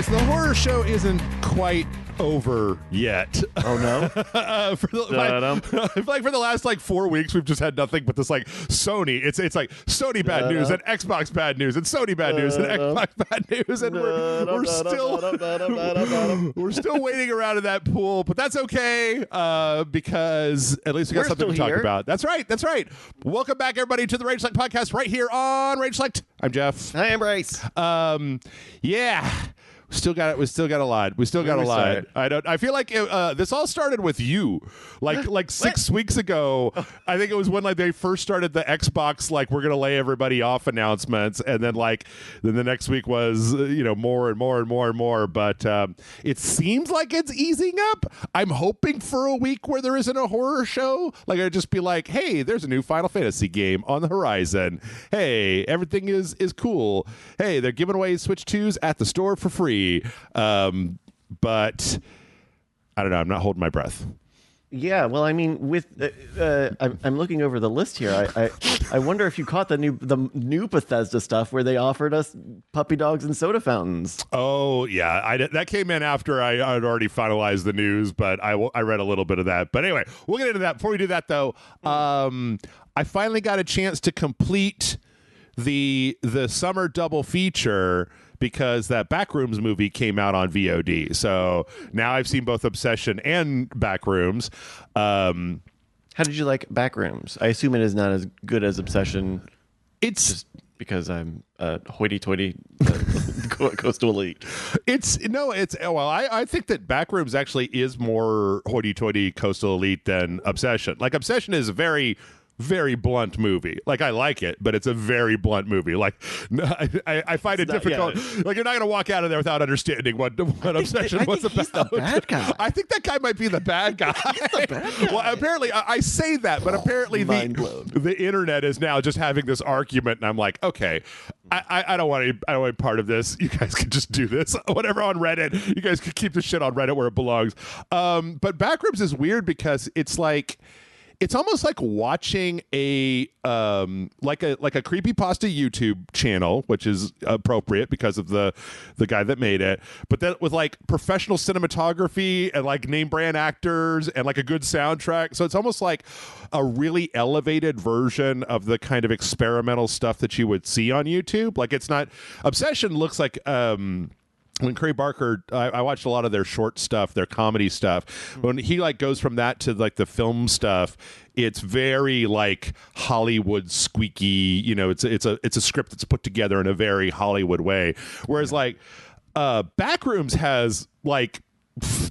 Bryce, the horror show isn't quite over yet. Oh no! For the last 4 weeks, we've just had nothing but this Sony. It's like Sony bad news and Xbox bad news and Sony bad news and Xbox bad news, and we're still waiting around in that pool, but that's okay because at least we got something to talk about. That's right. Welcome back, everybody, to the RageSelect podcast right here on RageSelect. I'm Jeff. Hi, I'm Bryce. Yeah. We still got a lot. I feel like this all started with you, like 6 weeks ago. I think it was when they first started the Xbox, we're gonna lay everybody off announcements, and then the next week was more and more and more and more. But it seems like it's easing up. I'm hoping for a week where there isn't a horror show. I'd just be like, hey, there's a new Final Fantasy game on the horizon. Hey, everything is cool. Hey, they're giving away Switch 2s at the store for free. But I don't know. I'm not holding my breath. Yeah, well, I mean, with I'm looking over the list here. I wonder if you caught the new Bethesda stuff where they offered us puppy dogs and soda fountains. Oh yeah, that came in after I'd already finalized the news, but I read a little bit of that. But anyway, we'll get into that. Before we do that, though, I finally got a chance to complete the summer double feature, because that Backrooms movie came out on VOD. So now I've seen both Obsession and Backrooms. How did you like Backrooms? I assume it is not as good as Obsession. It's just because I'm a hoity-toity coastal elite. I think that Backrooms actually is more hoity-toity coastal elite than Obsession. Obsession is a very blunt movie. I like it, but it's a very blunt movie. I find it difficult. Yeah. You're not going to walk out of there without understanding what Obsession was about. He's the bad guy. I think that guy might be the bad guy. He's the bad guy. Well, apparently, I say that, but apparently the internet is now just having this argument, and I'm like, okay, I don't want any part of this. You guys can just do this. Whatever on Reddit. You guys can keep the shit on Reddit where it belongs. But Backrooms is weird because it's almost like watching a creepypasta YouTube channel, which is appropriate because of the guy that made it, but then with professional cinematography and name brand actors and a good soundtrack. So it's almost like a really elevated version of the kind of experimental stuff that you would see on YouTube. It's not Obsession looks like when Trey Barker, I watched a lot of their short stuff, their comedy stuff. When he goes from that to the film stuff, it's very Hollywood squeaky. It's a script that's put together in a very Hollywood way. Whereas Backrooms has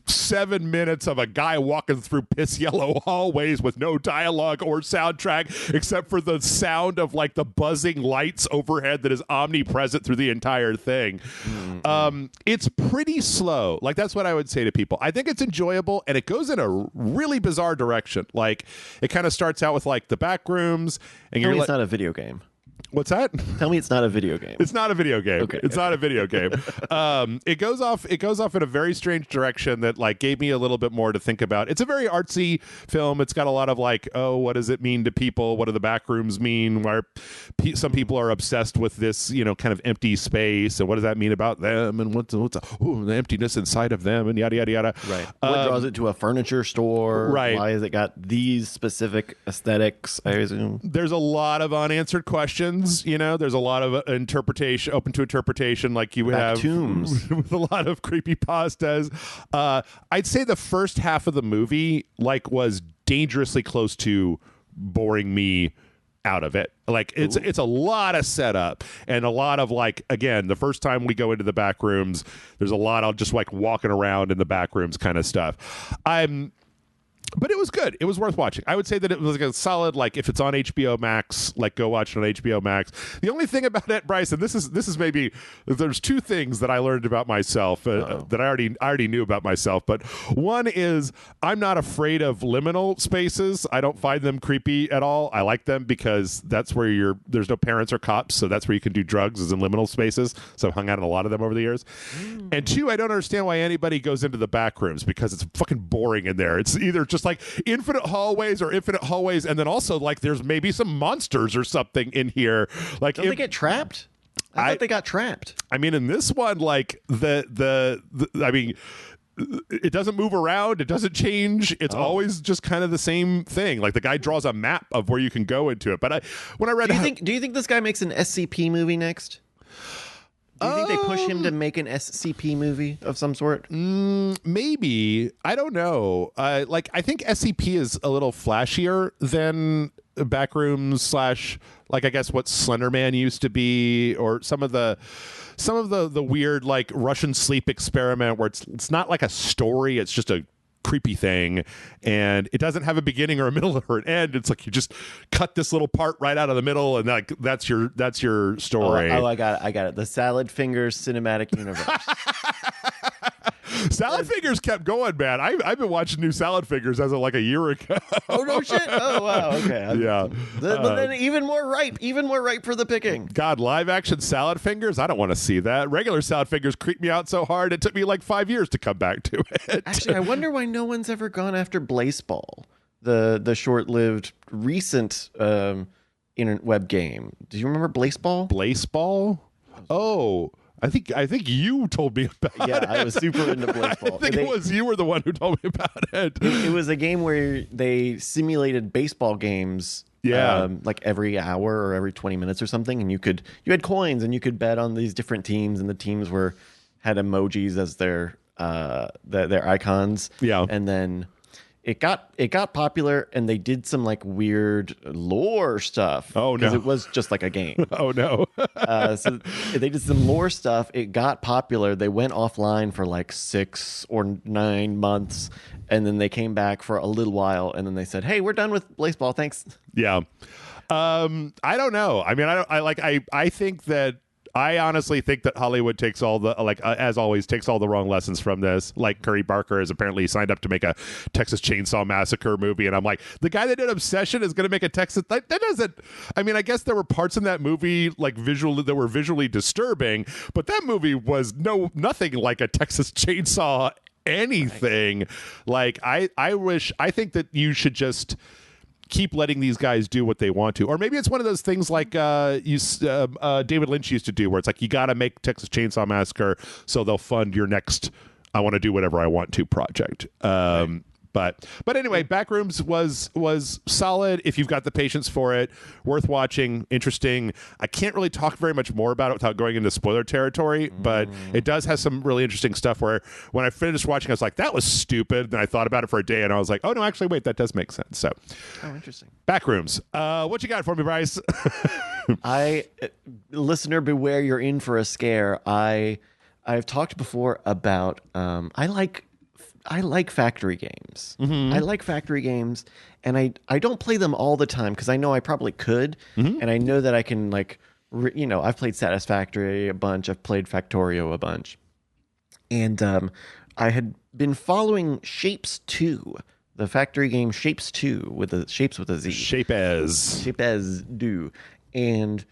7 minutes of a guy walking through piss yellow hallways with no dialogue or soundtrack except for the sound of the buzzing lights overhead that is omnipresent through the entire thing. It's pretty slow. That's what I would say to people. I think it's enjoyable, and it goes in a really bizarre direction. It kind of starts out with the Backrooms, and it's not a video game. What's that? Tell me it's not a video game. It's not a video game. Okay. It's not a video game. It goes off in a very strange direction that gave me a little bit more to think about. It's a very artsy film. It's got a lot of what does it mean to people? What do the Backrooms mean? Where some people are obsessed with this, kind of empty space, and what does that mean about them? And what's the emptiness inside of them, and yada yada yada. Right. What draws it to a furniture store? Right. Why has it got these specific aesthetics? I assume there's a lot of unanswered questions. There's a lot of interpretation, open to interpretation, like you would have with a lot of creepypastas. I'd say the first half of the movie was dangerously close to boring me out of it. It's a lot of setup and a lot of again, the first time we go into the Backrooms, there's a lot of just walking around in the Backrooms kind of stuff. But it was good. It was worth watching. I would say that it was a solid, if it's on HBO Max, go watch it on HBO Max. The only thing about it, Bryce, and this is maybe, there's two things that I learned about myself that I already knew about myself. But one is I'm not afraid of liminal spaces. I don't find them creepy at all. I like them because that's where there's no parents or cops, so that's where you can do drugs, is in liminal spaces. So I've hung out in a lot of them over the years. And two, I don't understand why anybody goes into the Backrooms because it's fucking boring in there. It's either just infinite hallways, and then also there's maybe some monsters or something in here. Don't they get trapped? I thought they got trapped. I mean, in this one, like I mean, it doesn't move around. It doesn't change. It's always just kind of the same thing. Like the guy draws a map of where you can go into it. But when I read, do you think this guy makes an SCP movie next? Do you think they push him to make an SCP movie of some sort? Maybe. I don't know. Like I think SCP is a little flashier than Backrooms / like I guess what Slenderman used to be, or some of the weird like Russian sleep experiment where it's not like a story, it's just a creepy thing, and it doesn't have a beginning or a middle or an end. It's like you just cut this little part right out of the middle, and like that's your story. I got it. The Salad Fingers cinematic universe. Salad Fingers kept going, man. I've been watching new Salad Fingers as of like a year ago. Oh no shit! Oh wow, okay. Yeah. But then even more ripe for the picking. God, live action Salad Fingers? I don't want to see that. Regular Salad Fingers creep me out so hard it took me like 5 years to come back to it. Actually, I wonder why no one's ever gone after Blaseball, the short-lived recent internet web game. Do you remember Blaseball? Blaseball? Oh. I think you told me about it. Yeah, I was super into Blaseball. I think you were the one who told me about it. It was a game where they simulated baseball games. Yeah, like every hour or every 20 minutes or something, and you had coins and you could bet on these different teams, and the teams had emojis as their icons. Yeah, and then it got popular, and they did some like weird lore stuff. Oh no, because it was just like a game. Oh no. So they did some lore stuff. It got popular. They went offline for like 6 or 9 months, and then they came back for a little while, and then they said, "Hey, we're done with Blaseball. Thanks." Yeah. I don't know. I mean, I think that. I honestly think that Hollywood takes all the as always takes all the wrong lessons from this. Like Curry Barker has apparently signed up to make a Texas Chainsaw Massacre movie, and I'm like, the guy that did Obsession is going to make a Texas. That doesn't. I mean, I guess there were parts in that movie like that were visually disturbing, but that movie was nothing like a Texas Chainsaw anything. Like I think that you should just keep letting these guys do what they want to, or maybe it's one of those things like David Lynch used to do, where it's like you got to make Texas Chainsaw Massacre so they'll fund your next I want to do whatever I want to project. Right. But anyway, Backrooms was solid if you've got the patience for it. Worth watching, interesting. I can't really talk very much more about it without going into spoiler territory, but it does have some really interesting stuff where when I finished watching, I was like, that was stupid. And I thought about it for a day, and I was like, oh, no, actually, wait, that does make sense. So, interesting. Backrooms. What you got for me, Bryce? Listener, beware, you're in for a scare. I've talked before about I like factory games. Mm-hmm. I like factory games, and I don't play them all the time because I know I probably could, and I know that I can I've played Satisfactory a bunch, I've played Factorio a bunch, and I had been following Shapes 2, the factory game Shapes 2 with the shapes with a Z. Shapez do, and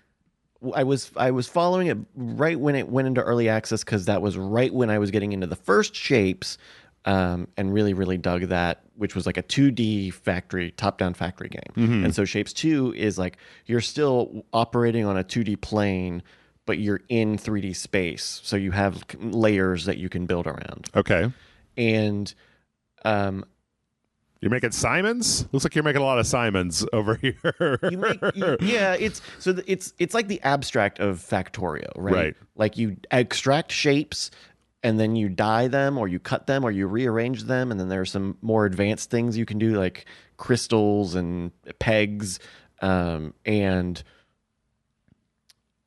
I was following it right when it went into early access because that was right when I was getting into the first Shapes. And really, really dug that, which was like a 2D top-down factory game. Mm-hmm. And so Shapes 2 is like you're still operating on a 2D plane, but you're in 3D space. So you have layers that you can build around. Okay. And you're making Simons? Looks like you're making a lot of Simons over here. It's like the abstract of Factorio, right? Right. Like you extract shapes, and then you dye them, or you cut them, or you rearrange them, and then there are some more advanced things you can do, like crystals and pegs, and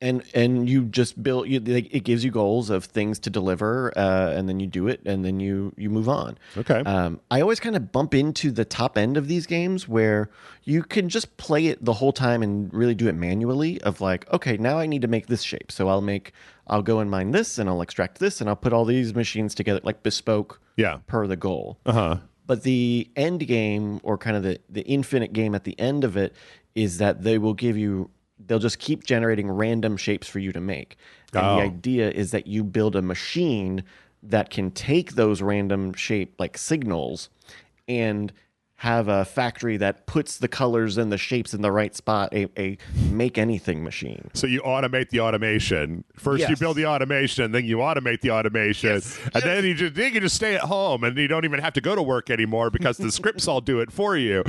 you just build. It gives you goals of things to deliver, and then you do it, and then you move on. Okay. I always kind of bump into the top end of these games where you can just play it the whole time and really do it manually. Of like, okay, now I need to make this shape, so I'll go and mine this, and I'll extract this, and I'll put all these machines together, like bespoke, per the goal. But the end game, or kind of the infinite game at the end of it, is that they'll just keep generating random shapes for you to make. And the idea is that you build a machine that can take those random shape, like signals, and have a factory that puts the colors and the shapes in the right spot, a make anything machine. So you automate the automation. First you build the automation, then you automate the automation, and then you can just stay at home and you don't even have to go to work anymore because the scripts all do it for you.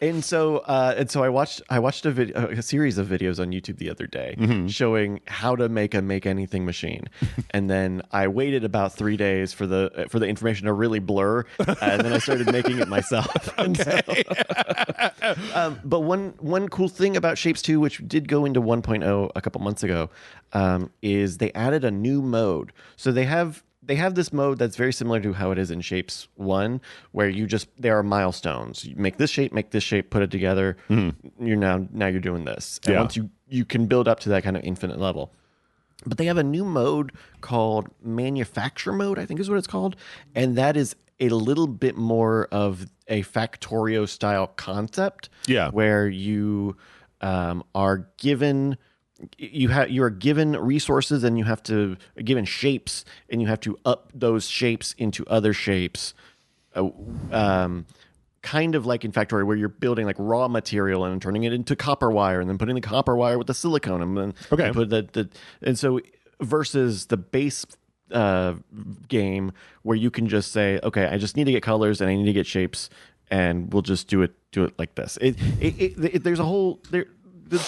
And so I watched a series of videos on YouTube the other day showing how to make a make anything machine, and then I waited about 3 days for the information to really blur, and then I started making it myself. Okay. But one cool thing about Shapes 2, which did go into 1.0 a couple months ago, is they added a new mode. So they have this mode that's very similar to how it is in Shapes 1, where there are milestones. You make this shape, put it together. You're now doing this. And once you can build up to that kind of infinite level. But they have a new mode called manufacture mode, I think is what it's called. And that is a little bit more of a Factorio style concept. Yeah. Where you are given resources and you have to given shapes and you have to up those shapes into other shapes. Kind of like in Factorio, where you're building like raw material and turning it into copper wire, and then putting the copper wire with the silicone, and then you put and so versus the base game where you can just say, okay, I just need to get colors and I need to get shapes, and we'll just do it like this. There's a whole there.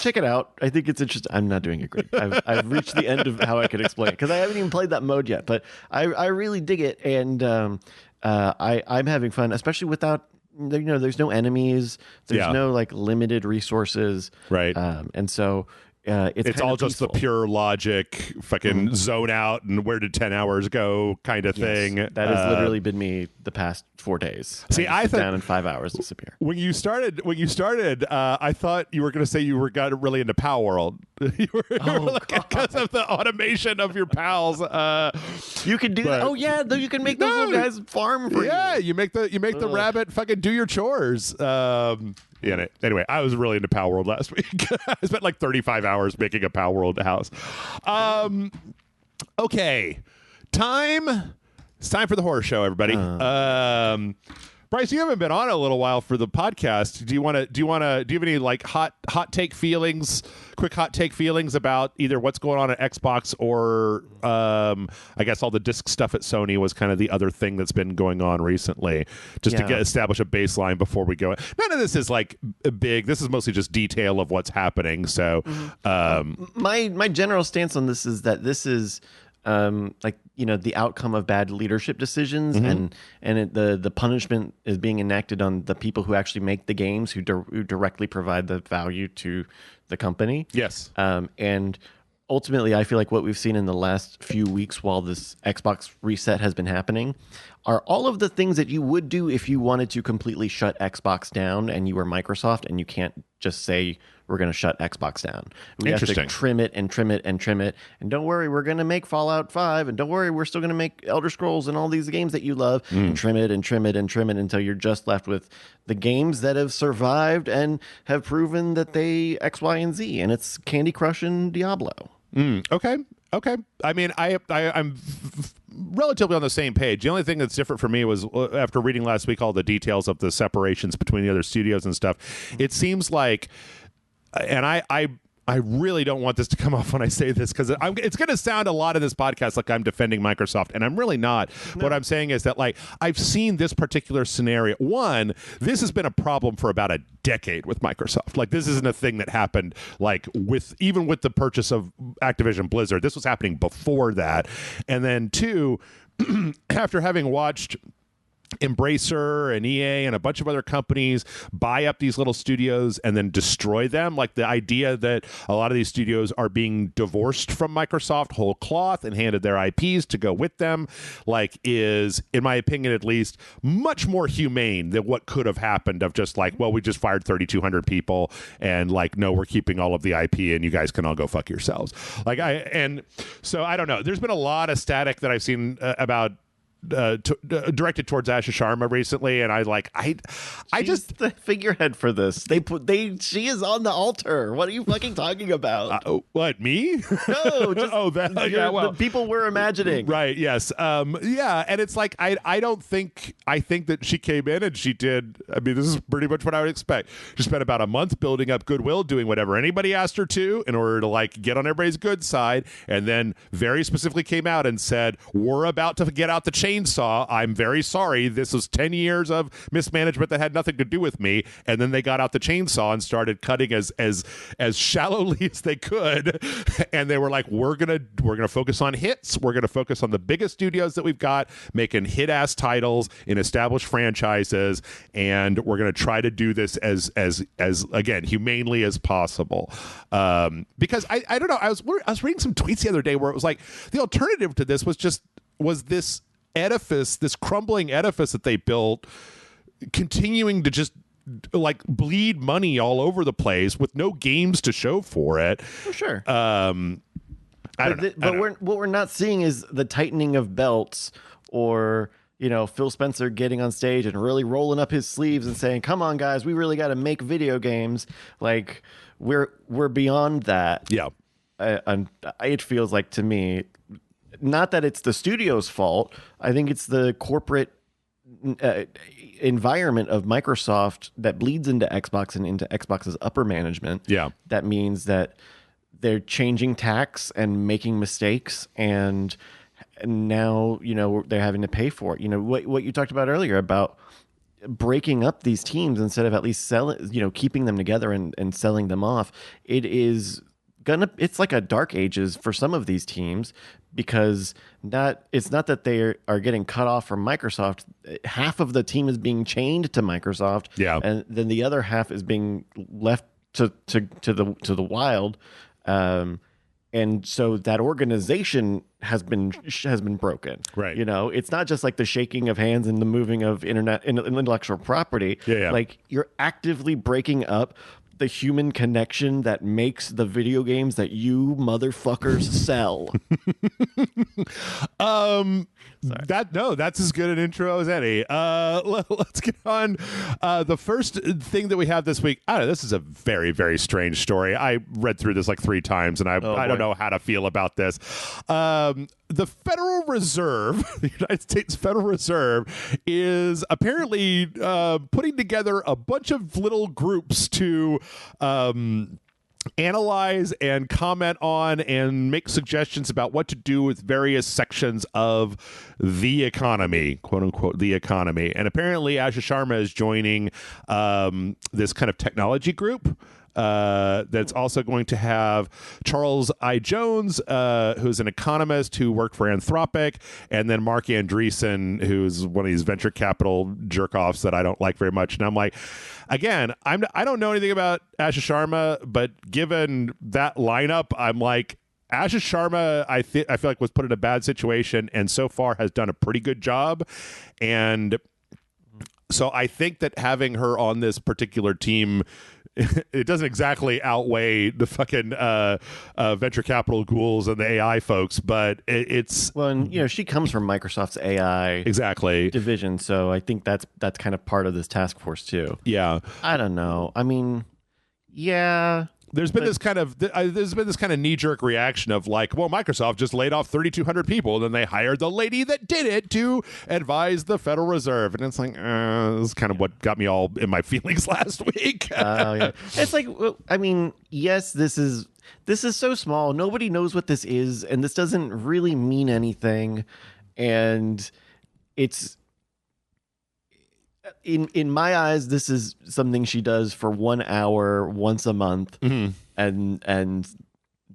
Check it out. I think it's interesting. I'm not doing it great. I've reached the end of how I could explain it because I haven't even played that mode yet. But I really dig it, and I'm having fun, especially without. There's no enemies. There's no like limited resources. Right. And so it's all just the pure logic, fucking zone out and where did 10 hours go kind of thing. That has literally been me the past 4 days. See, I thought down in 5 hours disappear. When you started, I thought you were going to say you got really into Pal World. you were because of the automation of your pals. You can do that. Oh yeah, you can make those little guys farm for you. Yeah, you make the rabbit fucking do your chores. Anyway, I was really into Pal World last week. I spent like 35 hours making a Pal World house. Okay, it's time for the horror show, everybody. Bryce, you haven't been on a little while for the podcast. Do you have any like quick hot take feelings about either what's going on at Xbox or I guess all the disc stuff at Sony was kind of the other thing that's been going on recently, just to establish a baseline before we go. None of this is like big. This is mostly just detail of what's happening. So my general stance on this is that this is the outcome of bad leadership decisions, and the punishment is being enacted on the people who actually make the games, who directly provide the value to the company. Yes. And ultimately, I feel like what we've seen in the last few weeks while this Xbox reset has been happening are all of the things that you would do if you wanted to completely shut Xbox down and you were Microsoft, and you can't just say, we're going to shut Xbox down. We have to trim it and trim it and trim it. And don't worry, we're going to make Fallout 5. And don't worry, we're still going to make Elder Scrolls and all these games that you love. And trim it and trim it and trim it until you're just left with the games that have survived and have proven that they X, Y, and Z. And it's Candy Crush and Diablo. Okay. I mean, I'm relatively on the same page. The only thing that's different for me was after reading last week all the details of the separations between the other studios and stuff. It seems like, and I really don't want this to come off when I say this, because it's going to sound a lot of this podcast like I'm defending Microsoft, and I'm really not. No. What I'm saying is that, like, I've seen this particular scenario. One, this has been a problem for about a decade with Microsoft. Like, this isn't a thing that happened, like, even with the purchase of Activision Blizzard. This was happening before that. And then two, after having watched Embracer and EA and a bunch of other companies buy up these little studios and then destroy them. Like, the idea that a lot of these studios are being divorced from Microsoft whole cloth and handed their IPs to go with them, like, is, in my opinion at least, much more humane than what could have happened of just like, well, we just fired 3,200 people and like, no, we're keeping all of the IP and you guys can all go fuck yourselves. So I don't know. There's been a lot of static that I've seen about directed towards Asha Sharma recently, and I She's just the figurehead for this. She is on the altar. What are you fucking talking about? What, me? No, just the people we're imagining. Right. Yes. Yeah. And it's like I think that she came in and she did. I mean, this is pretty much what I would expect. She spent about a month building up goodwill, doing whatever anybody asked her to in order to like get on everybody's good side, and then very specifically came out and said, "We're about to get out the chainsaw. I'm very sorry. This was 10 years of mismanagement that had nothing to do with me." And then they got out the chainsaw and started cutting as shallowly as they could. And they were like, we're gonna focus on hits. We're gonna focus on the biggest studios that we've got, making hit ass titles in established franchises, and we're gonna try to do this as again humanely as possible. Because I don't know. I was reading some tweets the other day where it was like the alternative to this was this edifice, this crumbling edifice that they built, continuing to just like bleed money all over the place with no games to show for it. For sure. But what we're not seeing is the tightening of belts, or Phil Spencer getting on stage and really rolling up his sleeves and saying, "Come on, guys, we really got to make video games." Like we're beyond that. Yeah. And it feels like to me, not that it's the studio's fault. I think it's the corporate environment of Microsoft that bleeds into Xbox and into Xbox's upper management. Yeah. That means that they're changing tacks and making mistakes, and now they're having to pay for it. What you talked about earlier about breaking up these teams instead of at least keeping them together and selling them off. It's like a dark ages for some of these teams, because it's not that they are getting cut off from Microsoft. Half of the team is being chained to Microsoft, yeah, and then the other half is being left to the wild. And so that organization has been broken. Right. It's not just like the shaking of hands and the moving of intellectual property. Yeah. Like you're actively breaking up the human connection that makes the video games that you motherfuckers sell. That's as good an intro as any. Let's get on. The first thing that we have this week, I don't know, this is a very, very strange story. I read through this like 3 times, and I don't know how to feel about this. The Federal Reserve, the United States Federal Reserve, is apparently putting together a bunch of little groups to analyze and comment on and make suggestions about what to do with various sections of the economy, quote unquote, the economy. And apparently Asha Sharma is joining this kind of technology group. That's also going to have Charles I. Jones, who's an economist who worked for Anthropic, and then Mark Andreessen, who's one of these venture capital jerk-offs that I don't like very much. And I'm like, again, I don't know anything about Asha Sharma, but given that lineup, I'm like, Asha Sharma, I feel like was put in a bad situation, and so far has done a pretty good job. And so I think that having her on this particular team, it doesn't exactly outweigh the fucking venture capital ghouls and the AI folks, but it's and she comes from Microsoft's AI division, so I think that's kind of part of this task force too. Yeah, I don't know. I mean, yeah. There's been this kind of knee-jerk reaction of like, well, Microsoft just laid off 3,200 people, and then they hired the lady that did it to advise the Federal Reserve, and it's like, this is kind of what got me all in my feelings last week. Yeah. It's like, I mean, yes, this is so small. Nobody knows what this is, and this doesn't really mean anything, and it's. In my eyes, this is something she does for 1 hour once a month, mm-hmm. and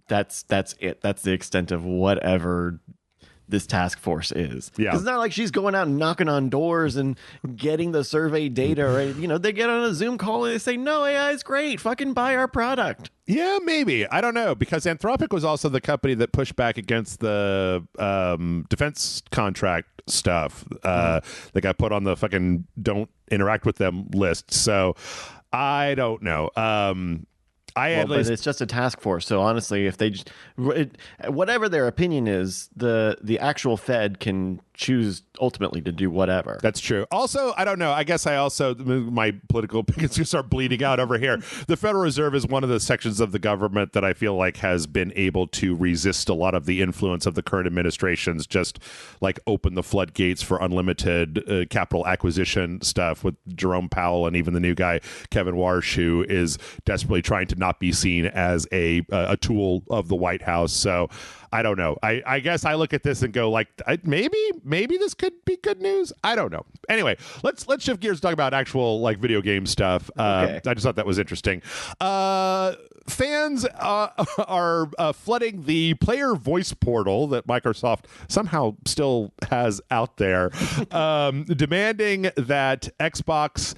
that's it. That's the extent of whatever this task force is. Yeah, it's not like she's going out and knocking on doors and getting the survey data. Or, they get on a Zoom call and they say, "No, AI is great. Fucking buy our product." Yeah, maybe. I don't know, because Anthropic was also the company that pushed back against the defense contract stuff that got put on the fucking don't interact with them list. So I don't know. But it's just a task force. So honestly, if they whatever their opinion is, the actual Fed can choose ultimately to do whatever. That's true. Also, I don't know. I guess my political opinions just start bleeding out over here. The Federal Reserve is one of the sections of the government that I feel like has been able to resist a lot of the influence of the current administrations, just like open the floodgates for unlimited capital acquisition stuff with Jerome Powell and even the new guy, Kevin Warsh, who is desperately trying to not be seen as a tool of the White House. So I don't know. I guess I look at this and go like, maybe this could be good news. I don't know. Anyway, let's shift gears to talk about actual like video game stuff. Okay. I just thought that was interesting. Fans are flooding the player voice portal that Microsoft somehow still has out there, demanding that Xbox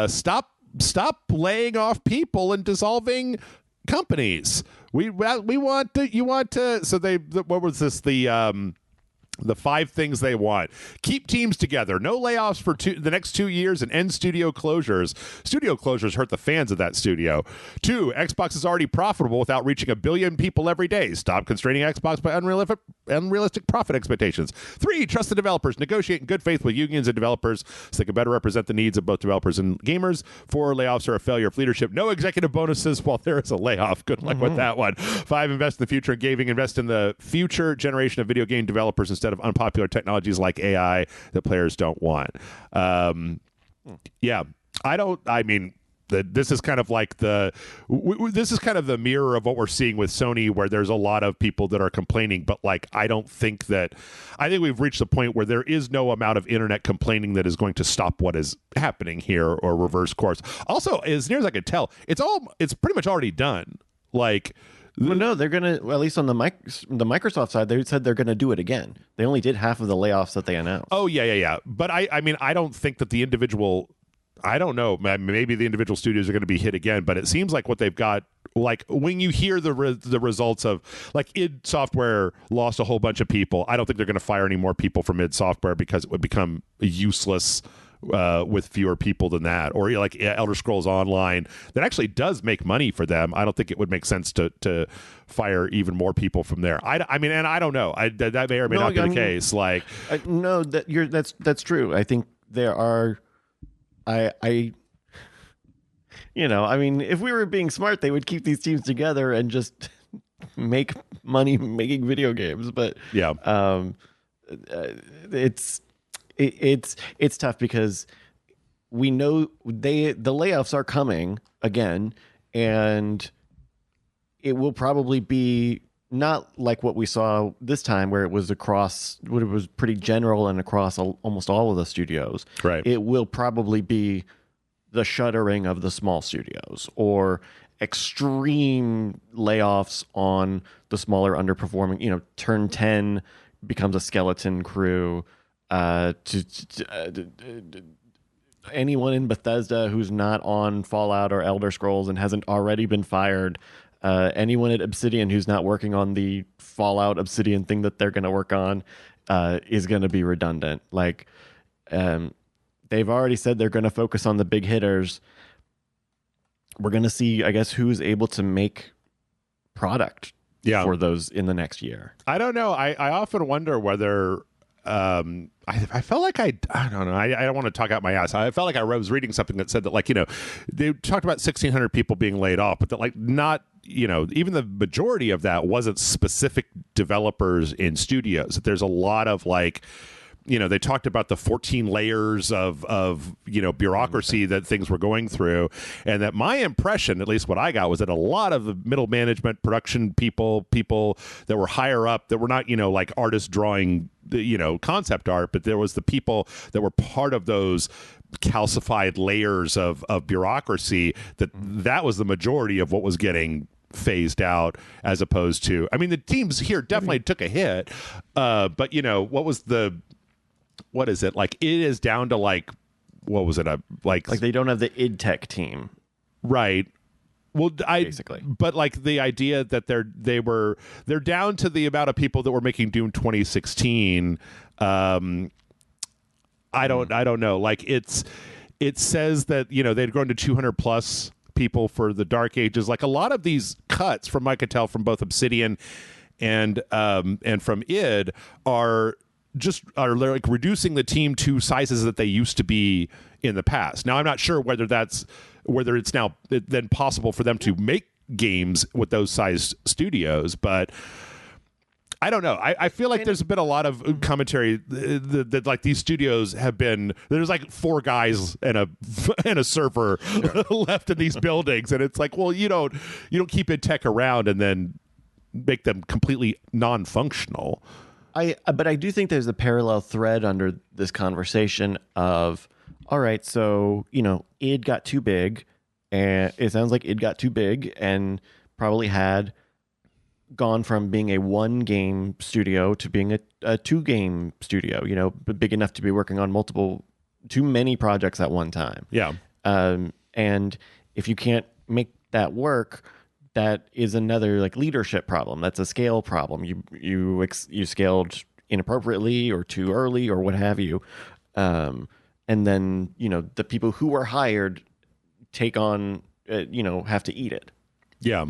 stop laying off people and dissolving companies. We want to. So what was this? The 5 things they want: keep teams together, no layoffs for the next 2 years, and end studio closures. Studio closures hurt the fans of that studio. 2, Xbox is already profitable without reaching 1 billion people every day. Stop constraining Xbox by unrealistic profit expectations. 3, trust the developers. Negotiate in good faith with unions and developers so they can better represent the needs of both developers and gamers. 4, layoffs are a failure of leadership. No executive bonuses while there is a layoff. Good luck with that one. 5, invest in the future of gaming. Invest in the future generation of video game developers instead of unpopular technologies like AI that players don't want. Yeah, this is kind of like this is kind of the mirror of what we're seeing with Sony, where there's a lot of people that are complaining, but like I think we've reached the point where there is no amount of internet complaining that is going to stop what is happening here or reverse course. Also, as near as I could tell, it's pretty much already done. Like, well, no, they're gonna. Well, at least on the Microsoft side, they said they're gonna do it again. They only did half of the layoffs that they announced. Oh yeah. But I mean, I don't think that the individual. I don't know. Maybe the individual studios are going to be hit again, but it seems like what they've got. Like when you hear the results of like id Software lost a whole bunch of people. I don't think they're going to fire any more people from id Software because it would become useless. With fewer people than that, or like Elder Scrolls Online that actually does make money for them. I don't think it would make sense to fire even more people from there. I mean, and I don't know. That may or may not be the case. Like, no, that's true. I think there are. I mean, if we were being smart, they would keep these teams together and just make money making video games. But yeah, it's tough because we know the layoffs are coming again, and it will probably be not like what we saw this time where it was pretty general and across almost all of the studios. Right. It will probably be the shuttering of the small studios or extreme layoffs on the smaller underperforming, Turn 10 becomes a skeleton crew. Anyone in Bethesda who's not on Fallout or Elder Scrolls and hasn't already been fired, anyone at Obsidian who's not working on the Fallout Obsidian thing that they're going to work on is going to be redundant. Like, they've already said they're going to focus on the big hitters. We're going to see, I guess, who's able to make product for those in the next year. I don't know. I often wonder whether I felt like I don't know. I don't want to talk out my ass. I felt like I was reading something that said that, like, they talked about 1,600 people being laid off, but that, like, not, even the majority of that wasn't specific developers in studios. That there's a lot of, like, they talked about the 14 layers of bureaucracy that things were going through, and that my impression, at least what I got, was that a lot of the middle management, production people that were higher up, that were not like artists drawing concept art, but there was the people that were part of those calcified layers of bureaucracy, that was the majority of what was getting phased out, as opposed to, I mean, the teams here definitely took a hit, but what is it? Like, it is down to, like, what was it? Like they don't have the id Tech team. Right. Well, basically. But, like, the idea that they're down to the amount of people that were making Doom 2016. I don't know. Like, it says that, they'd grown to 200 plus people for the Dark Ages. Like, a lot of these cuts, from I could tell, from both Obsidian and from id, are just are like reducing the team to sizes that they used to be in the past. Now, I'm not sure whether it's now then possible for them to make games with those size studios, but I don't know. I feel like there's been a lot of commentary that like these studios have been. There's like 4 guys and a server left in these buildings, and it's like, well, you don't keep id Tech around and then make them completely non-functional. But I do think there's a parallel thread under this conversation of, all right, so id got too big, and it sounds like id got too big and probably had gone from being a 1-game studio to being a 2-game studio, big enough to be working on too many projects at one time. Yeah. And if you can't make that work, that is another like leadership problem. That's a scale problem. You scaled inappropriately or too early or what have you. And then, the people who were hired take on, have to eat it. Yeah.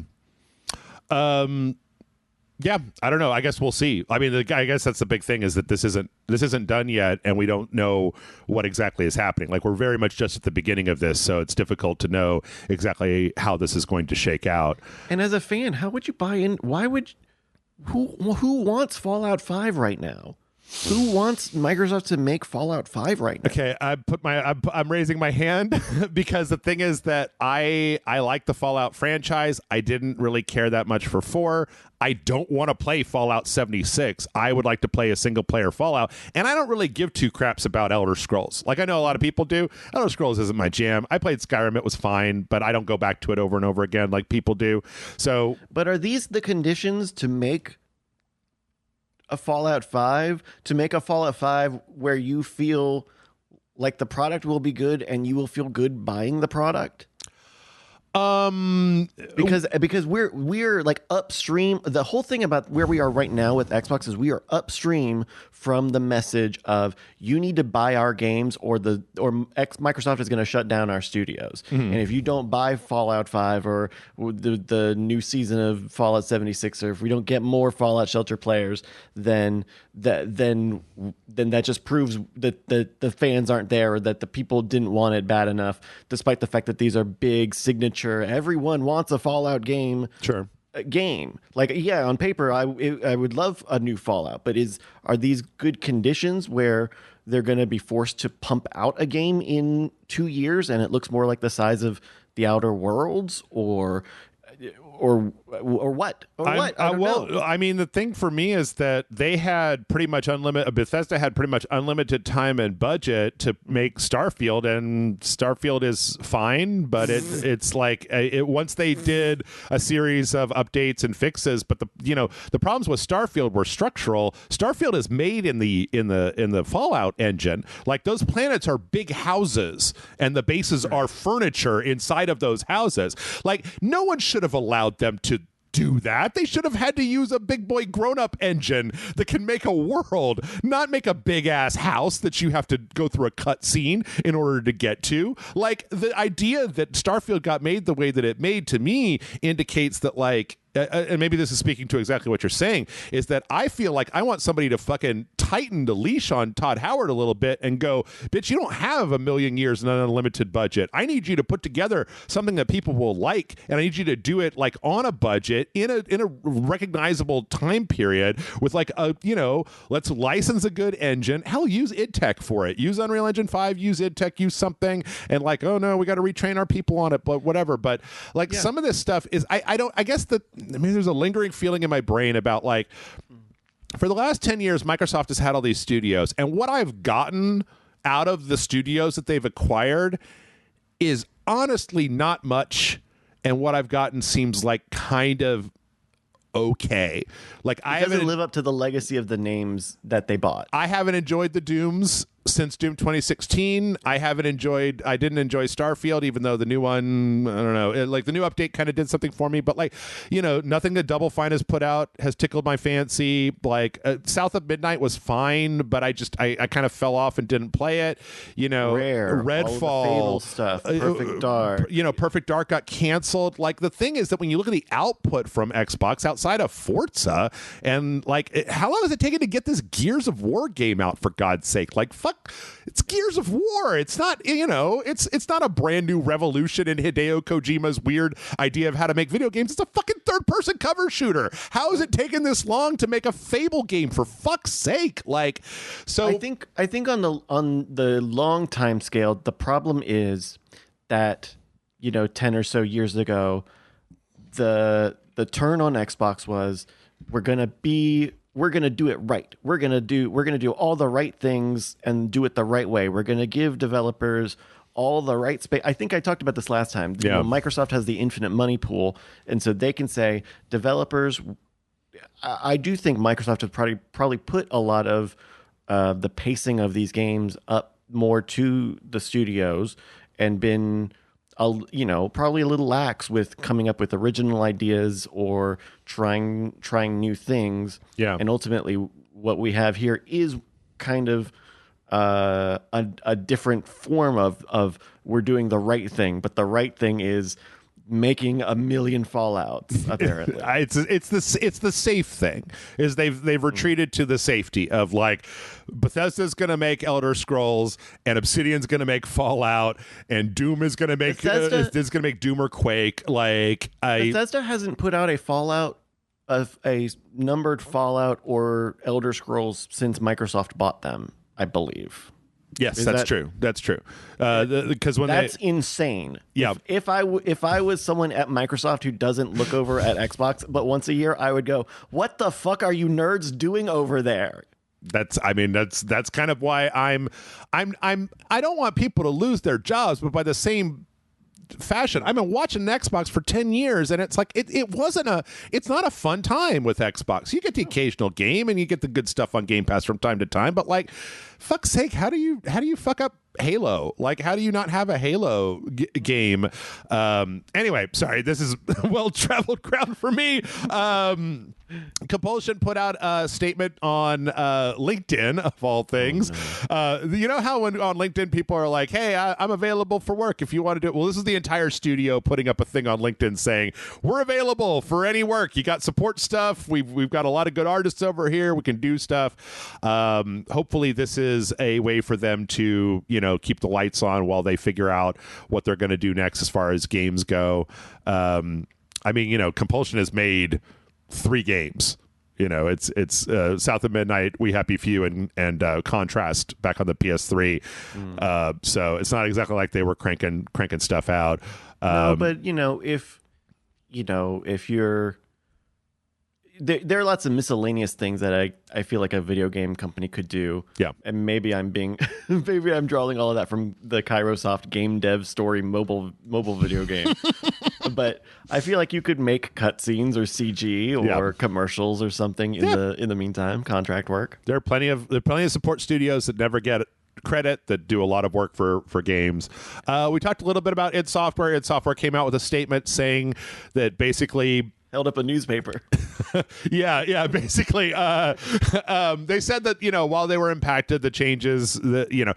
Yeah, I don't know. I guess we'll see. I mean, I guess that's the big thing is that this isn't done yet, and we don't know what exactly is happening. Like, we're very much just at the beginning of this, so it's difficult to know exactly how this is going to shake out. And as a fan, how would you buy in? Who wants Fallout 5 right now? Who wants Microsoft to make Fallout 5 right now? Okay, I'm raising my hand because the thing is that I like the Fallout franchise. I didn't really care that much for 4. I don't want to play Fallout 76. I would like to play a single player Fallout, and I don't really give 2 craps about Elder Scrolls. Like I know a lot of people do. Elder Scrolls isn't my jam. I played Skyrim, it was fine, but I don't go back to it over and over again like people do. So, but are these the conditions to make a Fallout 5, to make a Fallout 5 where you feel like the product will be good and you will feel good buying the product? Because we're like upstream. The whole thing about where we are right now with Xbox is we are upstream from the message of you need to buy our games or Microsoft is going to shut down our studios. Mm-hmm. And if you don't buy Fallout 5 or the new season of Fallout 76, or if we don't get more Fallout Shelter players, then that just proves that the fans aren't there, or that the people didn't want it bad enough, despite the fact that these are big signature. Everyone wants a Fallout game. Sure. Game. Like, yeah, on paper, I would love a new Fallout, but are these good conditions where they're going to be forced to pump out a game in 2 years and it looks more like the size of The Outer Worlds, or what? I mean, the thing for me is that they had pretty much Bethesda had pretty much unlimited time and budget to make Starfield, and Starfield is fine, but it's like once they did a series of updates and fixes, but the problems with Starfield were structural. Starfield is made in the Fallout engine. Like, those planets are big houses, and the bases are furniture inside of those houses. Like, no one should have allowed them to do that. They should have had to use a big boy grown-up engine that can make a world, not make a big ass house that you have to go through a cut scene in order to get to. Like, the idea that Starfield got made the way that it made, to me, indicates that, like, and maybe this is speaking to exactly what you're saying, is that I feel like I want somebody to fucking tighten the leash on Todd Howard a little bit and go, bitch, you don't have a million years and an unlimited budget. I need you to put together something that people will like, and I need you to do it like on a budget in a recognizable time period with like let's license a good engine. Hell, use id Tech for it. Use Unreal Engine 5, use id Tech, use something, and like, oh no, we got to retrain our people on it, but whatever. But like, some of this stuff is I mean, there's a lingering feeling in my brain about, like, for the last 10 years, Microsoft has had all these studios, and what I've gotten out of the studios that they've acquired is honestly not much, and what I've gotten seems like kind of okay. Like, I haven't lived up to the legacy of the names that they bought. I haven't enjoyed the Dooms since Doom 2016. I didn't enjoy Starfield, even though the new one, I don't know, like the new update kind of did something for me, but like, nothing that Double Fine has put out has tickled my fancy. Like South of Midnight was fine, but I kind of fell off and didn't play it. Rare, Redfall, all the Fable stuff, Perfect Dark. Perfect Dark got canceled. Like the thing is that when you look at the output from Xbox outside of Forza, and like, how long has it taken to get this Gears of War game out, for God's sake? Like, fuck. It's Gears of War. It's not, it's not a brand new revolution in Hideo Kojima's weird idea of how to make video games. It's a fucking third-person cover shooter. How has it taken this long to make a Fable game, for fuck's sake? Like, so I think on the long time scale, the problem is that 10 or so years ago, the turn on Xbox was we're gonna do it right. We're gonna do all the right things and do it the right way. We're gonna give developers all the right space. I think I talked about this last time. Yeah. Microsoft has the infinite money pool, and so they can say developers. I do think Microsoft has probably put a lot of the pacing of these games up more to the studios and been probably a little lax with coming up with original ideas or trying new things. Yeah. And ultimately what we have here is kind of a different form of we're doing the right thing, but the right thing is making a million Fallouts, apparently. it's the safe thing, is they've retreated to the safety of like, Bethesda's gonna make Elder Scrolls and Obsidian's gonna make Fallout and Doom is gonna make Doom or Quake. Like, Bethesda hasn't put out a Fallout of a numbered Fallout or Elder Scrolls since Microsoft bought them, I believe. Yes, that's true. That's true. Because that's insane. Yeah. If I was someone at Microsoft who doesn't look over at Xbox but once a year, I would go, "What the fuck are you nerds doing over there?" That's kind of why I don't want people to lose their jobs, but by the same fashion, I've been watching Xbox for 10 years and it's like it's not a fun time with Xbox. You get the occasional game and you get the good stuff on Game Pass from time to time, but like, fuck's sake, how do you fuck up Halo? Like, how do you not have a Halo game? Anyway, sorry, this is well-traveled ground for me. Compulsion put out a statement on LinkedIn, of all things. You know how when on LinkedIn people are like, hey, I'm available for work if you want to do it. Well, this is the entire studio putting up a thing on LinkedIn saying, we're available for any work. You got support stuff. We've got a lot of good artists over here. We can do stuff. Hopefully this is a way for them to, keep the lights on while they figure out what they're going to do next as far as games go. Compulsion has made 3 games. It's South of Midnight, We Happy Few, and Contrast back on the PS3. So it's not exactly like they were cranking stuff out. No, but if you're there are lots of miscellaneous things that I feel like a video game company could do. Yeah. And maybe I'm drawing all of that from the Kairosoft game dev story mobile video game. But I feel like you could make cutscenes or CG or commercials or something in the meantime, contract work. There are plenty of support studios that never get credit that do a lot of work for games. We talked a little bit about id Software. id Software came out with a statement saying that basically held up a newspaper. Yeah, basically. They said that, while they were impacted, the changes that,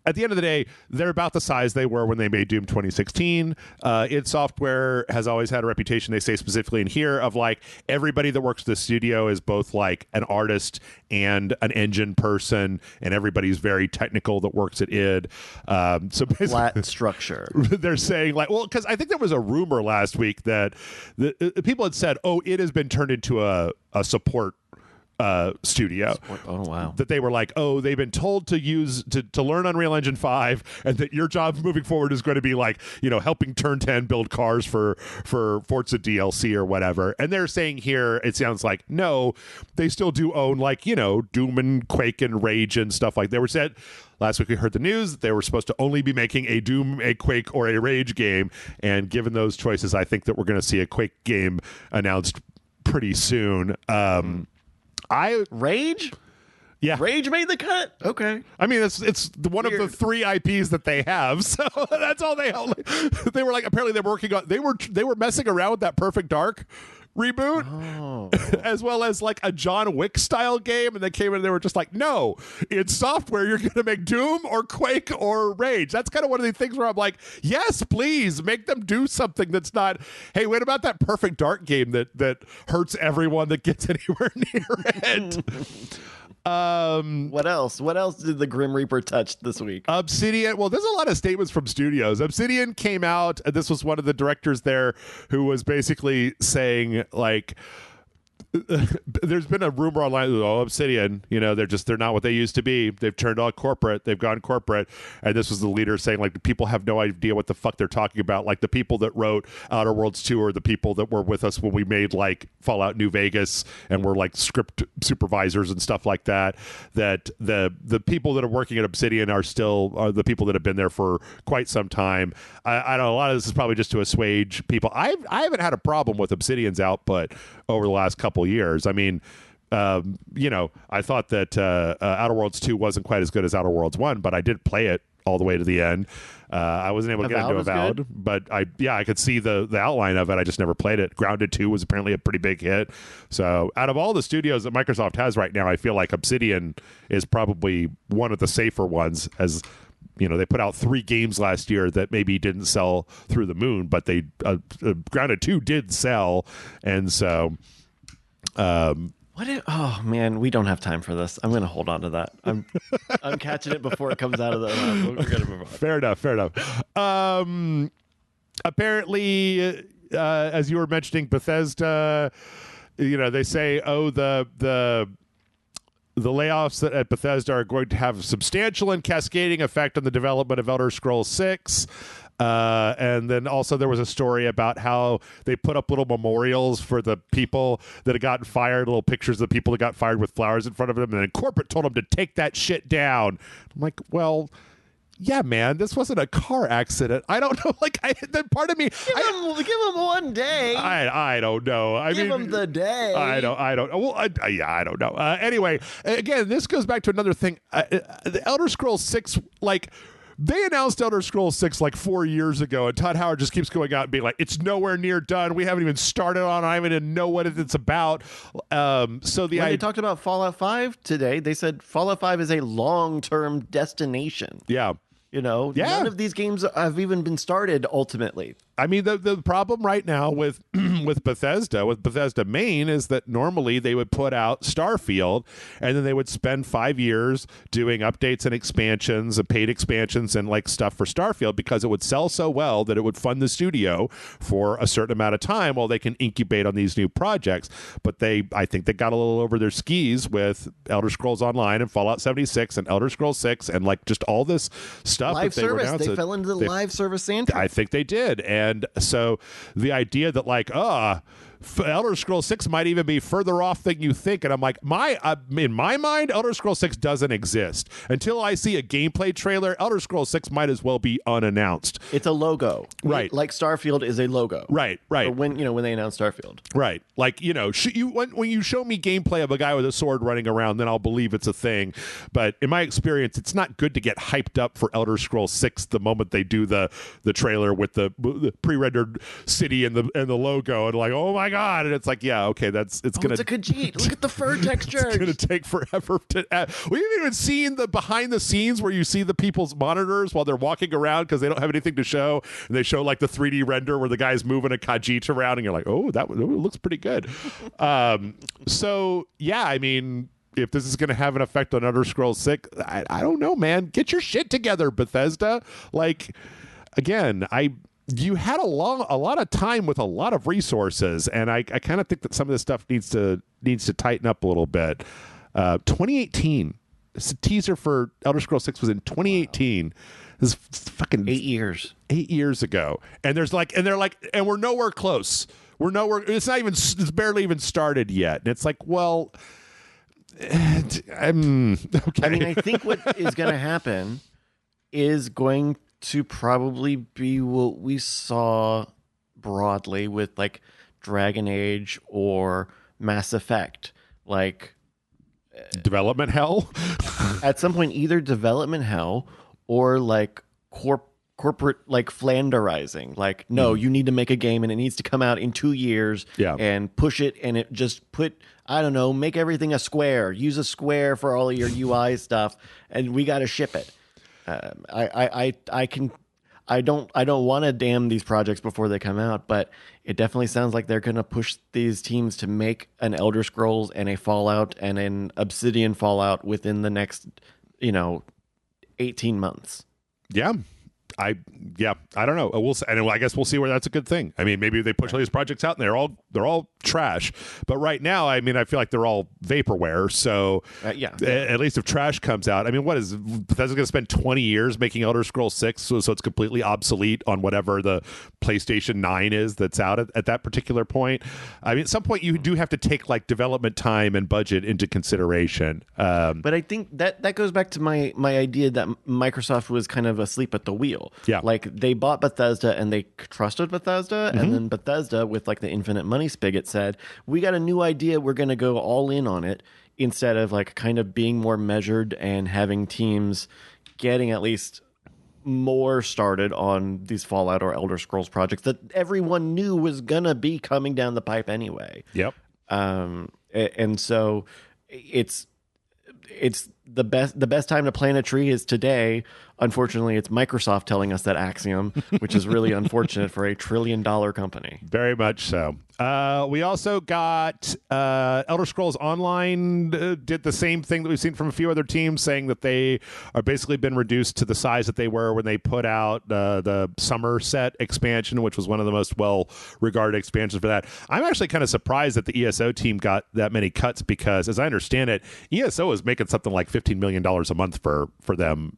at the end of the day, they're about the size they were when they made Doom 2016. id Software has always had a reputation, they say specifically in here, of like everybody that works at the studio is both like an artist and an engine person, and everybody's very technical that works at id. So basically, flat structure. They're saying like, well, because I think there was a rumor last week that people had said, oh, it has been turned into a support studio. Oh wow! That they were like, oh, they've been told to learn Unreal Engine 5, and that your job moving forward is going to be like, helping Turn 10 build cars for Forza DLC or whatever. And they're saying here, it sounds like no, they still do own like Doom and Quake and Rage and stuff like they were said. Last week we heard the news that they were supposed to only be making a Doom, a Quake, or a Rage game. And given those choices, I think that we're going to see a Quake game announced pretty soon. Rage? Yeah. Rage made the cut. Okay. I mean, it's one of the 3 IPs that they have, so that's all they have. They were like, apparently they were working on. They were messing around with that Perfect Dark reboot, as well as like a John Wick style game, and they came in and they were just like, no, it's software. You're gonna make Doom or Quake or Rage. That's kind of one of the things where I'm like, yes, please make them do something that's not, hey, what about that Perfect Dark game that hurts everyone that gets anywhere near it. What else did the Grim Reaper touch this week? Obsidian. Well, there's a lot of statements from studios. Obsidian came out, and this was one of the directors there who was basically saying like, there's been a rumor online, oh, Obsidian, they're not what they used to be. They've turned all corporate. They've gone corporate. And this was the leader saying, like, the people have no idea what the fuck they're talking about. Like, the people that wrote Outer Worlds 2 are the people that were with us when we made, like, Fallout New Vegas and were, like, script supervisors and stuff like that. That the people that are working at Obsidian are the people that have been there for quite some time. I know a lot of this is probably just to assuage people. I haven't had a problem with Obsidian's output over the last couple years. I mean, I thought that Outer Worlds 2 wasn't quite as good as Outer Worlds 1, but I did play it all the way to the end. I wasn't able to get into Avowed, but I could see the outline of it. I just never played it. Grounded 2 was apparently a pretty big hit. So out of all the studios that Microsoft has right now, I feel like Obsidian is probably one of the safer ones, as they put out 3 games last year that maybe didn't sell through the moon, but they Grounded 2 did sell. And so oh man, we don't have time for this. I'm going to hold on to that. I'm catching it before it comes out of the. We're going to move on. Fair enough. Apparently, as you were mentioning, Bethesda, they say, the layoffs at Bethesda are going to have a substantial and cascading effect on the development of Elder Scrolls 6. And then also there was a story about how they put up little memorials for the people that had gotten fired, little pictures of the people that got fired with flowers in front of them, and then corporate told them to take that shit down. I'm like, well, yeah, man, this wasn't a car accident. I don't know. Like, then part of me, give him one day. I don't know. Give him the day. I don't. Well, I don't know. Anyway, again, this goes back to another thing. The Elder Scrolls 6, like, they announced Elder Scrolls 6 like 4 years ago, and Todd Howard just keeps going out and being like, it's nowhere near done. We haven't even started on it. I don't even know what it's about. When they talked about Fallout 5 today, they said Fallout 5 is a long-term destination. Yeah. None of these games have even been started ultimately. I mean, the problem right now with Bethesda Main, is that normally they would put out Starfield, and then they would spend 5 years doing updates and expansions and paid expansions and like stuff for Starfield, because it would sell so well that it would fund the studio for a certain amount of time while they can incubate on these new projects. But I think they got a little over their skis with Elder Scrolls Online and Fallout 76 and Elder Scrolls 6 and like just all this stuff. Live service. They fell into the live service sandtrap. I think they did. And so the idea that like, Elder Scrolls 6 might even be further off than you think. And I'm like, in my mind, Elder Scrolls 6 doesn't exist. Until I see a gameplay trailer, Elder Scrolls 6 might as well be unannounced. It's a logo. Right. Like Starfield is a logo. Right. Or when they announced Starfield. Right. Like, when you show me gameplay of a guy with a sword running around, then I'll believe it's a thing. But in my experience, it's not good to get hyped up for Elder Scrolls 6 the moment they do the trailer with the pre-rendered city and the logo, and like, oh my God. And it's like, yeah, okay, it's gonna. It's a Khajiit. Look at the fur texture. It's gonna take forever to add. We haven't even seen the behind the scenes where you see the people's monitors while they're walking around because they don't have anything to show, and they show like the 3D render where the guy's moving a Khajiit around, and you're like, oh, it looks pretty good. So yeah, I mean, if this is going to have an effect on Elder Scrolls 6, I don't know, man. Get your shit together, Bethesda. Like, again, you had a lot of time with a lot of resources, and I kind of think that some of this stuff needs to tighten up a little bit. 2018, it's a teaser for Elder Scrolls 6 was in 2018. Wow. This is fucking 8 years. 8 years ago, and they're like, we're nowhere close. We're nowhere. It's barely even started yet, and it's like, well, okay. I mean, I think what is going to happen is going to probably be what we saw broadly with like Dragon Age or Mass Effect. Like, development hell. at some point either development hell or like corporate like flanderizing. Like, no, you need to make a game and it needs to come out in 2 years and push it, and it just I don't know, make everything a square. Use a square for all of your UI stuff, and we got to ship it. I don't want to damn these projects before they come out, but it definitely sounds like they're going to push these teams to make an Elder Scrolls and a Fallout and an Obsidian Fallout within the next, 18 months. Yeah. I don't know. I guess we'll see where that's a good thing. I mean, maybe they push all these projects out and they're all trash. But right now, I mean, I feel like they're all vaporware. So at least if trash comes out, I mean, what is Bethesda going to spend 20 years making Elder Scrolls 6 so it's completely obsolete on whatever the PlayStation 9 is that's out at that particular point? I mean, at some point you do have to take like development time and budget into consideration. But I think that goes back to my idea that Microsoft was kind of asleep at the wheel. Yeah. Like they bought Bethesda and they trusted Bethesda, and then Bethesda with like the infinite money spigot said, we got a new idea, we're going to go all in on it, instead of like kind of being more measured and having teams getting at least more started on these Fallout or Elder Scrolls projects that everyone knew was going to be coming down the pipe anyway. Yep. And so it's the best time to plant a tree is today. Unfortunately, it's Microsoft telling us that axiom, which is really unfortunate for a $1 trillion company. Very much so. We also got Elder Scrolls Online did the same thing that we've seen from a few other teams, saying that they are basically been reduced to the size that they were when they put out the Somerset expansion, which was one of the most well-regarded expansions for that. I'm actually kind of surprised that the ESO team got that many cuts because, as I understand it, ESO is making something like $15 million a month for them,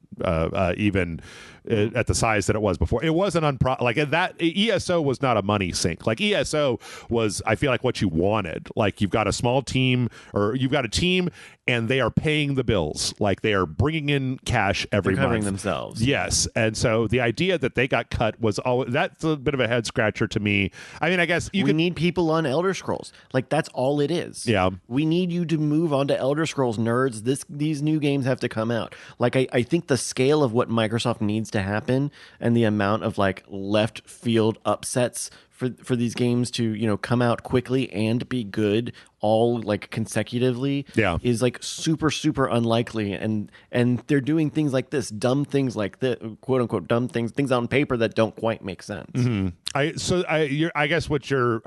even at the size that it was before. It wasn't like that. ESO was not a money sink. Like ESO was, I feel like, what you wanted. Like you've got a small team, or you've got a team, and they are paying the bills. Like they are bringing in cash every month. Covering themselves. Yes, and so the idea that they got cut was that's a bit of a head scratcher to me. I mean, I guess we need people on Elder Scrolls. Like that's all it is. Yeah, we need you to move on to Elder Scrolls, nerds. These new games have to come out. Like I think the scale of what Microsoft needs to happen and the amount of like left field upsets for these games to come out quickly and be good all like consecutively is like super unlikely, and they're doing things like this, dumb things like this, quote unquote dumb things on paper that don't quite make sense. I guess what you're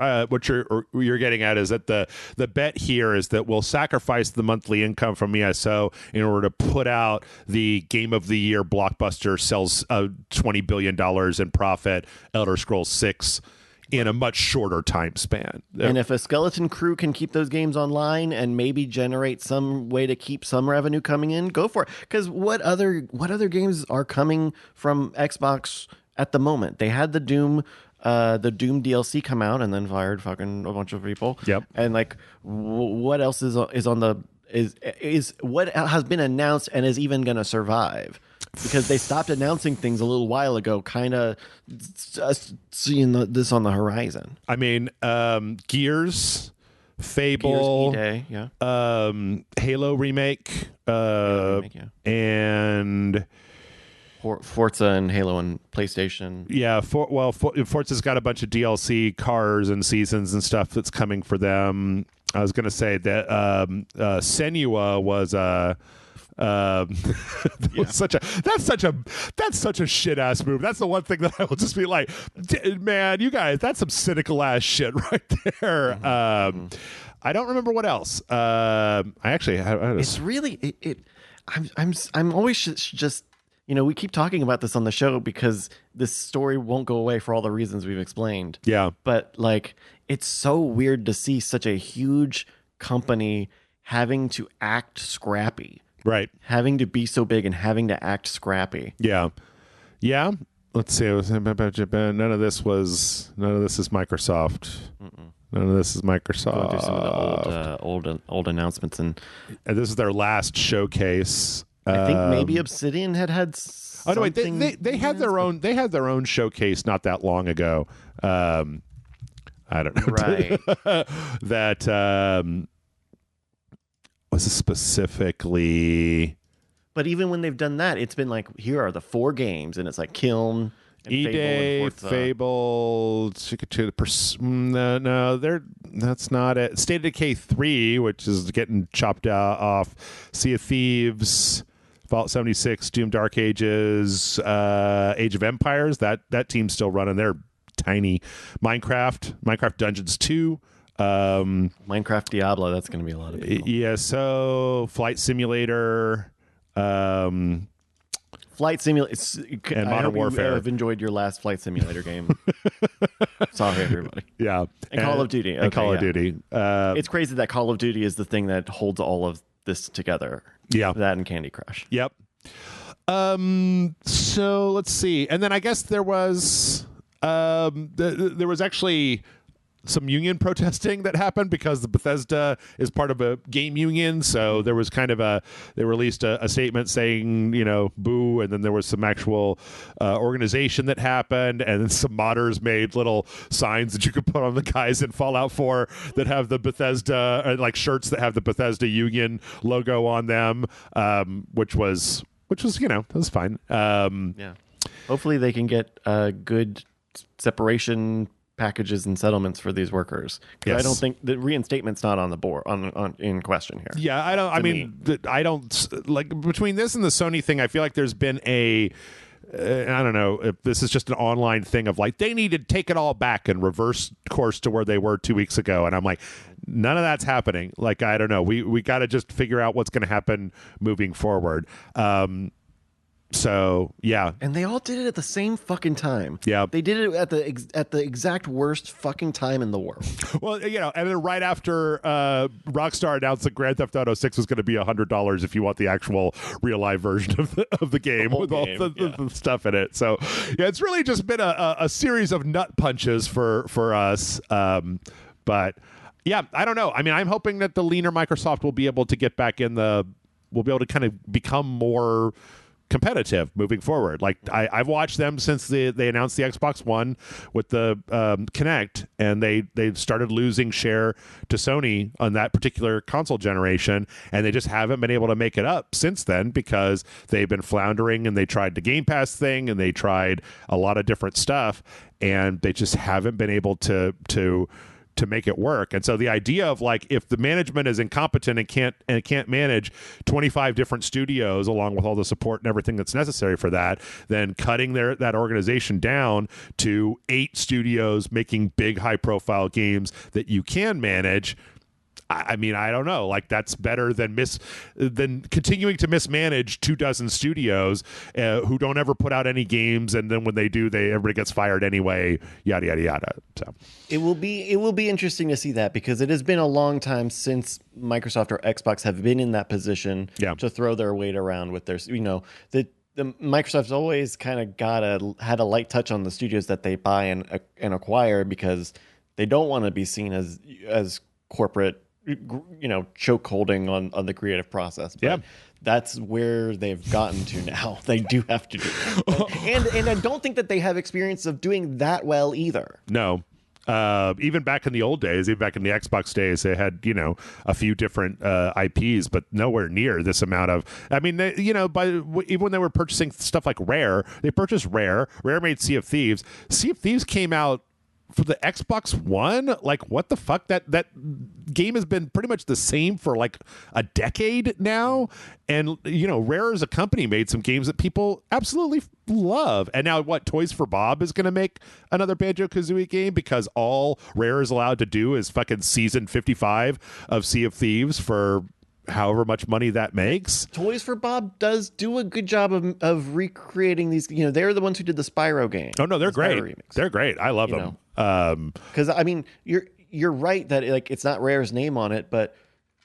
getting at is that the bet here is that we'll sacrifice the monthly income from ESO in order to put out the Game of the Year blockbuster, sells $20 billion in profit, Elder Scrolls 6, in a much shorter time span. And if a skeleton crew can keep those games online and maybe generate some way to keep some revenue coming in, go for it. Because what other games are coming from Xbox at the moment? They had the Doom DLC come out and then fired fucking a bunch of people. Yep. And like, what else is what has been announced and is even going to survive? Because they stopped announcing things a little while ago, kind of seeing this on the horizon. I mean, Gears, Fable, Halo remake, and Forza and Halo and PlayStation. Yeah, Forza's got a bunch of DLC, cars and seasons and stuff that's coming for them. I was going to say that Senua was that's such a shit ass move. That's the one thing that I will just be like, man, you guys, that's some cynical ass shit right there. I don't remember what else. It's really I'm always just we keep talking about this on the show because this story won't go away for all the reasons we've explained. Yeah, but like it's so weird to see such a huge company having to act scrappy. Right. Having to be so big and having to act scrappy. Yeah. Yeah. Let's see. None of this is Microsoft. None of this is Microsoft. Going through some of the old announcements, and this is their last showcase. I think maybe Obsidian had Oh no, wait, they had their own. They had their own showcase not that long ago. I don't know. Right. That was it specifically? But even when they've done that, it's been like, here are the 4 games, and it's like Kiln, and E-Day, Fable, no, that's not it. State of Decay 3, which is getting chopped off. Sea of Thieves, Fallout 76, Doom Dark Ages, Age of Empires. That team's still running. They're tiny. Minecraft Dungeons 2. Minecraft Diablo, that's going to be a lot of people. Yeah, so Flight Simulator, Flight Simulator, and Modern Warfare. I've enjoyed your last Flight Simulator game. Sorry, everybody. Yeah, and Call of Duty. And Call of Duty. It's crazy that Call of Duty is the thing that holds all of this together. Yeah, that and Candy Crush. Yep. So let's see, and then I guess there was actually some union protesting that happened because the Bethesda is part of a game union. So there was they released a statement saying, boo. And then there was some actual organization that happened. And then some modders made little signs that you could put on the guys in Fallout 4 that have the Bethesda, like shirts that have the Bethesda union logo on them, which was, it was fine. Yeah. Hopefully they can get good separation packages and settlements for these workers. Yes. I don't think the reinstatement's not on the board in question here. Yeah, I don't like between this and the Sony thing. I feel like there's been I don't know if this is just an online thing of like they need to take it all back and reverse course to where they were 2 weeks ago, and I'm like, none of that's happening. Like, I don't know. We got to just figure out what's going to happen moving forward. So yeah, and they all did it at the same fucking time. Yeah, they did it at the exact worst fucking time in the world. Well, and then right after Rockstar announced that Grand Theft Auto 6 was going to be $100 if you want the actual real life version of the game with all the stuff in it. So yeah, it's really just been a series of nut punches for us. But yeah, I don't know. I mean, I'm hoping that the leaner Microsoft will be able to get back we'll be able to kind of become more competitive moving forward. Like I've watched them since they announced the Xbox One with the Kinect, and they've started losing share to Sony on that particular console generation, and they just haven't been able to make it up since then because they've been floundering, and they tried the Game Pass thing, and they tried a lot of different stuff, and they just haven't been able to make it work. And so the idea of like, if the management is incompetent and can't manage 25 different studios along with all the support and everything that's necessary for that, then cutting that organization down to 8 studios making big high profile games that you can manage. I mean, I don't know. Like, that's better than continuing to mismanage 24 studios who don't ever put out any games, and then when they do, everybody gets fired anyway. Yada yada yada. So it will be interesting to see that, because it has been a long time since Microsoft or Xbox have been in that position to throw their weight around with their the Microsoft's always kind of had a light touch on the studios that they buy and acquire, because they don't want to be seen as corporate, choke holding on the creative process. But that's where they've gotten to now. They do have to do it. And I don't think that they have experience of doing that well either. No. Even back in the old days, even back in the Xbox days, they had, a few different IPs, but nowhere near this amount of, I mean, even when they were purchasing stuff like Rare, they purchased Rare. Rare made Sea of Thieves. Sea of Thieves came out for the Xbox One. Like, what the fuck? That game has been pretty much the same for like a decade now. And, Rare as a company made some games that people absolutely love. And now Toys for Bob is going to make another Banjo-Kazooie game because all Rare is allowed to do is fucking season 55 of Sea of Thieves for however much money that makes. Toys for Bob does do a good job of recreating these. They're the ones who did the Spyro game. Oh no, they're great. They're great. I love them. Because I mean, you're right that like it's not Rare's name on it, but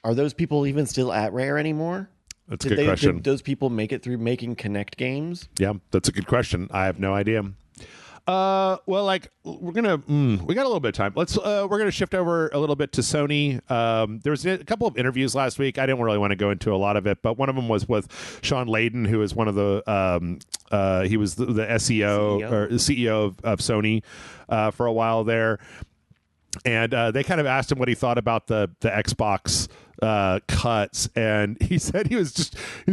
are those people even still at Rare anymore? That's a good question. Did those people make it through making Kinect games? Yeah, that's a good question. I have no idea. Well, like we got a little bit of time. We're gonna shift over a little bit to Sony. There was a couple of interviews last week. I didn't really want to go into a lot of it, but one of them was with Sean Layden, who is one of the he was the SEO or the CEO of Sony for a while there. And they kind of asked him what he thought about the Xbox cuts, and he said he was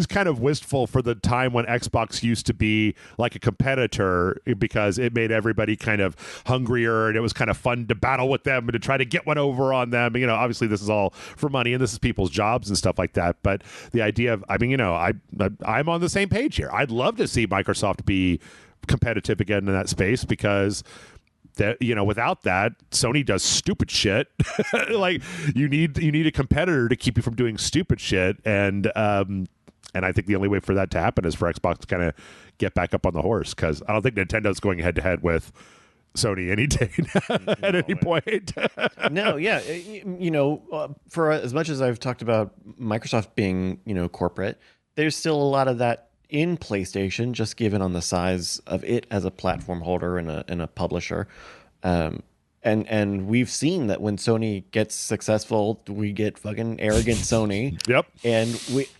kind of wistful for the time when Xbox used to be like a competitor, because it made everybody kind of hungrier, and it was kind of fun to battle with them and to try to get one over on them. You know, obviously this is all for money and this is people's jobs and stuff like that, but the idea of, I mean, you know, I'm on the same page here. I'd love to see Microsoft be competitive again in that space, because that, you know, without that, Sony does stupid shit. Like you need a competitor to keep you from doing stupid shit, and I think the only way for that to happen is for Xbox to kind of get back up on the horse, because I don't think Nintendo's going head to head with Sony any day at any point. No, yeah, you know, for as much as I've talked about Microsoft being, you know, corporate, there's still a lot of that in PlayStation, just given on the size of it as a platform holder and a publisher. And we've seen that when Sony gets successful, we get fucking arrogant Sony. Yep.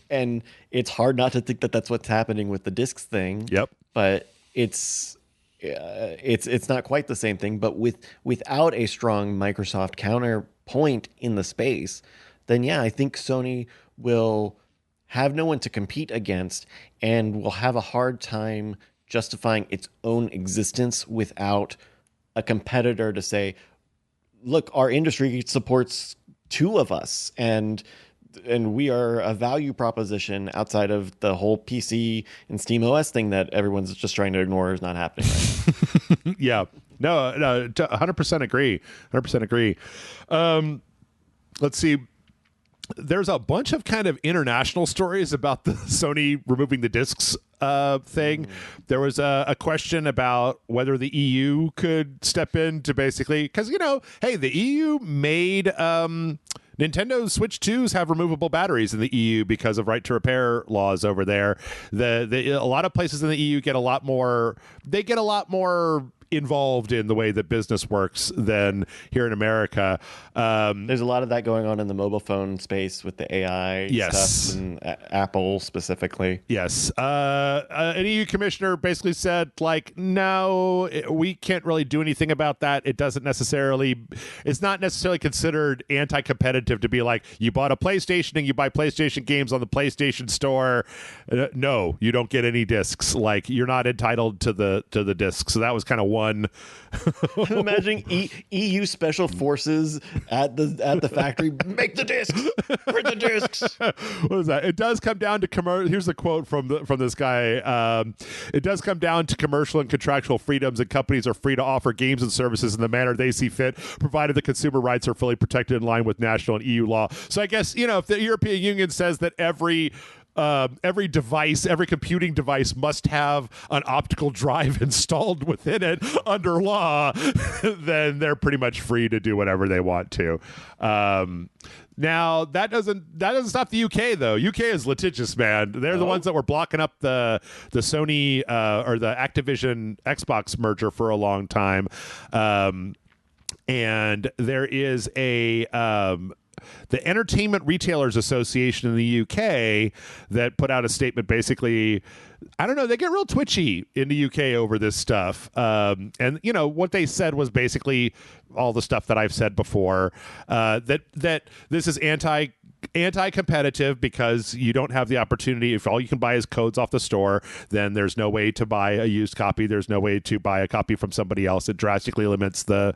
And it's hard not to think that that's what's happening with the discs thing. Yep. But it's not quite the same thing. But without a strong Microsoft counterpoint in the space, then yeah, I think Sony will have no one to compete against, and will have a hard time justifying its own existence without a competitor to say, look, our industry supports two of us, and we are a value proposition outside of the whole PC and Steam OS thing that everyone's just trying to ignore is not happening right now. Yeah. No, 100% agree. 100% agree. Let's see. There's a bunch of kind of international stories about the Sony removing the discs thing. There was a question about whether the EU could step in to basically, because, you know, hey, the EU made Nintendo Switch 2s have removable batteries in the EU because of right to repair laws over there. A lot of places in the EU get a lot more involved in the way that business works than here in America. There's a lot of that going on in the mobile phone space with the AI stuff, and Apple specifically. Yes. An EU commissioner basically said, like, no, we can't really do anything about that. It's not necessarily considered anti-competitive to be like, you bought a PlayStation and you buy PlayStation games on the PlayStation Store. No, you don't get any discs. Like, you're not entitled to the discs. So that was kind of one. Imagine EU special forces at the factory. Make the discs. Print the discs. What is that? It does come down to Here's a quote from this guy. It does come down to commercial and contractual freedoms, and companies are free to offer games and services in the manner they see fit, provided the consumer rights are fully protected in line with national and EU law. So I guess, you know, if the European Union says that every computing device must have an optical drive installed within it under law, then they're pretty much free to do whatever they want to. Now that doesn't stop the UK though. UK is litigious, man. They're the ones that were blocking up the Sony or the Activision Xbox merger for a long time. And there is the Entertainment Retailers Association in the UK that put out a statement. Basically, I don't know, they get real twitchy in the UK over this stuff. And, you know, what they said was basically all the stuff that I've said before, that this is anti-competitive because you don't have the opportunity. If all you can buy is codes off the store, then there's no way to buy a used copy. There's no way to buy a copy from somebody else. It drastically limits the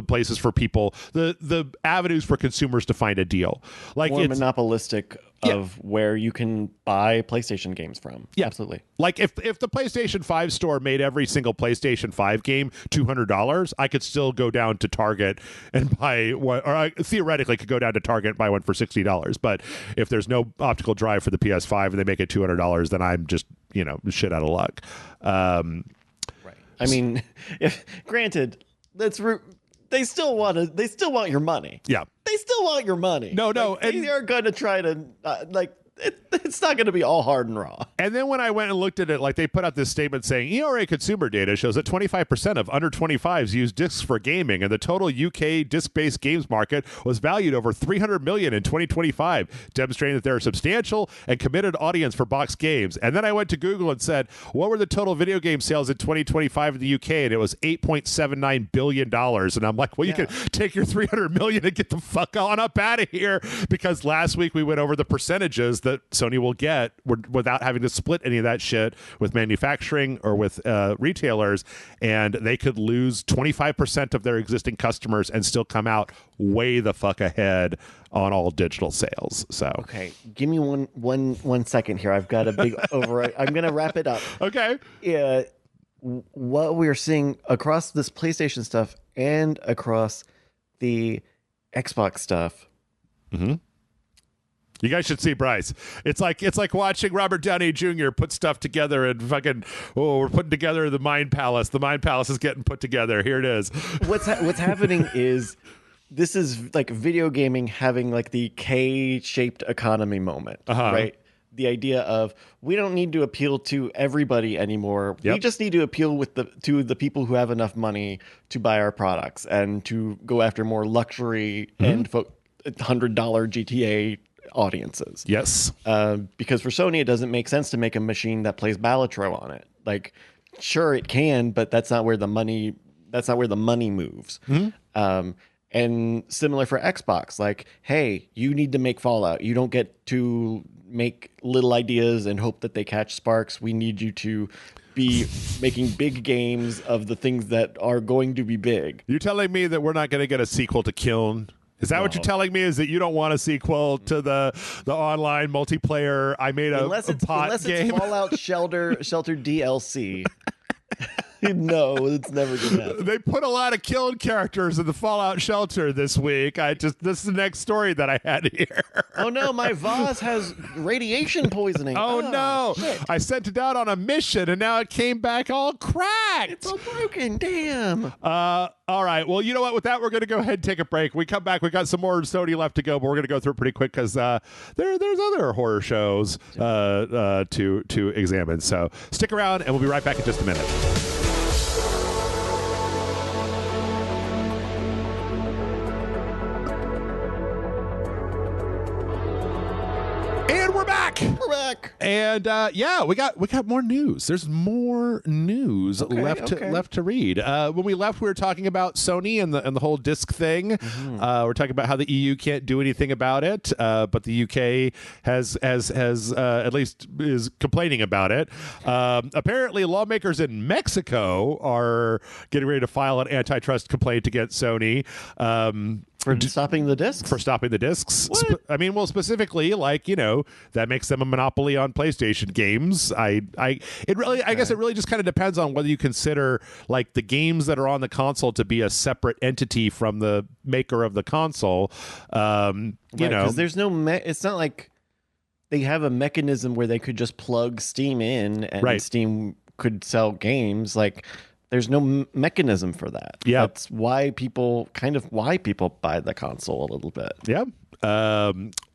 places for people, the avenues for consumers to find a deal. Like, more monopolistic of where you can buy PlayStation games from. Yeah, absolutely. Like if the PlayStation 5 store made every single PlayStation 5 game $200, I could still go down to Target and buy one, or I theoretically could go down to Target and buy one for $60. But if there's no optical drive for the PS5 and they make it $200, then I'm just, you know, shit out of luck. Right. I mean, granted, they still want your money. Yeah. They still want your money. No. Like, they are going to try to it's not going to be all hard and raw. And then when I went and looked at it, like they put out this statement saying ERA consumer data shows that 25% of under 25s use discs for gaming, and the total UK disc-based games market was valued over $300 million in 2025, demonstrating that they're a substantial and committed audience for boxed games. And then I went to Google and said, what were the total video game sales in 2025 in the UK? And it was $8.79 billion. And I'm like, well, you can take your $300 million and get the fuck on up out of here, because last week we went over the percentages that Sony will get without having to split any of that shit with manufacturing or with retailers, and they could lose 25% of their existing customers and still come out way the fuck ahead on all digital sales. So okay, give me one second here. I've got a big override. I'm gonna wrap it up. Okay. Yeah, what we're seeing across this PlayStation stuff and across the Xbox stuff. Mm-hmm. You guys should see Bryce. It's like watching Robert Downey Jr. put stuff together and fucking, we're putting together the Mind Palace. The Mind Palace is getting put together. Here it is. What's happening is this is like video gaming having like the K-shaped economy moment, right? The idea of we don't need to appeal to everybody anymore. Yep. We just need to appeal to the people who have enough money to buy our products and to go after more luxury and $100 GTA audiences. Yes. Because for Sony, it doesn't make sense to make a machine that plays Balatro on it. Like, sure, it can, but that's not where the money moves. And similar for Xbox, like, hey, you need to make Fallout. You don't get to make little ideas and hope that they catch sparks. We need you to be making big games of the things that are going to be big. You're telling me that we're not going to get a sequel to Kiln? Is that what you're telling me? Is that you don't want a sequel to the online multiplayer? I made unless it's Fallout Shelter DLC. No, it's never gonna happen. They put a lot of killed characters in the Fallout Shelter this week. This is the next story that I had here. Oh no, my vase has radiation poisoning. Oh no, shit. I sent it out on a mission and now it came back all cracked. It's all broken. Damn. All right. Well, you know what? With that, we're going to go ahead and take a break. We come back. We got some more Sony left to go, but we're going to go through it pretty quick because there's other horror shows to examine. So stick around, and we'll be right back in just a minute. And we're back. And we got more news. There's more news left to read. When we left, we were talking about Sony and the whole disc thing. We're talking about how the EU can't do anything about it, but the UK has at least is complaining about it. Apparently, lawmakers in Mexico are getting ready to file an antitrust complaint against Sony. For stopping the discs? For stopping the discs. Specifically, that makes them a monopoly on PlayStation games. I guess it really just kind of depends on whether you consider like the games that are on the console to be a separate entity from the maker of the console. Because there's no, it's not like they have a mechanism where they could just plug Steam in and Steam could sell games. Like, there's no mechanism for that. Yeah. That's why people buy the console a little bit. Yeah.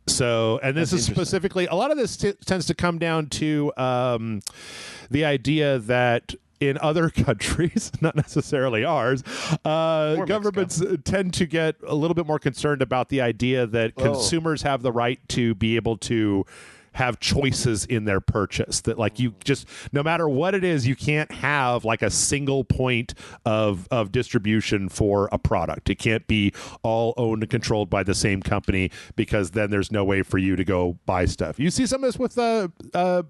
This is specifically, a lot of this tends to come down to the idea that in other countries, not necessarily ours, governments tend to get a little bit more concerned about the idea that consumers have the right to be able to have choices in their purchase, that like you just, no matter what it is, you can't have like a single point of distribution for a product. It can't be all owned and controlled by the same company, because then there's no way for you to go buy stuff. You see some of this with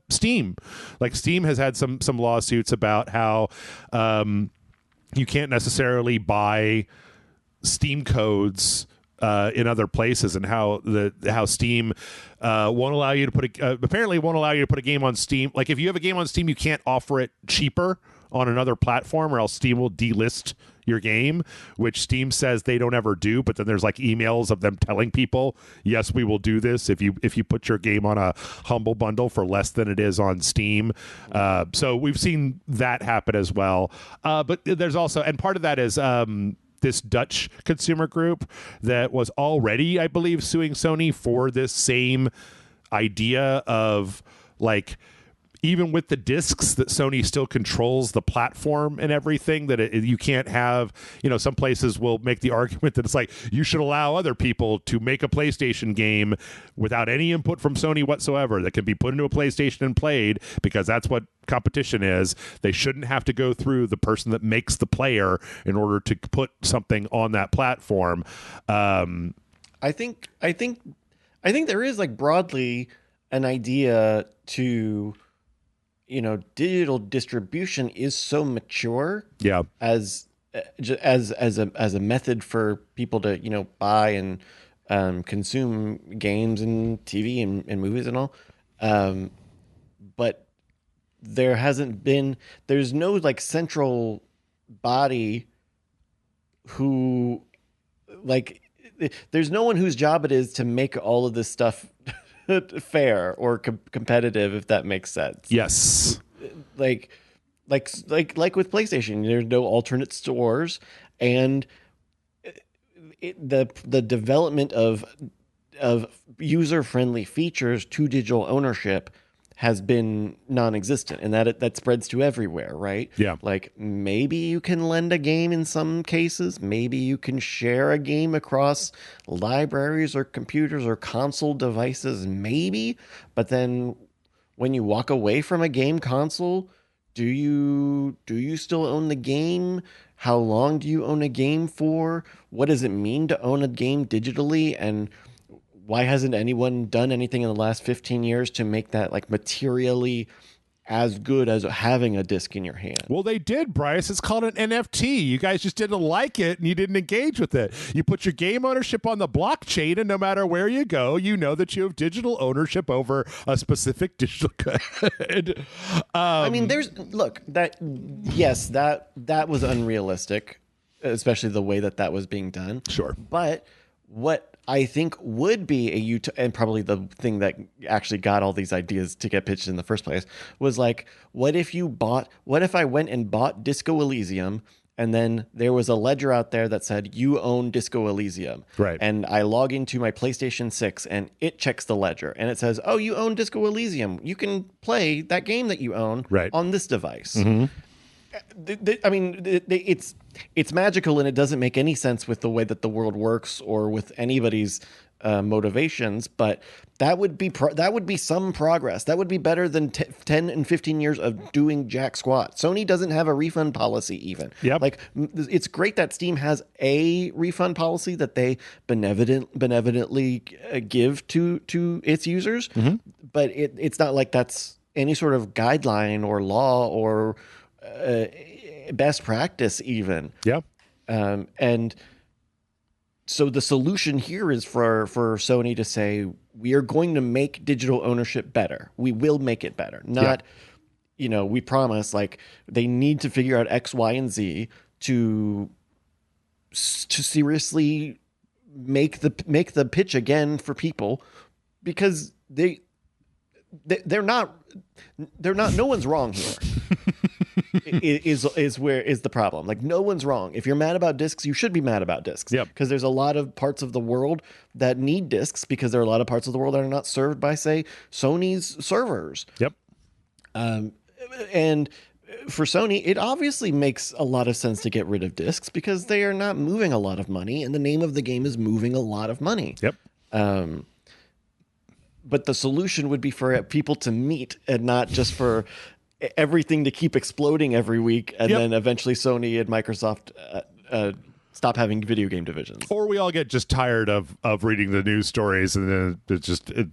Steam. Like Steam has had some lawsuits about how you can't necessarily buy Steam codes in other places, and how Steam won't allow you to put a game on Steam. Like if you have a game on Steam, you can't offer it cheaper on another platform, or else Steam will delist your game, which Steam says they don't ever do. But then there's like emails of them telling people, yes, we will do this if you put your game on a Humble Bundle for less than it is on Steam. So we've seen that happen as well. But there's also, and part of that is this Dutch consumer group that was already, I believe, suing Sony for this same idea of like, even with the discs, that Sony still controls the platform and everything, that you can't have, some places will make the argument that it's like, you should allow other people to make a PlayStation game without any input from Sony whatsoever that can be put into a PlayStation and played, because that's what competition is. They shouldn't have to go through the person that makes the player in order to put something on that platform. I think there is like broadly an idea to, digital distribution is so mature. Yeah. As a method for people to buy and consume games and TV and movies and all, but there's no like central body who like there's no one whose job it is to make all of this stuff fair or competitive, if that makes sense. Yes. Like with PlayStation, there's no alternate stores, and the development of user-friendly features to digital ownership has been non-existent, and that spreads to everywhere, right? Yeah. Like maybe you can lend a game in some cases, maybe you can share a game across libraries or computers or console devices, maybe, but then when you walk away from a game console, do you still own the game? How long do you own a game for? What does it mean to own a game digitally? And why hasn't anyone done anything in the last 15 years to make that like materially as good as having a disc in your hand? Well, they did, Bryce. It's called an NFT. You guys just didn't like it and you didn't engage with it. You put your game ownership on the blockchain, and no matter where you go, you know that you have digital ownership over a specific digital good. I mean, that was unrealistic, especially the way that was being done. Sure. But what I think would be and probably the thing that actually got all these ideas to get pitched in the first place was like, what if I went and bought Disco Elysium, and then there was a ledger out there that said you own Disco Elysium. Right. And I log into my PlayStation 6 and it checks the ledger and it says, oh, you own Disco Elysium. You can play that game that you own on this device. Mm-hmm. I mean, it's magical, and it doesn't make any sense with the way that the world works or with anybody's motivations. But that would be some progress. That would be better than 10 and 15 years of doing jack squat. Sony doesn't have a refund policy even. Yep. Like, it's great that Steam has a refund policy that they benevolently give to its users, mm-hmm. but it's not like that's any sort of guideline or law or best practice even. Yeah. And so the solution here is for Sony to say, we are going to make digital ownership better. We will make it better. Not, we promise, like, they need to figure out X, Y, and Z to seriously make the pitch again for people, because they're not, no one's wrong here. is the problem. Like, no one's wrong. If you're mad about discs, you should be mad about discs. Yep. Because there's a lot of parts of the world that need discs, because there are a lot of parts of the world that are not served by, say, Sony's servers. Yep. And for Sony, it obviously makes a lot of sense to get rid of discs, because they are not moving a lot of money, and the name of the game is moving a lot of money. Yep. But the solution would be for people to meet, and not just for everything to keep exploding every week, and then eventually Sony and Microsoft stop having video game divisions. Or we all get just tired of reading the news stories, and then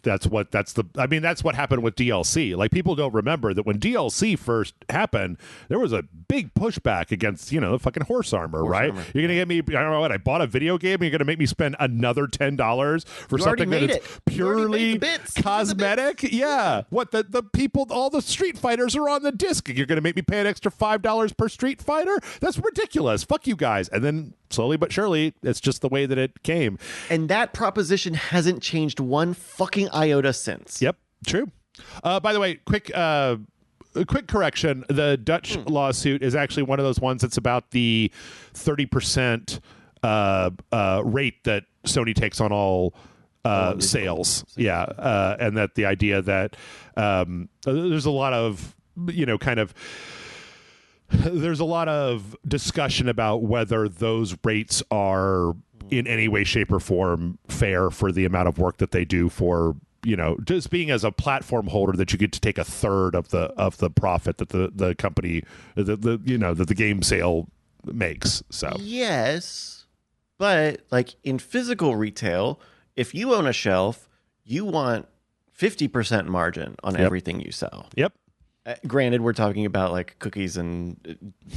that's what happened with DLC. Like, people don't remember that when DLC first happened, there was a big pushback against, the fucking horse armor, right? Armor. You're going to get me, I don't know what, I bought a video game, and you're going to make me spend another $10 for something that is purely cosmetic? Yeah. What, the people, all the Street Fighters are on the disc. You're going to make me pay an extra $5 per Street Fighter? That's ridiculous. Fuck you guys. And then slowly but surely, it's just the way that it came. And that proposition hasn't changed one fucking iota since. Yep, true. By the way, quick correction. The Dutch lawsuit is actually one of those ones that's about the 30% rate that Sony takes on all sales. Yeah. And that the idea that there's a lot of, there's a lot of discussion about whether those rates are in any way, shape, or form fair for the amount of work that they do for, just being as a platform holder, that you get to take a third of the profit that the company, that the game sale makes. So yes, but like in physical retail, if you own a shelf, you want 50% margin on everything you sell. Yep. Granted, we're talking about like cookies and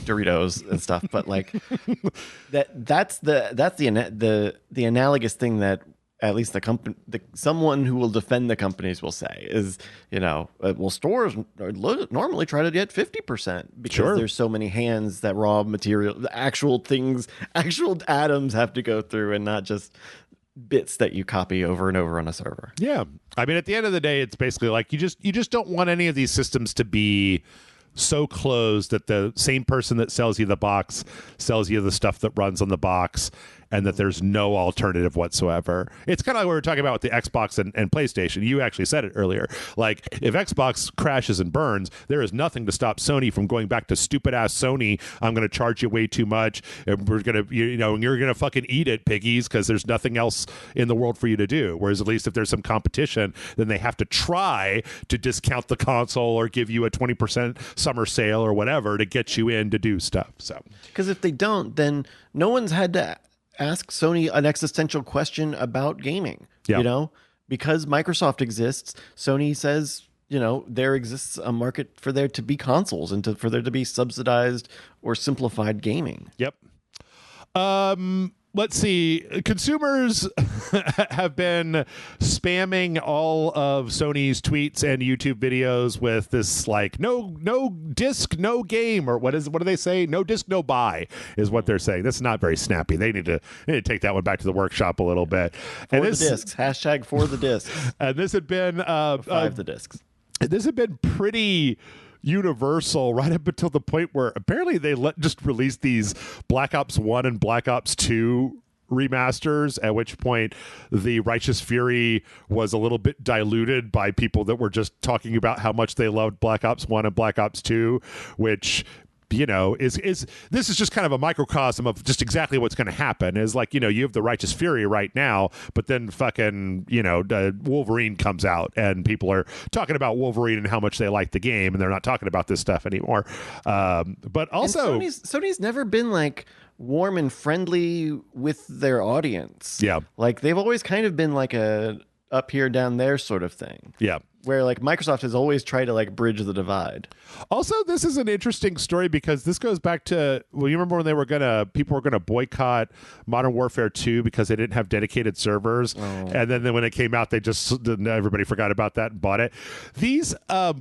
Doritos and stuff, but like that's the analogous thing that at least the company, someone who will defend the companies will say is, well, stores normally try to get 50% because there's so many hands that raw material, the actual things, actual atoms have to go through, and not just bits that you copy over and over on a server. Yeah. I mean, at the end of the day, it's basically like you just don't want any of these systems to be so closed that the same person that sells you the box sells you the stuff that runs on the box, and that there's no alternative whatsoever. It's kind of like what we were talking about with the Xbox and PlayStation. You actually said it earlier. Like, if Xbox crashes and burns, there is nothing to stop Sony from going back to stupid ass Sony. I'm going to charge you way too much, and we're going to, and you're going to fucking eat it, piggies, because there's nothing else in the world for you to do. Whereas at least if there's some competition, then they have to try to discount the console or give you a 20% summer sale or whatever to get you in to do stuff. So, because if they don't, then no one's had to ask Sony an existential question about gaming. Because Microsoft exists, Sony says, there exists a market for there to be consoles and for there to be subsidized or simplified gaming. Yep. Let's see. Consumers have been spamming all of Sony's tweets and YouTube videos with this like no disc, no game, or what do they say? No disc, no buy is what they're saying. That's not very snappy. They need to take that one back to the workshop a little bit. For the discs. Hashtag for the discs. And this had been five the discs. This had been pretty universal right up until the point where apparently they just released these Black Ops 1 and Black Ops 2 remasters, at which point the Righteous Fury was a little bit diluted by people that were just talking about how much they loved Black Ops 1 and Black Ops 2, which is this is just kind of a microcosm of just exactly what's going to happen. Is like, you have the Righteous Fury right now, but then fucking, Wolverine comes out and people are talking about Wolverine and how much they like the game, and they're not talking about this stuff anymore. But also, Sony's never been like warm and friendly with their audience. Yeah. Like they've always kind of been like a up here, down there sort of thing. Yeah. Where like Microsoft has always tried to like bridge the divide. Also, this is an interesting story because this goes back to, well, you remember when people were gonna boycott Modern Warfare 2 because they didn't have dedicated servers, and then when it came out, everybody forgot about that and bought it. These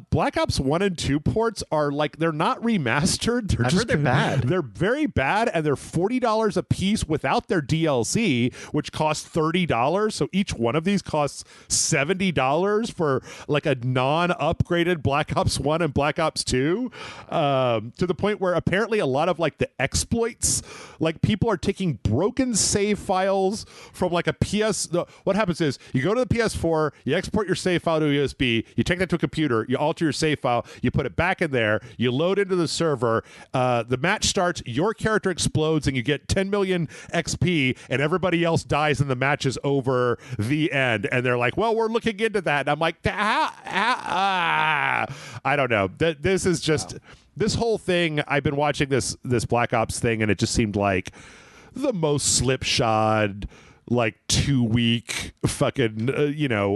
Black Ops 1 and 2 ports are like, they're not remastered. I've heard they're bad. They're very bad, and they're $40 a piece without their DLC, which costs $30. So each one of these costs $70 for like a non-upgraded Black Ops 1 and Black Ops 2, to the point where apparently a lot of like the exploits, like people are taking broken save files from like a what happens is you go to the PS4, you export your save file to a USB, you take that to a computer, you alter your save file, you put it back in there, you load into the server, the match starts, your character explodes, and you get 10 million XP, and everybody else dies and the match is over, the end. And they're like, well, we're looking into that. And I'm like, I don't know. This is just this whole thing. I've been watching this Black Ops thing, and it just seemed like the most slipshod, like 2-week fucking,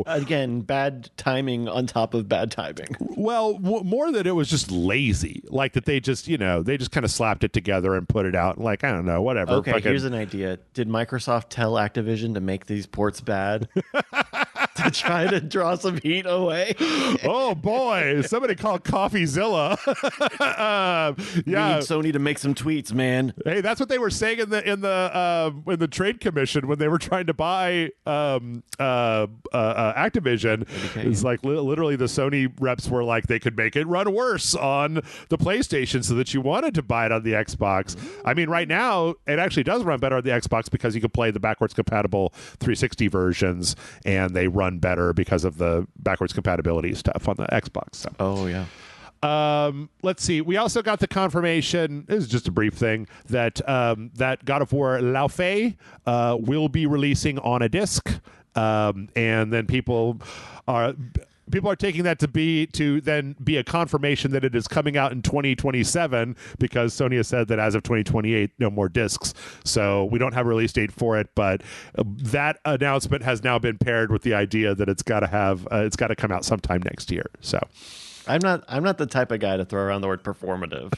again, bad timing on top of bad timing. Well, more that it was just lazy, like that they just kind of slapped it together and put it out. Like, I don't know, whatever. Okay, here's an idea. Did Microsoft tell Activision to make these ports bad? to try to draw some heat away. Oh boy, somebody call CoffeeZilla. We need Sony to make some tweets, man. Hey, that's what they were saying in the trade commission when they were trying to buy Activision. It's like literally the Sony reps were like they could make it run worse on the PlayStation so that you wanted to buy it on the Xbox. I mean, right now it actually does run better on the Xbox because you can play the backwards compatible 360 versions and they run better because of the backwards compatibility stuff on the Xbox. So. Oh yeah. Let's see. We also got the confirmation. This is just a brief thing that that God of War Lao Fei will be releasing on a disc, and then people are taking that to then be a confirmation that it is coming out in 2027 because Sony has said that as of 2028, no more discs. So we don't have a release date for it, but that announcement has now been paired with the idea that it's got to come out sometime next year. So I'm not the type of guy to throw around the word performative.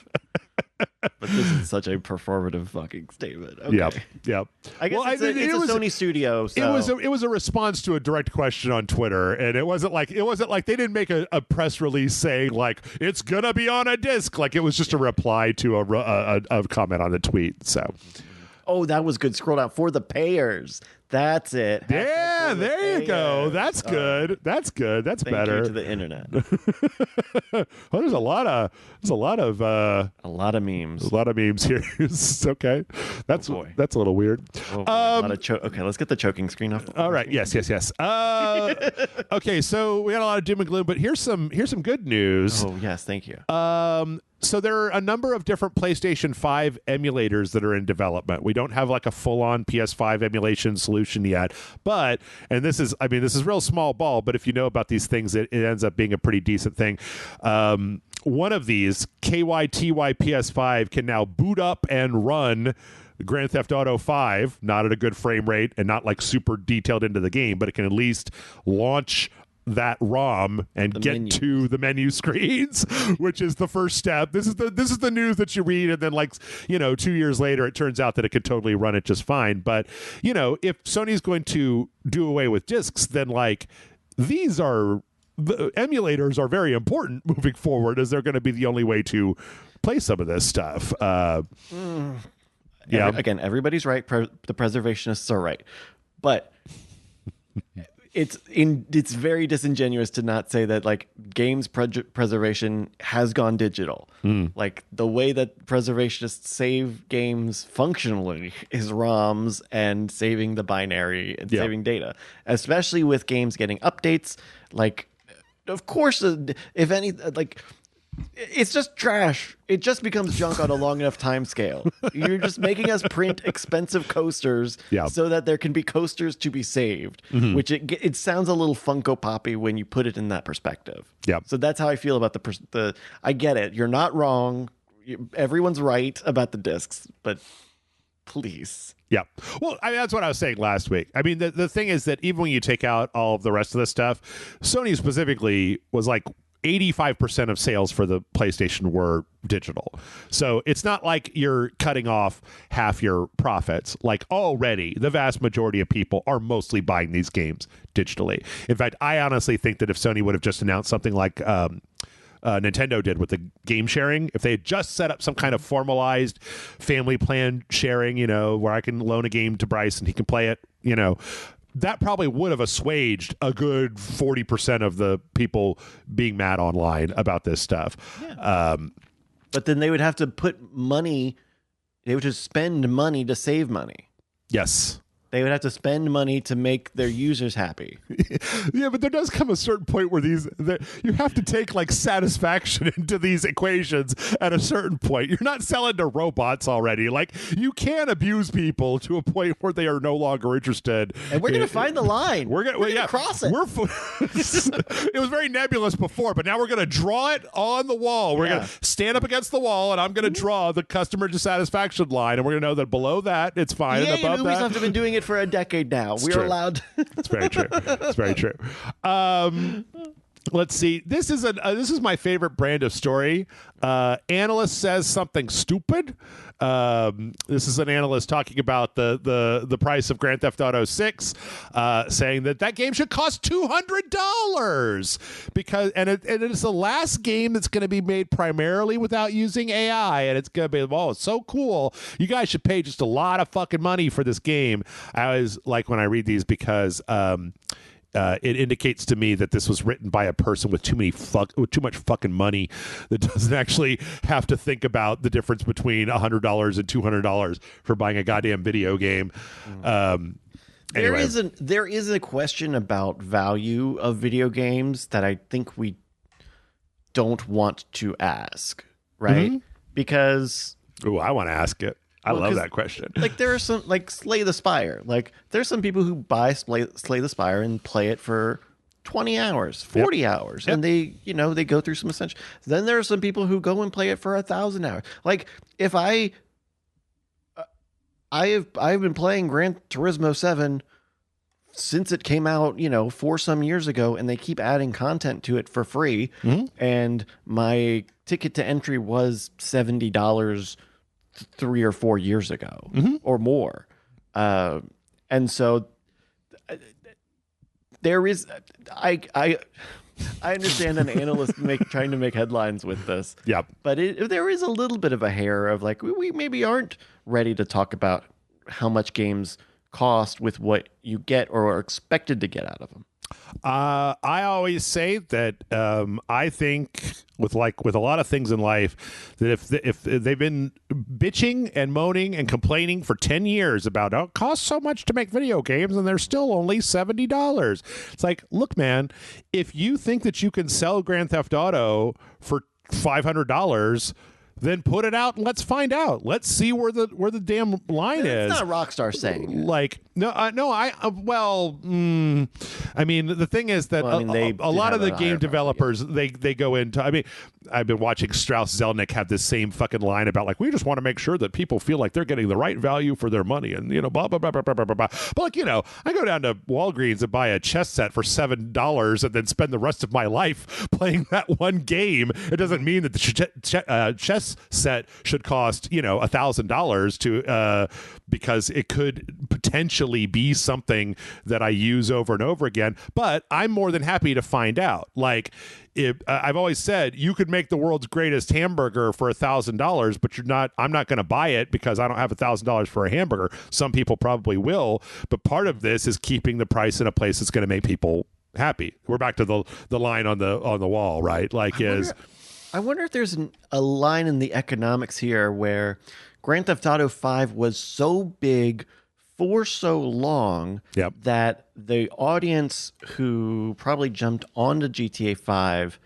But this is such a performative fucking statement. Okay. Yep. I guess it's a Sony studio. So. It was a response to a direct question on Twitter, and it wasn't like they didn't make a press release saying like it's gonna be on a disc. Like it was just a reply to a comment on the tweet. So. Oh, that was good. Scroll down for the payers. That's it. Yeah, there you go. That's good. That's good. That's better. Thank you to the internet. Well, there's a lot of memes. A lot of memes here. It's okay. That's a little weird. Okay, let's get the choking screen off. All right. Yes. Okay, so we got a lot of doom and gloom, but here's some good news. Oh yes, thank you. So there are a number of different PlayStation 5 emulators that are in development. We don't have like a full-on PS5 emulation solution yet, but this is real small ball, but if you know about these things, it ends up being a pretty decent thing. One of these, KYTY PS5, can now boot up and run Grand Theft Auto 5, not at a good frame rate and not like super detailed into the game, but it can at least launch that ROM and get to the menu screens, which is the first step. This is the news that you read, and then 2 years later, it turns out that it could totally run it just fine. But if Sony's going to do away with discs, then the emulators are very important moving forward, as they're going to be the only way to play some of this stuff. Yeah. Again, everybody's right. The preservationists are right, but. It's very disingenuous to not say that games preservation has gone digital. Like the way that preservationists save games functionally is ROMs and saving the binary and saving data, especially with games getting updates. Of course, if any, it's just trash. It just becomes junk on a long enough time scale. You're just making us print expensive coasters so that there can be coasters to be saved, which it sounds a little Funko Poppy when you put it in that perspective. Yeah. So that's how I feel about the I get it. You're not wrong. Everyone's right about the discs, but please. Yeah. Well, that's what I was saying last week. I mean, the thing is that even when you take out all of the rest of this stuff, Sony specifically was 85% of sales for the PlayStation were digital. So it's not like you're cutting off half your profits. Already, the vast majority of people are mostly buying these games digitally. In fact, I honestly think that if Sony would have just announced something like Nintendo did with the game sharing, if they had just set up some kind of formalized family plan sharing, where I can loan a game to Bryce and he can play it, that probably would have assuaged a good 40% of the people being mad online about this stuff. Yeah. But then they would have to put money, they would just spend money to save money. Yes. They would have to spend money to make their users happy. Yeah, but there does come a certain point where you have to take satisfaction into these equations at a certain point. You're not selling to robots already. You can abuse people to a point where they are no longer interested. And we're going to find the line. We're going to cross it. It was very nebulous before, but now we're going to draw it on the wall. We're going to stand up against the wall, and I'm going to draw the customer dissatisfaction line, and we're going to know that below that, it's fine, and above that... Ubisoft have been doing it for a decade now. We're allowed. It's very true. It's very true. Let's see. This is my favorite brand of story. Analyst says something stupid, This is an analyst talking about the price of Grand Theft Auto 6, saying that game should cost $200 because it is the last game that's going to be made primarily without using AI, and it's going to be, it's so cool. You guys should pay just a lot of fucking money for this game. I always like when I read these because it indicates to me that this was written by a person with too much fucking money that doesn't actually have to think about the difference between $100 and $200 for buying a goddamn video game. Anyway. There is a question about value of video games that I think we don't want to ask, right? Mm-hmm. Because I want to ask it. I love that question. Like there are some, like Slay the Spire. Like there's some people who buy Slay the Spire and play it for 20 hours, 40 hours, and they go through some essentials. Then there are some people who go and play it for 1,000 hours. Like if I've been playing Gran Turismo 7 since it came out, 4 some years ago, and they keep adding content to it for free, and my ticket to entry was $70 3 or 4 years ago or more. And so there is, I understand an analyst trying to make headlines with this. Yeah. But there is a little bit of a hair of like, we maybe aren't ready to talk about how much games cost with what you get or are expected to get out of them. I always say that I think with a lot of things in life that if they've been bitching and moaning and complaining for 10 years about it costs so much to make video games and they're still only $70. It's like, look, man, if you think that you can sell Grand Theft Auto for $500, then put it out and let's find out. Let's see where the damn line is. It's not Rockstar saying it. Like I mean, the thing is that a lot of the game developers they go into. I mean, I've been watching Strauss Zelnick have this same fucking line about like, we just want to make sure that people feel like they're getting the right value for their money, and blah blah blah blah blah blah blah. But like, I go down to Walgreens and buy a chess set for $7 and then spend the rest of my life playing that one game. It doesn't mean that the chess set should cost $1,000 to because it could potentially be something that I use over and over again. But I'm more than happy to find out. Like, I've always said you could make the world's greatest hamburger for $1,000, but I'm not going to buy it because I don't have $1,000 for a hamburger. Some people probably will, but part of this is keeping the price in a place that's going to make people happy. We're back to the line on the wall, right? Like, I wonder if there's a line in the economics here where Grand Theft Auto 5 was so big for so long that the audience who probably jumped onto GTA 5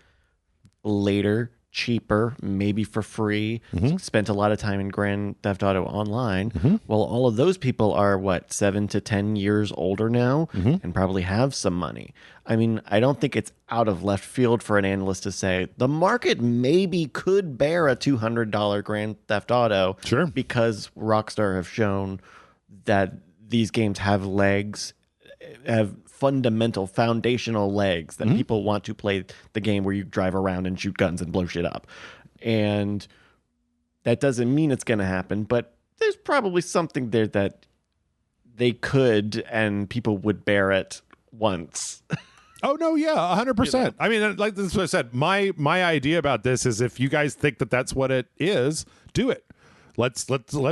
later, cheaper, maybe for free, spent a lot of time in Grand Theft Auto Online. Well, all of those people are 7 to 10 years older now and probably have some money. I mean, I don't think it's out of left field for an analyst to say the market maybe could bear a $200 Grand Theft Auto because Rockstar have shown that these games have legs, have fundamental, foundational legs that people want to play the game where you drive around and shoot guns and blow shit up. And that doesn't mean it's going to happen, but there's probably something there that they could and people would bear it once. Oh no, yeah, 100%. I mean, like this is what I said. My idea about this is if you guys think that that's what it is, do it. Let's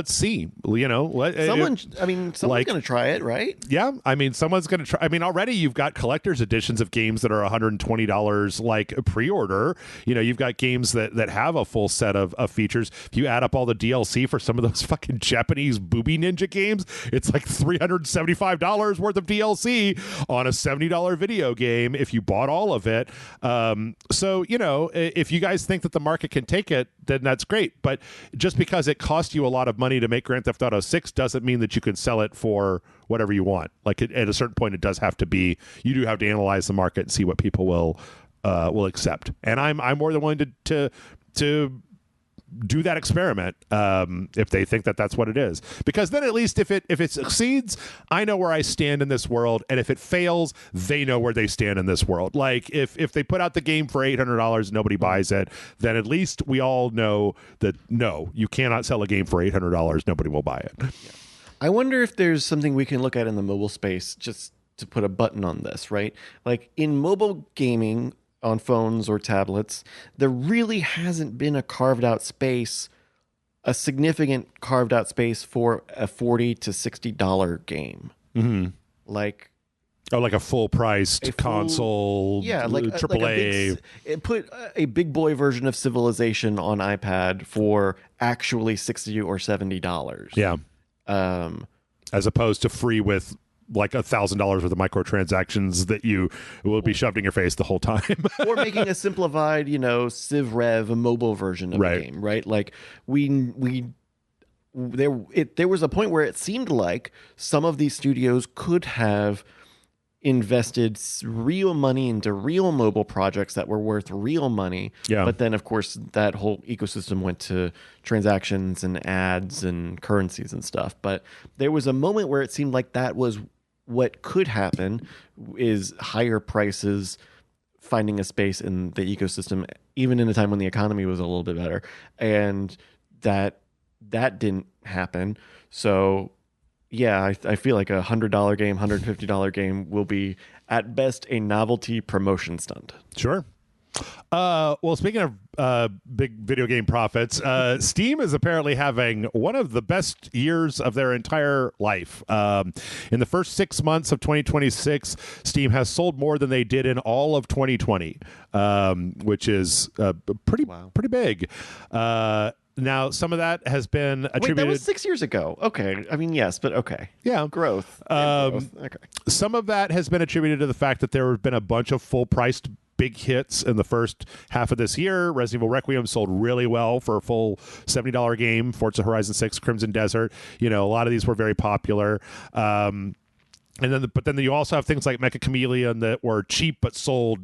see. Someone's going to try it, right? Yeah, I mean, someone's going to try. I mean, already you've got collector's editions of games that are $120 like pre-order. You've got games that have a full set of features. If you add up all the DLC for some of those fucking Japanese booby ninja games, it's like $375 worth of DLC on a $70 video game if you bought all of it. So if you guys think that the market can take it, then that's great. But just because it cost you a lot of money to make Grand Theft Auto 6 doesn't mean that you can sell it for whatever you want. Like at a certain point, it does have to be. You do have to analyze the market and see what people will accept. And I'm more than willing to do that experiment if they think that that's what it is, because then at least if it succeeds, I know where I stand in this world, and if it fails, they know where they stand in this world. Like if they put out the game for $800, nobody buys it, then at least we all know that no, you cannot sell a game for $800, nobody will buy it. I wonder if there's something we can look at in the mobile space just to put a button on this, right? Like in mobile gaming on phones or tablets, there really hasn't been a significant carved out space for a $40 to $60 game. Mm-hmm. Like a full priced console, like AAA. It put a big boy version of Civilization on iPad for actually $60 or $70. Yeah. As opposed to free with like $1,000 worth of microtransactions that you will be shoved in your face the whole time. Or making a simplified, Civ Rev, a mobile version of the game, right? Like there was a point where it seemed like some of these studios could have invested real money into real mobile projects that were worth real money. Yeah. But then, of course, that whole ecosystem went to transactions and ads and currencies and stuff. But there was a moment where it seemed like that was what could happen, is higher prices finding a space in the ecosystem, even in a time when the economy was a little bit better. And that didn't happen. So yeah, I feel like a $100 game, $150 game will be at best a novelty promotion stunt. Sure. Well, speaking of big video game profits, Steam is apparently having one of the best years of their entire life. In the first 6 months of 2026, Steam has sold more than they did in all of 2020, which is pretty big. Now, some of that has been attributed... Wait, that was 6 years ago. Okay. I mean, yes, but okay. Yeah. Growth. Okay. Some of that has been attributed to the fact that there have been a bunch of full-priced big hits in the first half of this year. Resident Evil Requiem sold really well for a full $70 game. Forza Horizon 6, Crimson Desert. A lot of these were very popular. But then you also have things like Mecha Chameleon that were cheap but sold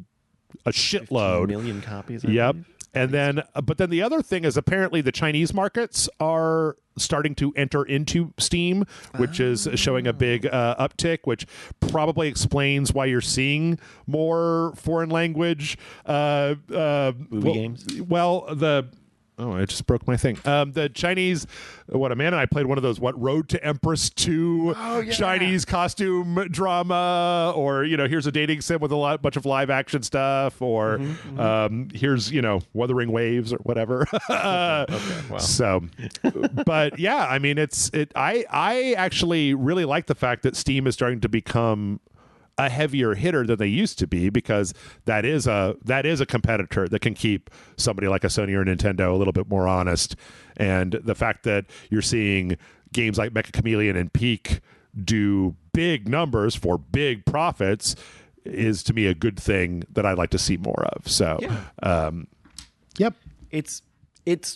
a shitload. 15 million copies. Yep. And then, but then the other thing is apparently the Chinese markets are starting to enter into Steam, which is showing a big uptick, which probably explains why you're seeing more foreign language movie games. Oh, I just broke my thing. The Chinese, Amanda and I played one of those, Road to Empress 2 Chinese costume drama, or, here's a dating sim with a bunch of live action stuff, or here's, Wuthering Waves or whatever. Okay, wow. So, but yeah, I mean, I actually really like the fact that Steam is starting to become a heavier hitter than they used to be, because that is a competitor that can keep somebody like a Sony or a Nintendo a little bit more honest. And the fact that you're seeing games like Mecha Chameleon and Peak do big numbers for big profits is, to me, a good thing that I'd like to see more of. So, yep. It's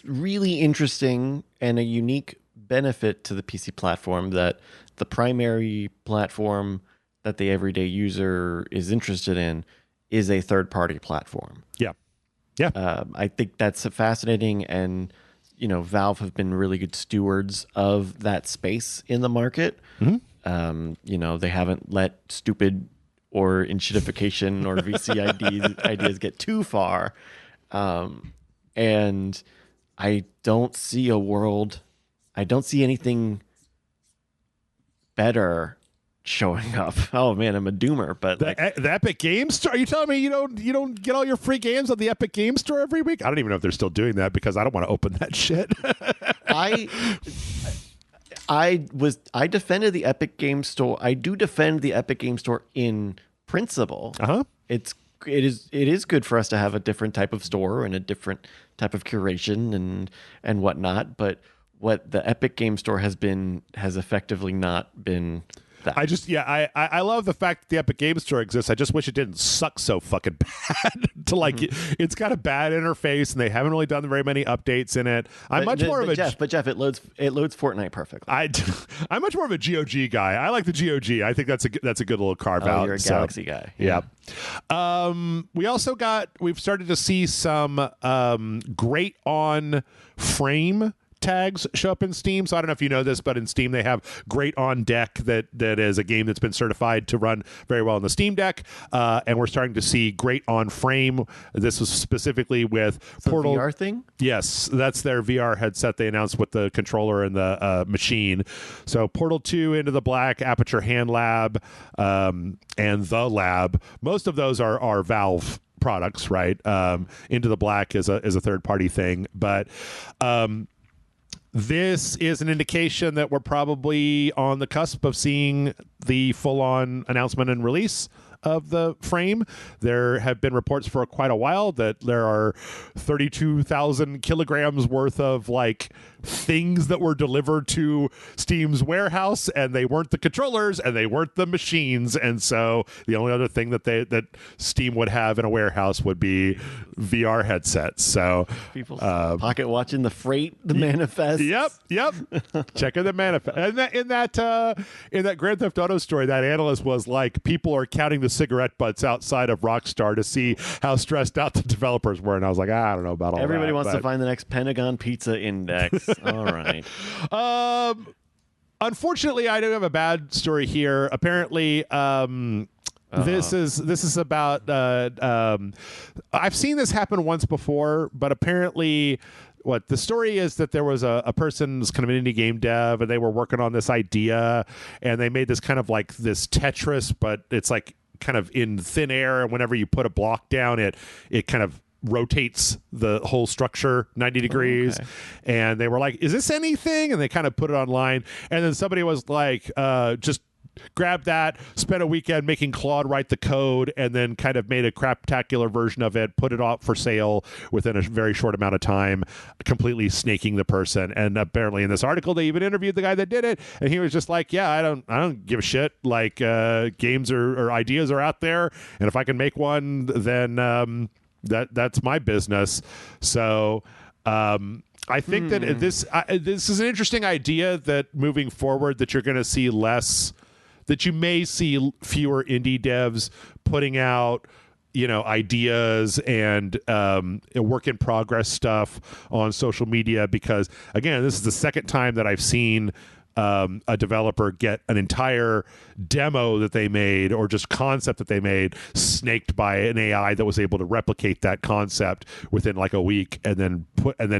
really interesting and a unique benefit to the PC platform that the primary platform that the everyday user is interested in is a third-party platform. Yeah. I think that's fascinating, and Valve have been really good stewards of that space in the market. Mm-hmm. They haven't let stupid or enshittification or VC ideas get too far, and I don't see anything better showing up. Oh man, I'm a doomer. But the Epic Games Store. Are you telling me you don't get all your free games on the Epic Games Store every week? I don't even know if they're still doing that, because I don't want to open that shit. I defended the Epic Games Store. I do defend the Epic Games Store in principle. It is good for us to have a different type of store and a different type of curation and whatnot. But what the Epic Games Store has effectively not been that. I love the fact that the Epic Game Store exists. I just wish it didn't suck so fucking bad. To like, it's got a bad interface, and they haven't really done very many updates in it. But Jeff, it loads Fortnite perfectly. I'm much more of a GOG guy. I like the GOG. I think that's a good little carve out. You're a Galaxy guy. Yeah. We've started to see some great on frame tags show up in Steam. So I don't know if you know this, but in Steam they have Great on Deck that is a game that's been certified to run very well on the Steam Deck, and we're starting to see Great on Frame. This was specifically with Portal VR thing. Yes, that's their VR headset they announced with the controller and the machine. So Portal 2, Into the Black, Aperture Hand Lab, and The Lab. Most of those are Valve products, right? Into the Black is a third party thing, but this is an indication that we're probably on the cusp of seeing the full-on announcement and release of the frame. There have been reports for quite a while that there are 32,000 kilograms worth of like things that were delivered to Steam's warehouse, and they weren't the controllers and they weren't the machines, and so the only other thing that Steam would have in a warehouse would be VR headsets. So people's pocket watching the freight, the manifest. Yep. Checking the manifest. And in that Grand Theft Auto story, that analyst was like, people are counting the cigarette butts outside of Rockstar to see how stressed out the developers were, and I was like, I don't know about all that. Everybody wants to find the next Pentagon Pizza Index. All right. Unfortunately, I do have a bad story here. Apparently, this is about. I've seen this happen once before, but apparently, what the story is that there was a person's kind of an indie game dev, and they were working on this idea, and they made this kind of like this Tetris, but it's like kind of in thin air, and whenever you put a block down, it kind of rotates the whole structure 90 degrees. Okay. And they were like, is this anything? And they kind of put it online, and then somebody was like, just grab that, spent a weekend making Claude write the code, and then kind of made a craptacular version of it, put it out for sale within a very short amount of time, completely snaking the person. And apparently in this article they even interviewed the guy that did it, and he was just like, yeah, I don't give a shit. Like, games or ideas are out there, and if I can make one, then that's my business. So I think that this is an interesting idea, that moving forward that you're going to see less, that you may see fewer indie devs putting out, ideas and work in progress stuff on social media, because again, this is the second time that I've seen a developer get an entire demo that they made, or just concept that they made, snaked by an AI that was able to replicate that concept within like a week, and then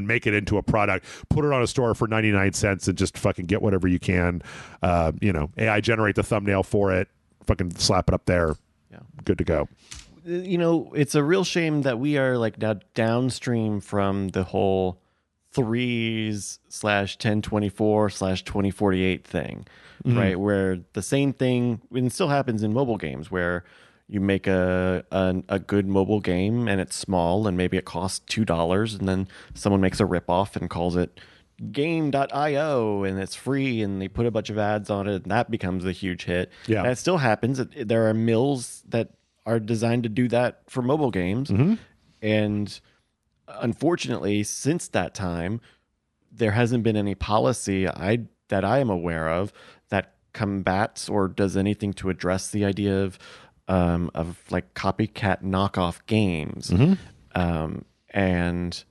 make it into a product, put it on a store for 99 cents, and just fucking get whatever you can. AI generate the thumbnail for it, fucking slap it up there. Yeah, good to go. It's a real shame that we are like now downstream from the whole 3s/1024/2048 thing, right? Where the same thing, and it still happens in mobile games, where you make a good mobile game and it's small and maybe it costs $2, and then someone makes a ripoff and calls it game.io and it's free, and they put a bunch of ads on it, and that becomes a huge hit. Yeah, that still happens. There are mills that are designed to do that for mobile games, and unfortunately, since that time, there hasn't been any policy that I am aware of that combats or does anything to address the idea of like copycat knockoff games. And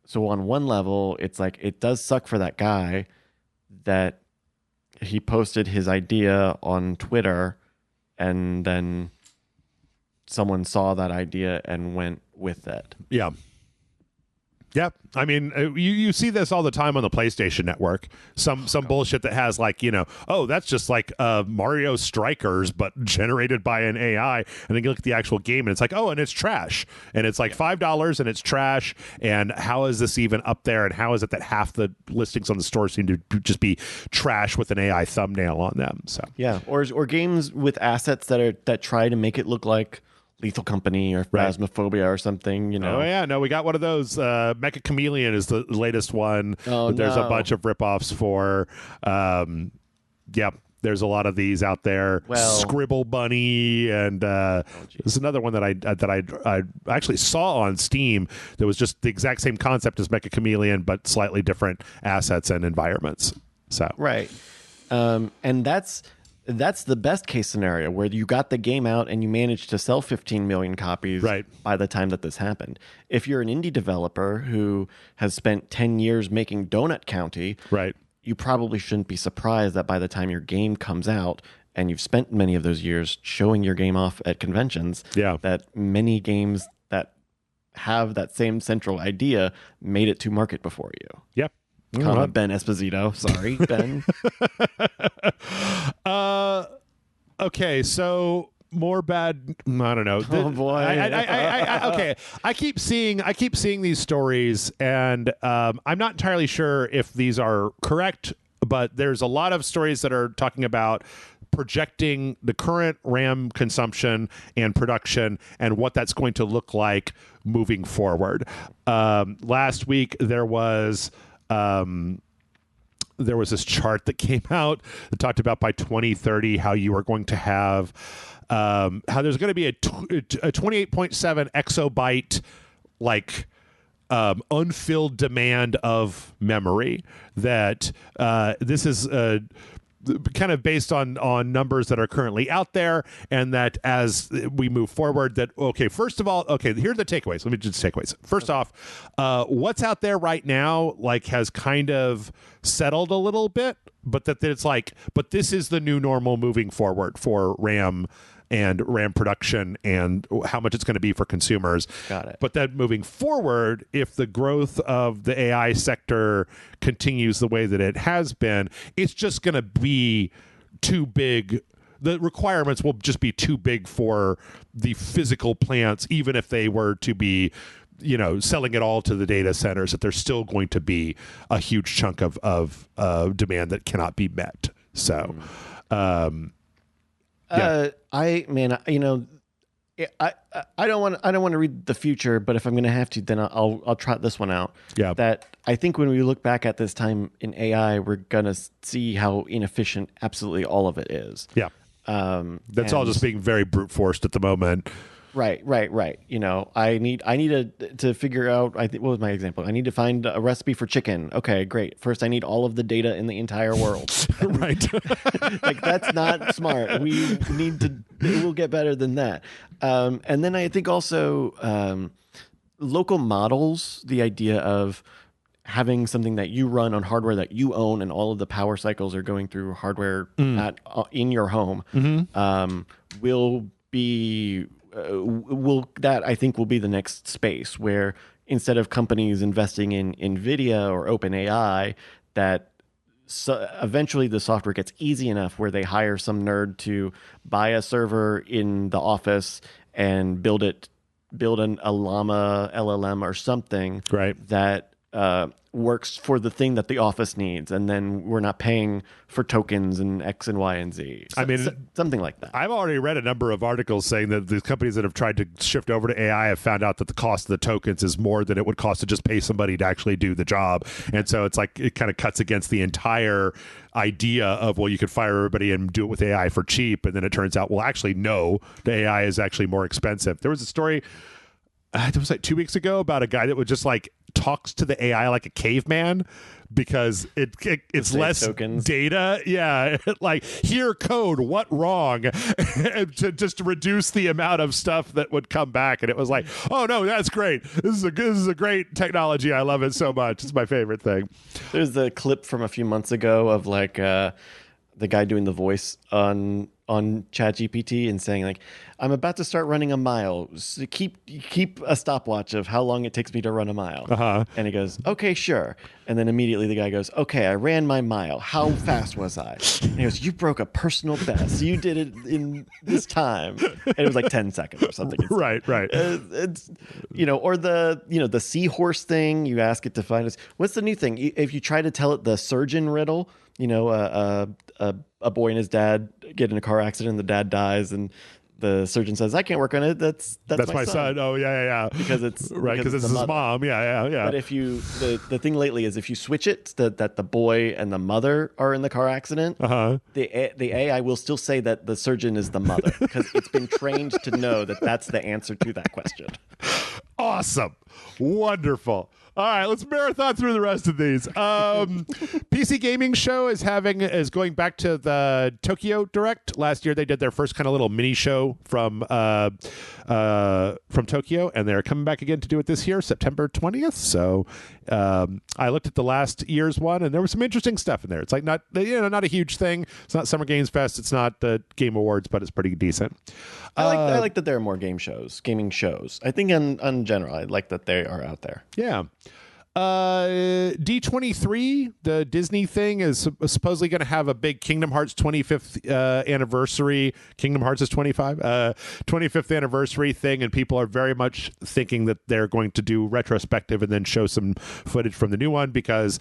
so on one level, it's like, it does suck for that guy that he posted his idea on Twitter, and then someone saw that idea and went with it. Yeah. Yeah, I mean, you see this all the time on the PlayStation Network. Some bullshit that has like, oh, that's just like Mario Strikers, but generated by an AI. And then you look at the actual game, and it's like, oh, and it's trash. And it's like $5, and it's trash. And how is this even up there? And how is it that half the listings on the store seem to just be trash with an AI thumbnail on them? So yeah, or games with assets that try to make it look like Lethal Company or Phasmophobia or something, Oh yeah, no, we got one of those. Mecha Chameleon is the latest one. Oh, There's a bunch of ripoffs for. There's a lot of these out there. Well, Scribble Bunny, and there's another one that I actually saw on Steam that was just the exact same concept as Mecha Chameleon, but slightly different assets and environments. So right, and that's the best case scenario where you got the game out and you managed to sell 15 million copies by the time that this happened. If you're an indie developer who has spent 10 years making Donut County, you probably shouldn't be surprised that by the time your game comes out and you've spent many of those years showing your game off at conventions, that many games that have that same central idea made it to market before you. Yep. Ben Esposito. Sorry, Ben. Okay, so more bad. I don't know. Oh boy. Okay. I keep seeing these stories, and I'm not entirely sure if these are correct, but there's a lot of stories that are talking about projecting the current RAM consumption and production and what that's going to look like moving forward. Last week there was this chart that came out that talked about by 2030 how you are going to have how there's going to be a 28.7 exabyte unfilled demand of memory. That this is kind of based on numbers that are currently out there, and that as we move forward, that first of all, here are the takeaways. Let me just takeaways. First off, what's out there right now has kind of settled a little bit, but but this is the new normal moving forward for RAM and RAM production and how much it's going to be for consumers. Got it. But then moving forward, if the growth of the AI sector continues the way that it has been, it's just going to be too big. The requirements will just be too big for the physical plants, even if they were to be selling it all to the data centers, that there's still going to be a huge chunk of demand that cannot be met. So, I don't want to read the future, but if I'm going to have to, then I'll trot this one out. Yeah. That I think when we look back at this time in AI, we're going to see how inefficient absolutely all of it is. Yeah. That's all just being very brute forced at the moment. Right. I need to figure out. What was my example? I need to find a recipe for chicken. Okay, great. First, I need all of the data in the entire world. Right. That's not smart. We need to. It will get better than that. And then I think also local models. The idea of having something that you run on hardware that you own, and all of the power cycles are going through hardware in your home, will be. That I think will be the next space where instead of companies investing in NVIDIA or OpenAI, that eventually the software gets easy enough where they hire some nerd to buy a server in the office and build a Llama LLM or something that works for the thing that the office needs, and then we're not paying for tokens and X and Y and Z. Something like that. I've already read a number of articles saying that the companies that have tried to shift over to AI have found out that the cost of the tokens is more than it would cost to just pay somebody to actually do the job. And so it's it kind of cuts against the entire idea of, well, you could fire everybody and do it with AI for cheap. And then it turns out, well, actually, no, the AI is actually more expensive. There was a story, it was 2 weeks ago, about a guy that would just talks to the AI like a caveman because it's less tokens. Data. Yeah. Here code, what wrong? to just reduce the amount of stuff that would come back. And it was oh no, that's great. This is a great technology. I love it so much. It's my favorite thing. There's the clip from a few months ago of the guy doing the voice on ChatGPT and saying I'm about to start running a mile. So keep a stopwatch of how long it takes me to run a mile. And he goes, okay, sure. And then immediately the guy goes, okay, I ran my mile. How fast was I? And he goes, you broke a personal best. You did it in this time. And it was 10 seconds or something. Right. It's or the seahorse thing. You ask it to find us. What's the new thing? If you try to tell it the surgeon riddle, a boy and his dad get in a car accident and the dad dies, and the surgeon says, "I can't work on it. That's my son. Oh yeah. Because it's right, because it's his mom. Yeah. But if you the thing lately is if you switch it that the boy and the mother are in the car accident, the AI will still say that the surgeon is the mother because it's been trained to know that that's the answer to that question. Awesome. Wonderful. All right, let's marathon through the rest of these. PC Gaming Show is going back to the Tokyo Direct. Last year they did their first kind of little mini show from Tokyo, and they're coming back again to do it this year, September 20th. So I looked at the last year's one, and there was some interesting stuff in there. It's like not a huge thing. It's not Summer Games Fest. It's not the Game Awards, but it's pretty decent. I like that there are more gaming shows. I think in general, I like that they are out there. Yeah. D23, the Disney thing, is supposedly going to have a big Kingdom Hearts 25th anniversary. Kingdom Hearts is 25. 25th anniversary thing, and people are very much thinking that they're going to do retrospective and then show some footage from the new one because,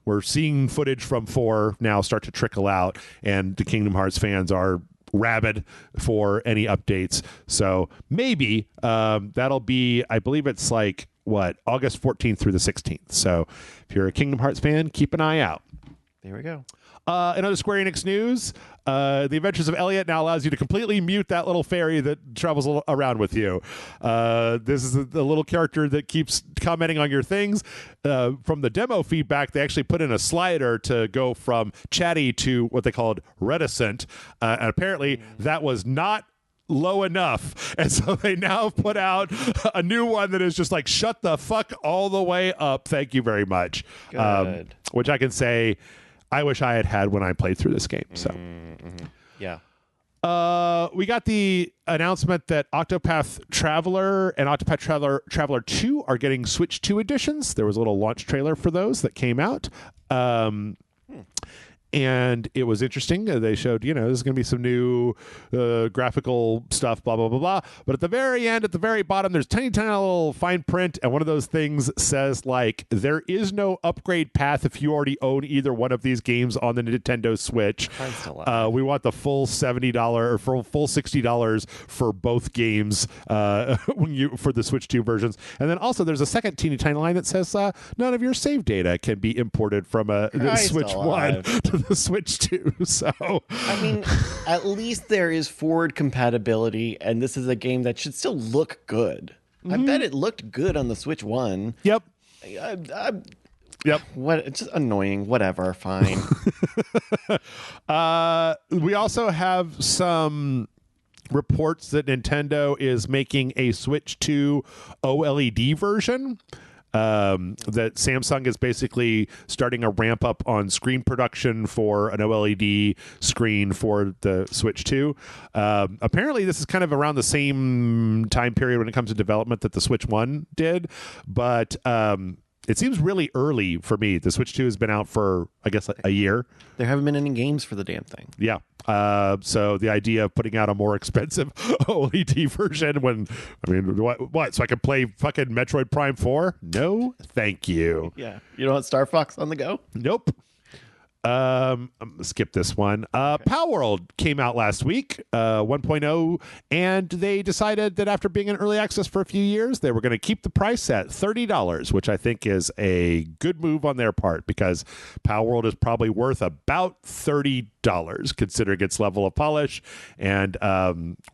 we're seeing footage from 4 now start to trickle out, and the Kingdom Hearts fans are rabid for any updates. So maybe that'll be, I believe it's like, August 14th through the 16th. So if you're a Kingdom Hearts fan, keep an eye out. There we go. In other Square Enix news, The Adventures of Elliot now allows you to completely mute that little fairy that travels around with you. This is the little character that keeps commenting on your things. From the demo feedback, they actually put in a slider to go from chatty to what they called reticent. And apparently that was not low enough, and so they now put out a new one that is just like shut the fuck all the way up, thank you very much. Which I can say I wish I had when I played through this game. So yeah. We got the announcement that Octopath Traveler and Octopath Traveler 2 are getting Switch 2 editions. There was a little launch trailer for those that came out. And it was interesting. They showed, there's going to be some new graphical stuff, blah, blah, blah, blah. But at the very end, at the very bottom, there's tiny little fine print. And one of those things says, like, there is no upgrade path if you already own either one of these games on the Nintendo Switch. We want the full $70 or full $60 for both games for the Switch 2 versions. And then also there's a second teeny tiny line that says none of your save data can be imported from the Switch 1 to the Switch 2. So I mean, at least there is forward compatibility, and this is a game that should still look good. I bet it looked good on the Switch 1. Yep. Yep. It's just annoying. Whatever. Fine. We also have some reports that Nintendo is making a Switch 2 OLED version. That Samsung is basically starting a ramp up on screen production for an OLED screen for the Switch 2. Apparently, this is kind of around the same time period when it comes to development that the Switch 1 did, but it seems really early for me. The Switch 2 has been out for, I guess, a year. There haven't been any games for the damn thing. Yeah. So the idea of putting out a more expensive OLED version what? So I can play fucking Metroid Prime 4? No, thank you. Yeah. You don't want Star Fox on the go? Nope. I'm gonna skip this one. Palworld came out last week, 1.0, and they decided that after being in early access for a few years, they were going to keep the price at $30, which I think is a good move on their part because Palworld is probably worth about $30 considering its level of polish and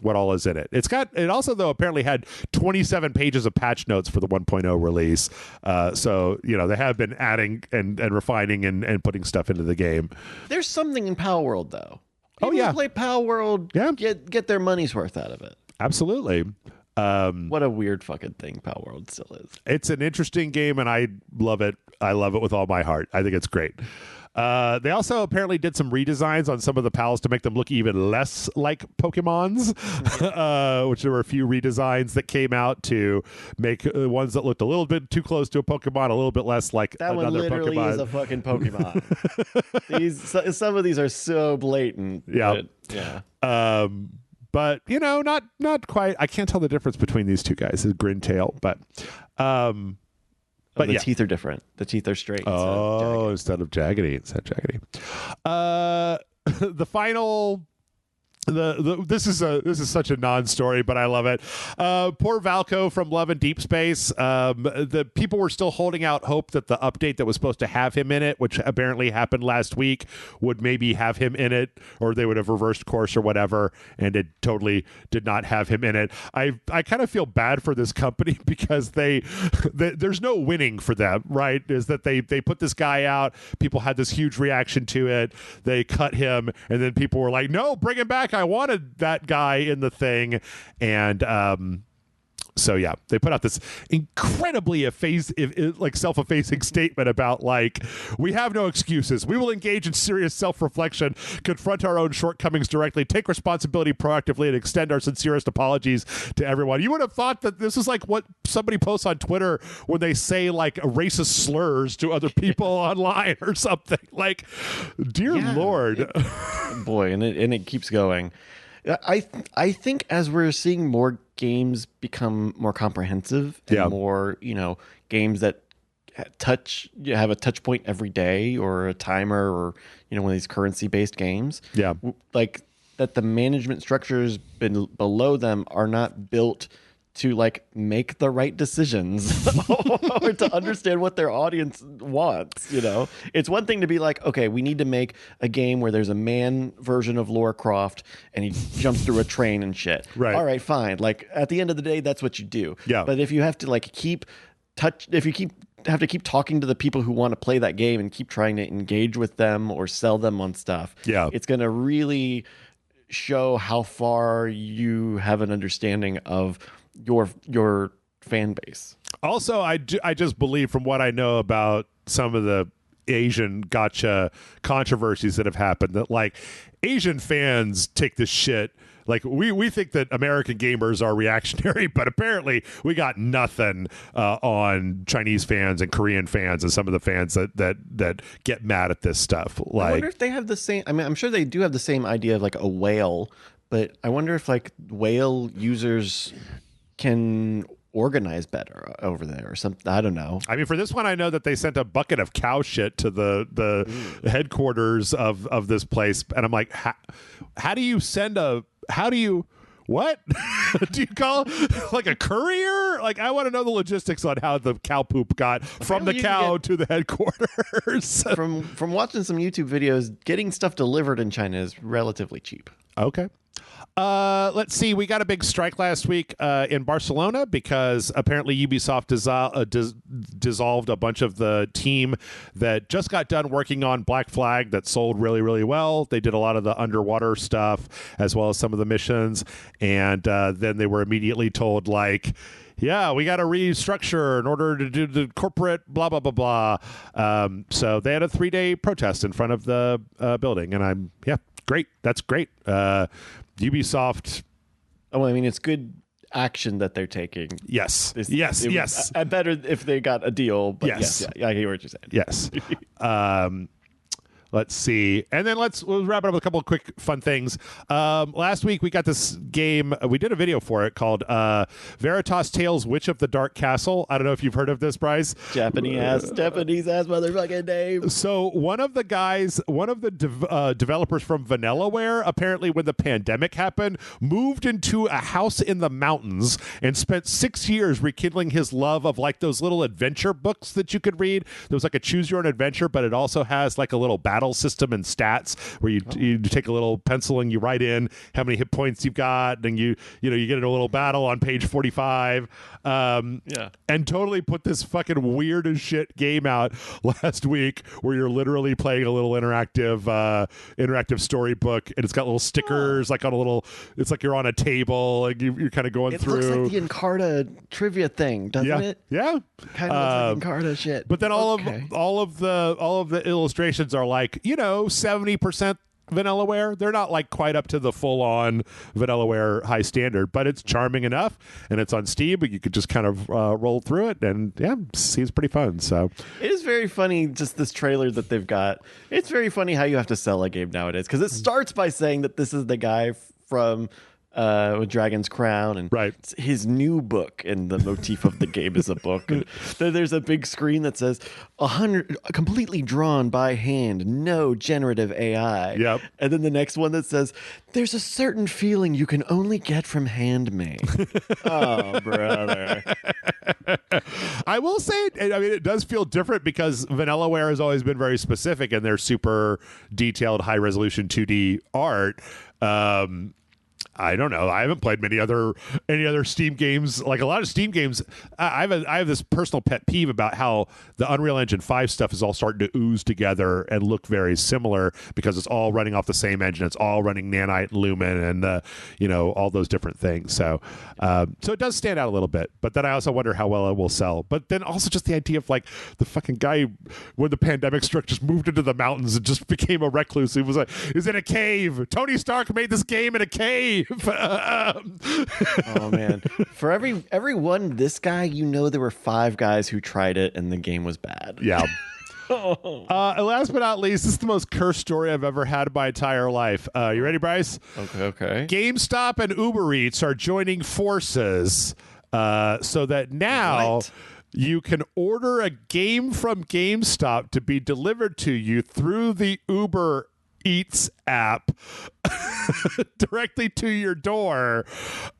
what all is in it. It also though apparently had 27 pages of patch notes for the 1.0 release. So they have been adding and refining and putting stuff into the game. There's something in Palworld though. People who play Palworld get their money's worth out of it. Absolutely. What a weird fucking thing Palworld still is. It's an interesting game and I love it. I love it with all my heart. I think it's great. They also apparently did some redesigns on some of the pals to make them look even less like Pokemons, which there were a few redesigns that came out to make ones that looked a little bit too close to a Pokemon, a little bit less like that another one literally Pokemon. is a fucking Pokemon. Some of these are so blatant. Yeah. But not quite. I can't tell the difference between these two guys. It's Grintail, but the teeth are different. The teeth are straight. Instead of jaggedy. The final This is such a non-story, but I love it. Poor Valco from Love and Deep Space. The people were still holding out hope that the update that was supposed to have him in it, which apparently happened last week, would maybe have him in it, or they would have reversed course or whatever, and it totally did not have him in it. I kind of feel bad for this company because there's no winning for them, right? Is that they put this guy out, people had this huge reaction to it, they cut him, and then people were like, no, bring him back. I wanted that guy in the thing. And so yeah, they put out this incredibly self-effacing statement about like, we have no excuses. We will engage in serious self-reflection, confront our own shortcomings directly, take responsibility proactively, and extend our sincerest apologies to everyone. You would have thought that this is like what somebody posts on Twitter when they say like racist slurs to other people online or something. Like, dear Lord. Boy, and it keeps going. I think as we're seeing more games become more comprehensive and more, games that have a touch point every day or a timer or, one of these currency-based games. Yeah. Like that the management structures below them are not built to like make the right decisions or to understand what their audience wants. It's one thing to be like, okay, we need to make a game where there's a man version of Lara Croft and he jumps through a train and shit. Right. All right, fine. Like at the end of the day, that's what you do. Yeah. But if you have to like have to keep talking to the people who want to play that game and keep trying to engage with them or sell them on stuff, it's going to really show how far you have an understanding of your fan base. Also, I just believe from what I know about some of the Asian gotcha controversies that have happened that like Asian fans take this shit. Like we think that American gamers are reactionary, but apparently we got nothing on Chinese fans and Korean fans and some of the fans that get mad at this stuff. Like, I wonder if they have the same. I mean, I'm sure they do have the same idea of like a whale, but I wonder if like whale users can organize better over there or something. I don't know. I mean, for this one, I know that they sent a bucket of cow shit to the headquarters of this place, and I'm like, how do you what? Do you call like a courier? Like, I want to know the logistics on how the cow poop got from the cow to the headquarters. From watching some YouTube videos, getting stuff delivered in China is relatively cheap. Okay. Let's see. We got a big strike last week in Barcelona because apparently Ubisoft dissolved a bunch of the team that just got done working on Black Flag that sold really, really well. They did a lot of the underwater stuff as well as some of the missions. And then they were immediately told, like, yeah, we got to restructure in order to do the corporate blah, blah, blah, blah. So they had a 3-day protest in front of the building. And great. That's great. Ubisoft. Oh, I mean, it's good action that they're taking. Yes. Yes. I better if they got a deal. But yes. I hear what you're saying. Yes. Let's see. And then we'll wrap it up with a couple of quick fun things. Last week, we got this game. We did a video for it called Veritas Tales Witch of the Dark Castle. I don't know if you've heard of this, Bryce. Japanese ass motherfucking name. So one of the developers from Vanillaware, apparently when the pandemic happened, moved into a house in the mountains and spent 6 years rekindling his love of like those little adventure books that you could read. There was like a choose your own adventure, but it also has like a little battle system and stats where you take a little pencil and you write in how many hit points you've got, and you get in a little battle on page 45. And totally put this fucking weird as shit game out last week where you're literally playing a little interactive storybook, and it's got little stickers like on a little. It's like you're on a table and you're kind of going through. It looks like the Encarta trivia thing, doesn't it? Yeah, kind of looks like Encarta shit. But then all of the illustrations are like 70% Vanillaware. They're not like quite up to the full-on Vanillaware high standard, but it's charming enough, and it's on Steam, but you could just kind of roll through it, and seems pretty fun. So it is very funny, just this trailer that they've got. It's very funny how you have to sell a game nowadays, because it starts by saying that this is the guy from with Dragon's Crown, and Right. his new book, and the motif of the game is a book. And then there's a big screen that says 100 completely drawn by hand, no generative AI. Yep. And then the next one that says there's a certain feeling you can only get from handmade. Oh, brother. I will say, I mean, it does feel different because Vanillaware has always been very specific in their super detailed, high resolution 2D art. I don't know. I haven't played any other Steam games. Like a lot of Steam games, I have this personal pet peeve about how the Unreal Engine 5 stuff is all starting to ooze together and look very similar because it's all running off the same engine. It's all running Nanite and Lumen and all those different things. So it does stand out a little bit. But then I also wonder how well it will sell. But then also just the idea of like the fucking guy when the pandemic struck just moved into the mountains and just became a recluse. He was like, "Is in a cave." Tony Stark made this game in a cave. Oh man! For every one this guy, there were 5 guys who tried it and the game was bad. Yeah. And last but not least, this is the most cursed story I've ever had in my entire life. You ready, Bryce? Okay. GameStop and Uber Eats are joining forces so that now What? you can order a game from GameStop to be delivered to you through the Uber Eats app directly to your door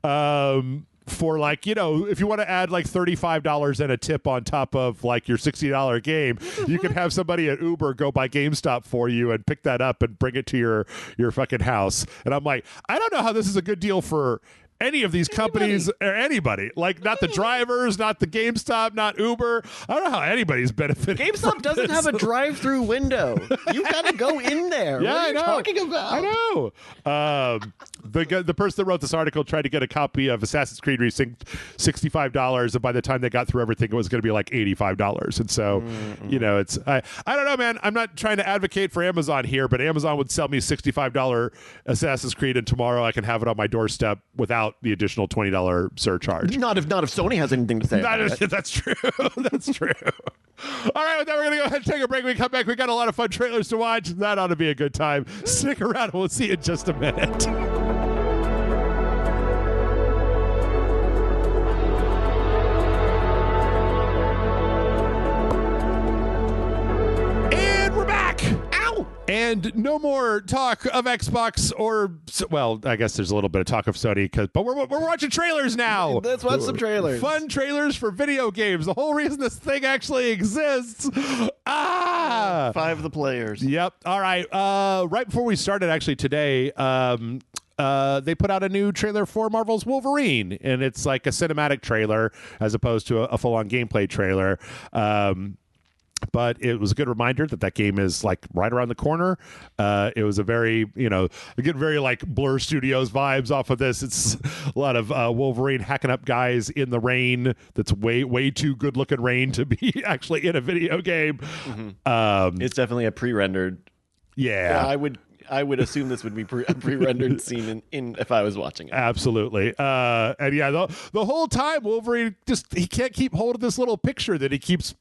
for like, if you want to add like $35 and a tip on top of like your $60 game, you can have somebody at Uber go by GameStop for you and pick that up and bring it to your fucking house. And I'm like, I don't know how this is a good deal for any of these companies or anybody. Like not the drivers, not the GameStop, not Uber. I don't know how anybody's benefiting. GameStop doesn't have a drive-through window. You gotta go in there. Yeah, what are you talking about? I know. The person that wrote this article tried to get a copy of Assassin's Creed Resync $65, and by the time they got through everything, it was going to be like $85. And so, it's I don't know, man. I'm not trying to advocate for Amazon here, but Amazon would sell me $65 Assassin's Creed, and tomorrow I can have it on my doorstep without the additional $20 surcharge. Not if Sony has anything to say. That's true. That's true. All right, with that, we're going to go ahead and take a break. When we come back, we got a lot of fun trailers to watch. That ought to be a good time. Stick around, and we'll see you in just a minute. And we're back. Ow! And no more talk of Xbox well, I guess there's a little bit of talk of Sony, but we're watching trailers now. Let's watch some trailers. Fun trailers for video games. The whole reason this thing actually exists. 5 of the players. Yep. All right. Right before we started, actually, today, they put out a new trailer for Marvel's Wolverine, and it's like a cinematic trailer as opposed to a full-on gameplay trailer. But it was a good reminder that game is like right around the corner. It was a very, again, very like Blur Studios vibes off of this. It's a lot of Wolverine hacking up guys in the rain. That's way too good looking rain to be actually in a video game. Mm-hmm. It's definitely a pre-rendered. Yeah. I would assume this would be a pre-rendered scene in if I was watching it. Absolutely. And yeah, the whole time Wolverine he can't keep hold of this little picture that he keeps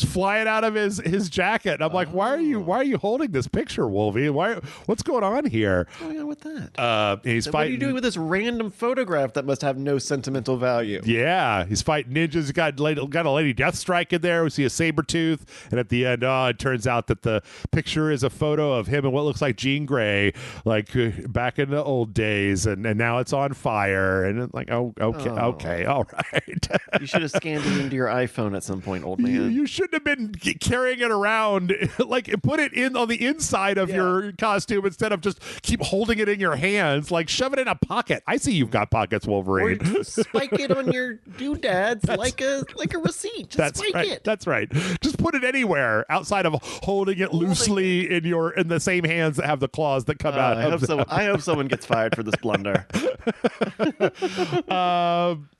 flying out of his jacket. And I'm like, why are you holding this picture, Wolvie? What's going on here? What's going on with that? He's so fighting. What are you doing with this random photograph that must have no sentimental value? Yeah, he's fighting ninjas. He's got a Lady Deathstrike in there. We see a Sabretooth, and at the end, it turns out that the picture is a photo of him and what looks like Jean Grey, like back in the old days, and now it's on fire, and it's like, okay, all right. You should have scanned it into your iPhone at some point, old man. You shouldn't have been carrying it around. Like, put it in on the inside of your costume instead of just keep holding it in your hands. Like, shove it in a pocket. I see you've got pockets, Wolverine. Or spike it on your doodads like a receipt. Just spike it. That's right. Just put it anywhere outside of holding it loosely in the same hands that have the claws that come out. I hope someone gets fired for this blunder.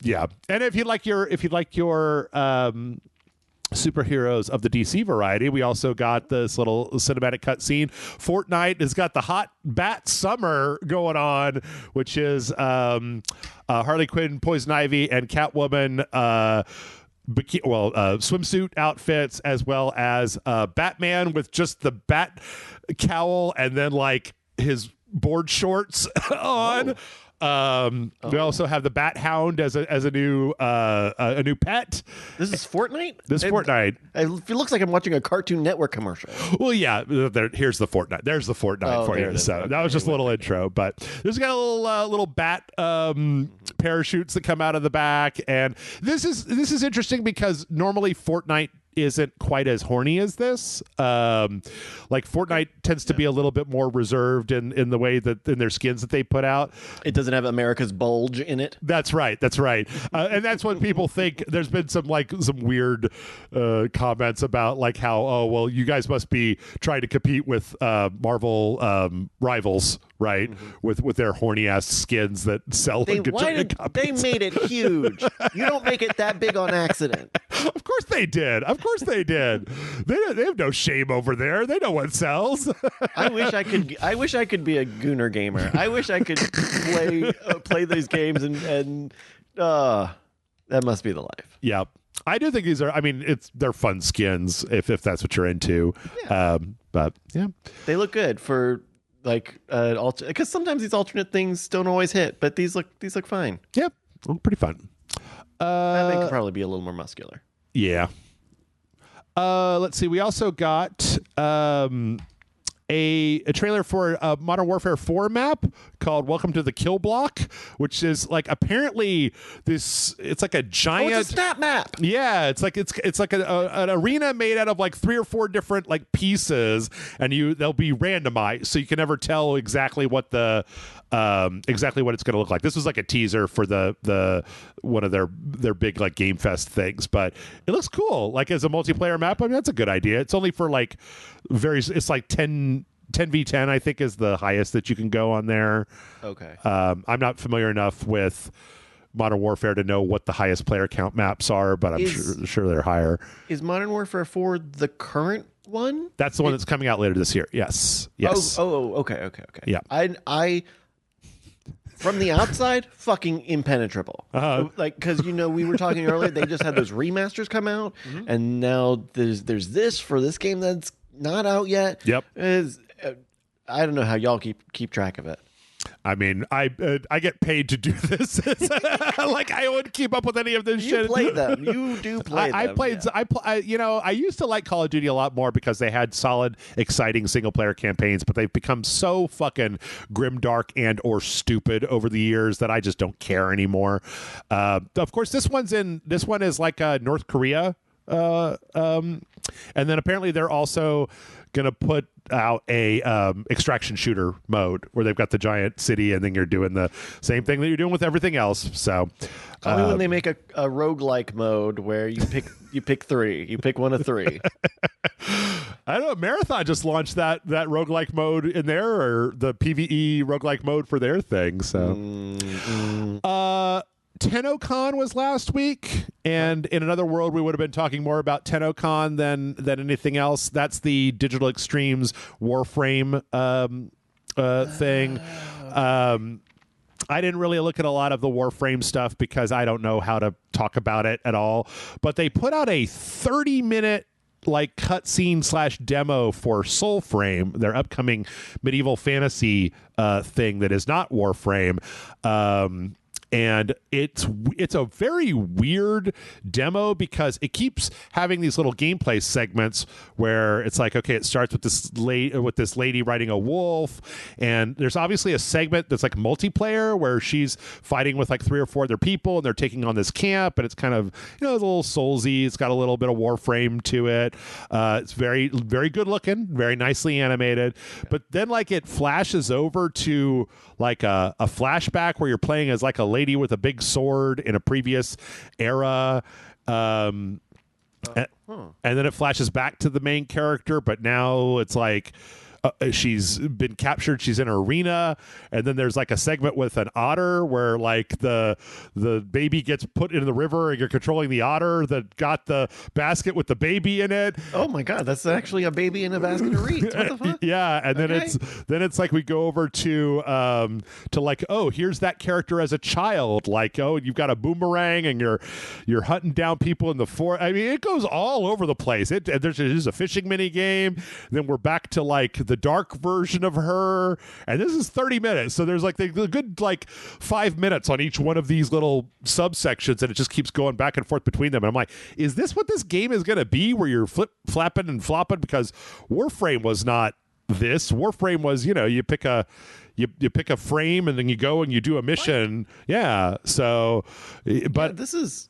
Yeah, and if you like your superheroes of the DC variety, we also got this little cinematic cutscene. Fortnite has got the hot bat summer going on, which is Harley Quinn, Poison Ivy, and Catwoman. Swimsuit outfits, as well as Batman with just the bat cowl and then like his board shorts on. We also have the Bat Hound as a new pet. This is Fortnite? Fortnite. It looks like I'm watching a Cartoon Network commercial. Well, yeah. Here's the Fortnite. There's the Fortnite for you. So that was just a little intro, but there's got a little bat parachutes that come out of the back, and this is interesting because normally Fortnite isn't quite as horny as this. Like Fortnite tends to be a little bit more reserved in the way that in their skins that they put out. It doesn't have America's bulge in it. That's right. And that's what people think. There's been some weird comments about like how, you guys must be trying to compete with Marvel rivals, right? With their horny ass skins that sell. They made it huge. You don't make it that big on accident. Of course they did. They have no shame over there. They know what sells. I wish I could be a Gooner gamer. I wish I could play these games and that must be the life. Yeah. I do think these are, they're fun skins if that's what you're into. Yeah. But yeah. They look good for like because sometimes these alternate things don't always hit, but these look fine. Yep. Pretty fun. Batman could probably be a little more muscular. Yeah. Let's see. We also got a trailer for a Modern Warfare 4 map called Welcome to the Kill Block, which is like apparently it's like a giant it's a snap map. Yeah, it's like an arena made out of like 3 or 4 different like pieces, and they'll be randomized, so you can never tell exactly what exactly what it's going to look like. This was like a teaser for the one of their big like Game Fest things, but it looks cool. Like as a multiplayer map, that's a good idea. It's only for like it's like 10v10, I think, is the highest that you can go on there. Okay. I'm not familiar enough with Modern Warfare to know what the highest player count maps are, but I'm sure they're higher. Is Modern Warfare 4 the current one? That's the one that's coming out later this year. Yes. Okay. Yeah. I from the outside, fucking impenetrable. Like, because we were talking earlier, they just had those remasters come out, and now there's this for this game that's not out yet. Yep. I don't know how y'all keep track of it. I get paid to do this. Like I wouldn't keep up with any of this shit. You play them. You do play them. I used to like Call of Duty a lot more because they had solid, exciting single player campaigns, but they've become so fucking grimdark and or stupid over the years that I just don't care anymore. Of course, this one is like North Korea. And then apparently they're also gonna put out a extraction shooter mode where they've got the giant city and then you're doing the same thing that you're doing with everything else. So call me when they make a roguelike mode where you pick 3. You pick one of 3. I don't know. Marathon just launched that roguelike mode in there, or the PvE roguelike mode for their thing. So TennoCon was last week, and in another world we would have been talking more about TennoCon than anything else. That's the Digital Extremes Warframe thing. I didn't really look at a lot of the Warframe stuff because I don't know how to talk about it at all, but they put out a 30-minute like cutscene / demo for Soulframe, their upcoming medieval fantasy thing that is not Warframe. And it's a very weird demo because it keeps having these little gameplay segments where it's like, okay, it starts with this lady riding a wolf, and there's obviously a segment that's like multiplayer where she's fighting with like 3 or 4 other people, and they're taking on this camp, and it's kind of it's a little Soulsy. It's got a little bit of Warframe to it. It's very, very good looking, very nicely animated. But then like it flashes over to like a flashback where you're playing as like a lady with a big sword in a previous era, and then it flashes back to the main character, but now it's like she's been captured, she's in an arena, and then there's like a segment with an otter where like the baby gets put into the river and you're controlling the otter that got the basket with the baby in it. Oh my god, that's actually a baby in a basket of reeds. What the fuck? Yeah, and then it's like we go over to like, oh, here's that character as a child, like, oh, you've got a boomerang and you're hunting down people in the forest. I mean, it goes all over the place. There's a fishing mini game, then we're back to like the the dark version of her, and this is 30 minutes. So there's like the good like 5 minutes on each one of these little subsections, and it just keeps going back and forth between them. And I'm like, is this what this game is going to be, where you're flapping and flopping? Because Warframe was not this. Warframe was, you pick a frame and then you go and you do a mission. Yeah. So, but this is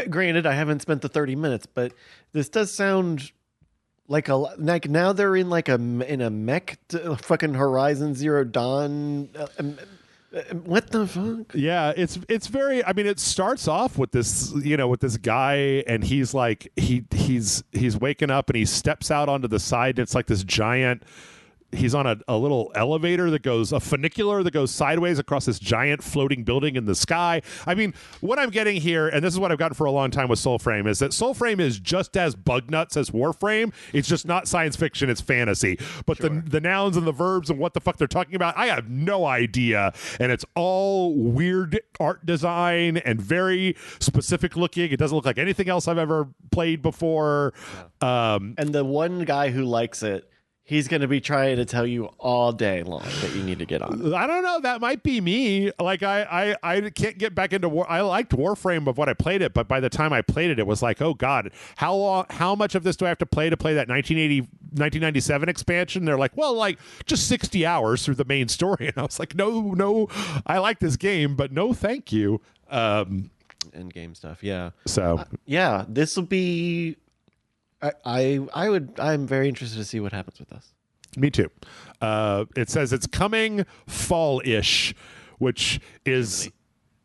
granted, I haven't spent the 30 minutes, but this does sound like now they're in like in a mech fucking Horizon Zero Dawn. What the fuck? Yeah, it's very. I mean, it starts off with this, with this guy, and he's like he's waking up and he steps out onto the side, and it's like this giant. He's on a little elevator a funicular that goes sideways across this giant floating building in the sky. I mean, what I'm getting here, and this is what I've gotten for a long time with Soulframe, is that Soulframe is just as bug nuts as Warframe. It's just not science fiction, it's fantasy. But sure. the nouns and the verbs and what the fuck they're talking about, I have no idea. And it's all weird art design and very specific looking. It doesn't look like anything else I've ever played before. Yeah. And the one guy who likes it, he's going to be trying to tell you all day long that you need to get on. I don't know. That might be me. Like I can't get back into I liked Warframe of what I played it, but by the time I played it, it was like, oh God, how much of this do I have to play that 1997 expansion? They're like, well, like just 60 hours through the main story. And I was like, no, I like this game, but no, thank you. End game stuff. Yeah. So yeah, this will be, I'm very interested to see what happens with this. Me too. It says it's coming fall-ish, which is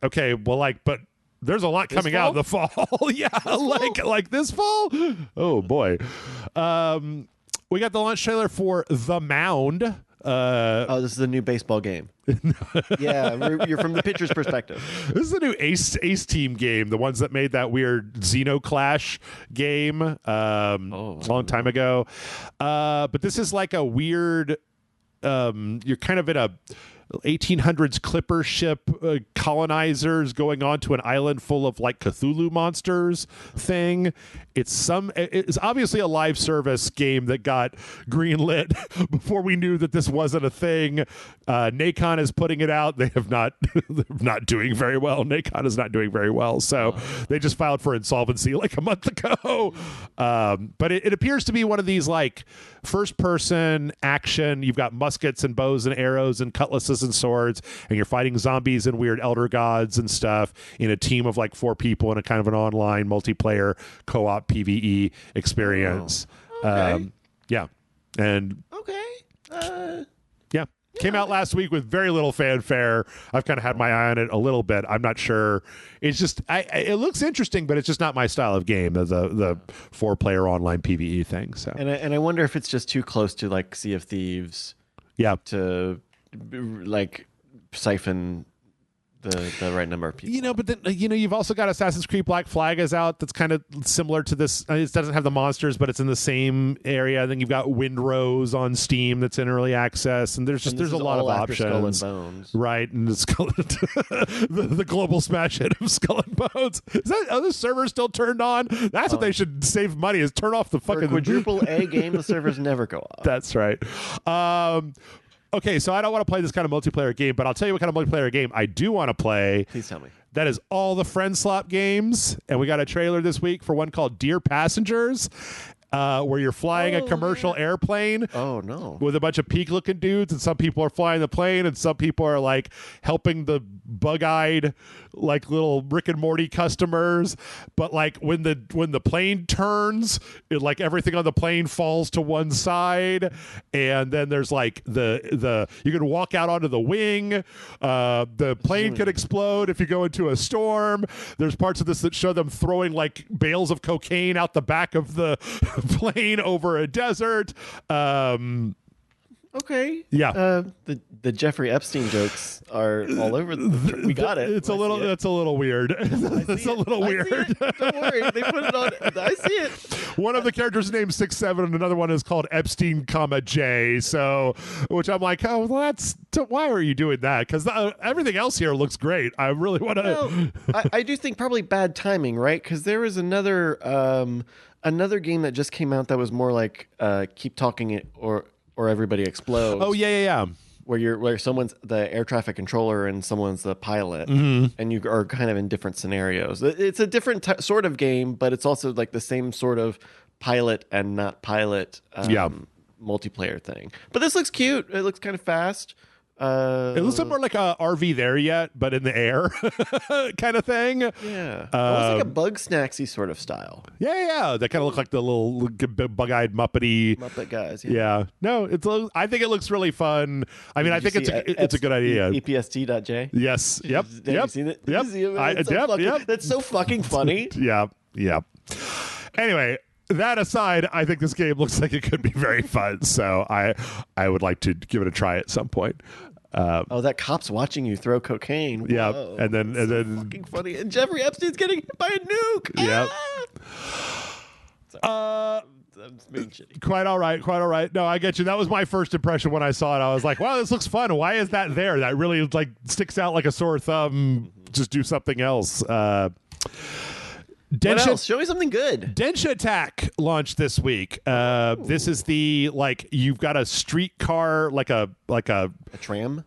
okay. Well, but there's a lot coming out in the fall. Yeah, like this fall. Oh boy. We got the launch trailer for The Mound. This is a new baseball game. Yeah, you're from the pitcher's perspective. This is a new Ace Team game, the ones that made that weird Xenoclash game a long time ago. But this is like a weird, you're kind of in a 1800s clipper ship, colonizers going on to an island full of like Cthulhu monsters thing. It's obviously a live service game that got greenlit before we knew that this wasn't a thing. Nacon is putting it out. They're not doing very well. Nacon is not doing very well. So they just filed for insolvency like a month ago. But it appears to be one of these like first person action. You've got muskets and bows and arrows and cutlasses and swords, and you're fighting zombies and weird elder gods and stuff in a team of like 4 people in a kind of an online multiplayer co-op PvE experience. Okay. Yeah. And came out last week with very little fanfare. I've kind of had my eye on it a little bit. I'm not sure. It's just it looks interesting, but it's just not my style of game, the 4-player online PvE thing. So and I wonder if it's just too close to like Sea of Thieves. Yeah. To like siphon the right number of people. But then you've also got Assassin's Creed Black Flag is out. That's kind of similar to this. It doesn't have the monsters, but it's in the same area. Then you've got Windrose on Steam that's in early access, and there's a lot of options. Skull and Bones. Right, and the global smash hit of Skull and Bones. Is that the server still turned on? That's what they should save money, is turn off the fucking quadruple A game. The servers never go off. That's right. Okay, so I don't want to play this kind of multiplayer game, but I'll tell you what kind of multiplayer game I do want to play. Please tell me. That is all the friend slot games, and we got a trailer this week for one called Dear Passengers, where you're flying a commercial airplane. Oh no! With a bunch of peak-looking dudes, and some people are flying the plane, and some people are like helping the bug-eyed, like little Rick and Morty customers. But like when the plane turns, like everything on the plane falls to one side, and then there's like the you can walk out onto the wing. The plane could explode if you go into a storm. There's parts of this that show them throwing like bales of cocaine out the back of the plane over a desert. Okay. Yeah. The Jeffrey Epstein jokes are all over. We got it. It's a little. That's a little weird. It's a little weird. Don't worry. They put it on. I see it. One of the characters named 6'7", and another one is called Epstein, J. So, which I'm like, oh, well, why are you doing that? Because everything else here looks great. I really want to. I do think probably bad timing, right? Because there was another game that just came out that was more like keep talking it or or everybody explodes. Oh yeah. Where someone's the air traffic controller and someone's the pilot, and you are kind of in different scenarios. It's a different sort of game, but it's also like the same sort of pilot and not pilot multiplayer thing. But this looks cute. It looks kind of fast. It looks more like a RV there yet, but in the air kind of thing. Yeah, almost like a Bug Snacksy sort of style. Yeah. They kind of look like the little bug-eyed Muppet guys. Yeah. No, I think it looks really fun. I mean, I think it's a good idea. EPST.J. Yes. Yep. Have you seen it? Yep. That's so fucking funny. Yeah. Anyway. That aside, I think this game looks like it could be very fun, so I would like to give it a try at some point. That cop's watching you throw cocaine. Whoa, yeah, and then fucking funny. And Jeffrey Epstein's getting hit by a nuke. Yeah. I'm being shitty. Quite all right. No, I get you. That was my first impression when I saw it. I was like, wow, this looks fun. Why is that there? That really like sticks out like a sore thumb. Just do something else. What else? Show me something good. Densha Attack launched this week. This is the you've got a streetcar like a tram.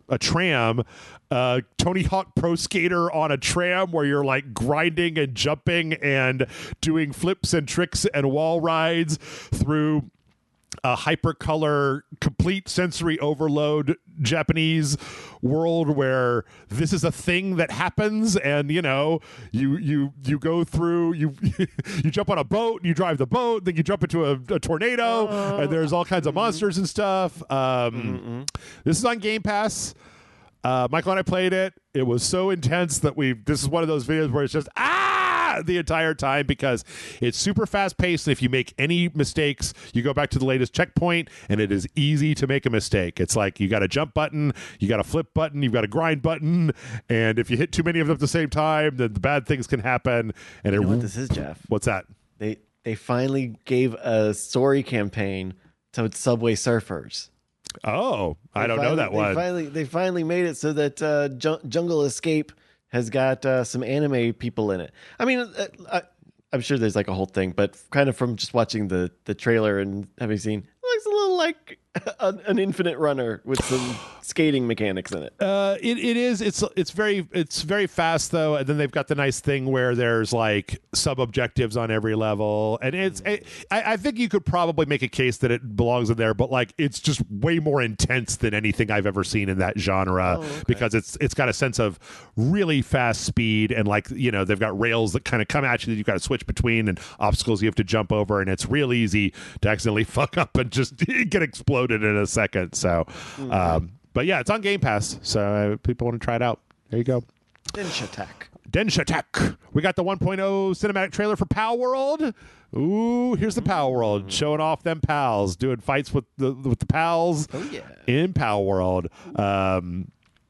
Tony Hawk Pro Skater on a tram where you're like grinding and jumping and doing flips and tricks and wall rides through a hypercolor, complete sensory overload Japanese world where this is a thing that happens, and you go through, you jump on a boat, and you drive the boat, then you jump into a tornado, and there's all kinds of monsters and stuff. This is on Game Pass. Michael and I played it. It was so intense that this is one of those videos where it's just the entire time because it's super fast paced, and if you make any mistakes, you go back to the latest checkpoint, and it is easy to make a mistake. It's like you got a jump button, you got a flip button, you've got a grind button, and if you hit too many of them at the same time, then the bad things can happen. And you know what this is, Jeff? What's that? They finally gave a story campaign to Subway Surfers. Oh, I don't know that one. They finally made it so that Jungle Escape has got some anime people in it. I mean, I'm sure there's like a whole thing, but kind of from just watching the trailer and having seen, it looks a little like an Infinite Runner with some skating mechanics in it. It is. It's very fast though, and then they've got the nice thing where there's like sub objectives on every level, and I think you could probably make a case that it belongs in there, but like it's just way more intense than anything I've ever seen in that genre because it's got a sense of really fast speed, and like they've got rails that kind of come at you that you've got to switch between, and obstacles you have to jump over, and it's real easy to accidentally fuck up and just get exploded in a second. So but yeah, it's on Game Pass, so people want to try it out. There you go. Densha Attack. We got the 1.0 cinematic trailer for Pal World. Ooh, here's the Pal World, showing off them pals, doing fights with the pals in Pal World.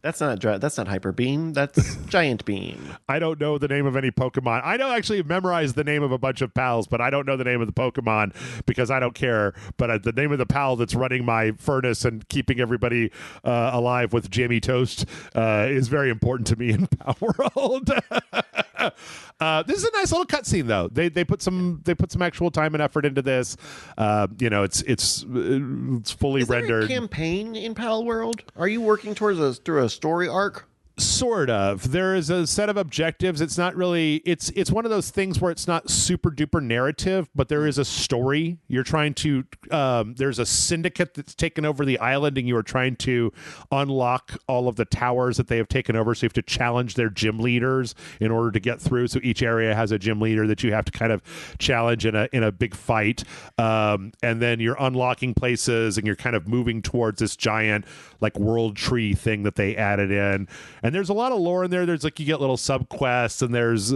That's not Hyper Beam. That's Giant Beam. I don't know the name of any Pokemon. I know actually memorize the name of a bunch of pals, but I don't know the name of the Pokemon because I don't care. But the name of the pal that's running my furnace and keeping everybody alive with jammy toast is very important to me in Pal World. This is a nice little cutscene though. They put some actual time and effort into this. It's fully rendered. Is there a campaign in Pal World? Are you working through a story arc? Sort of. There is a set of objectives. It's not really. It's one of those things where it's not super duper narrative, but there is a story. You're trying to. There's a syndicate that's taken over the island, and you are trying to unlock all of the towers that they have taken over. So you have to challenge their gym leaders in order to get through. So each area has a gym leader that you have to kind of challenge in a big fight. And then you're unlocking places, and you're kind of moving towards this giant like world tree thing that they added in. And there's a lot of lore in there. There's like you get little subquests, and there's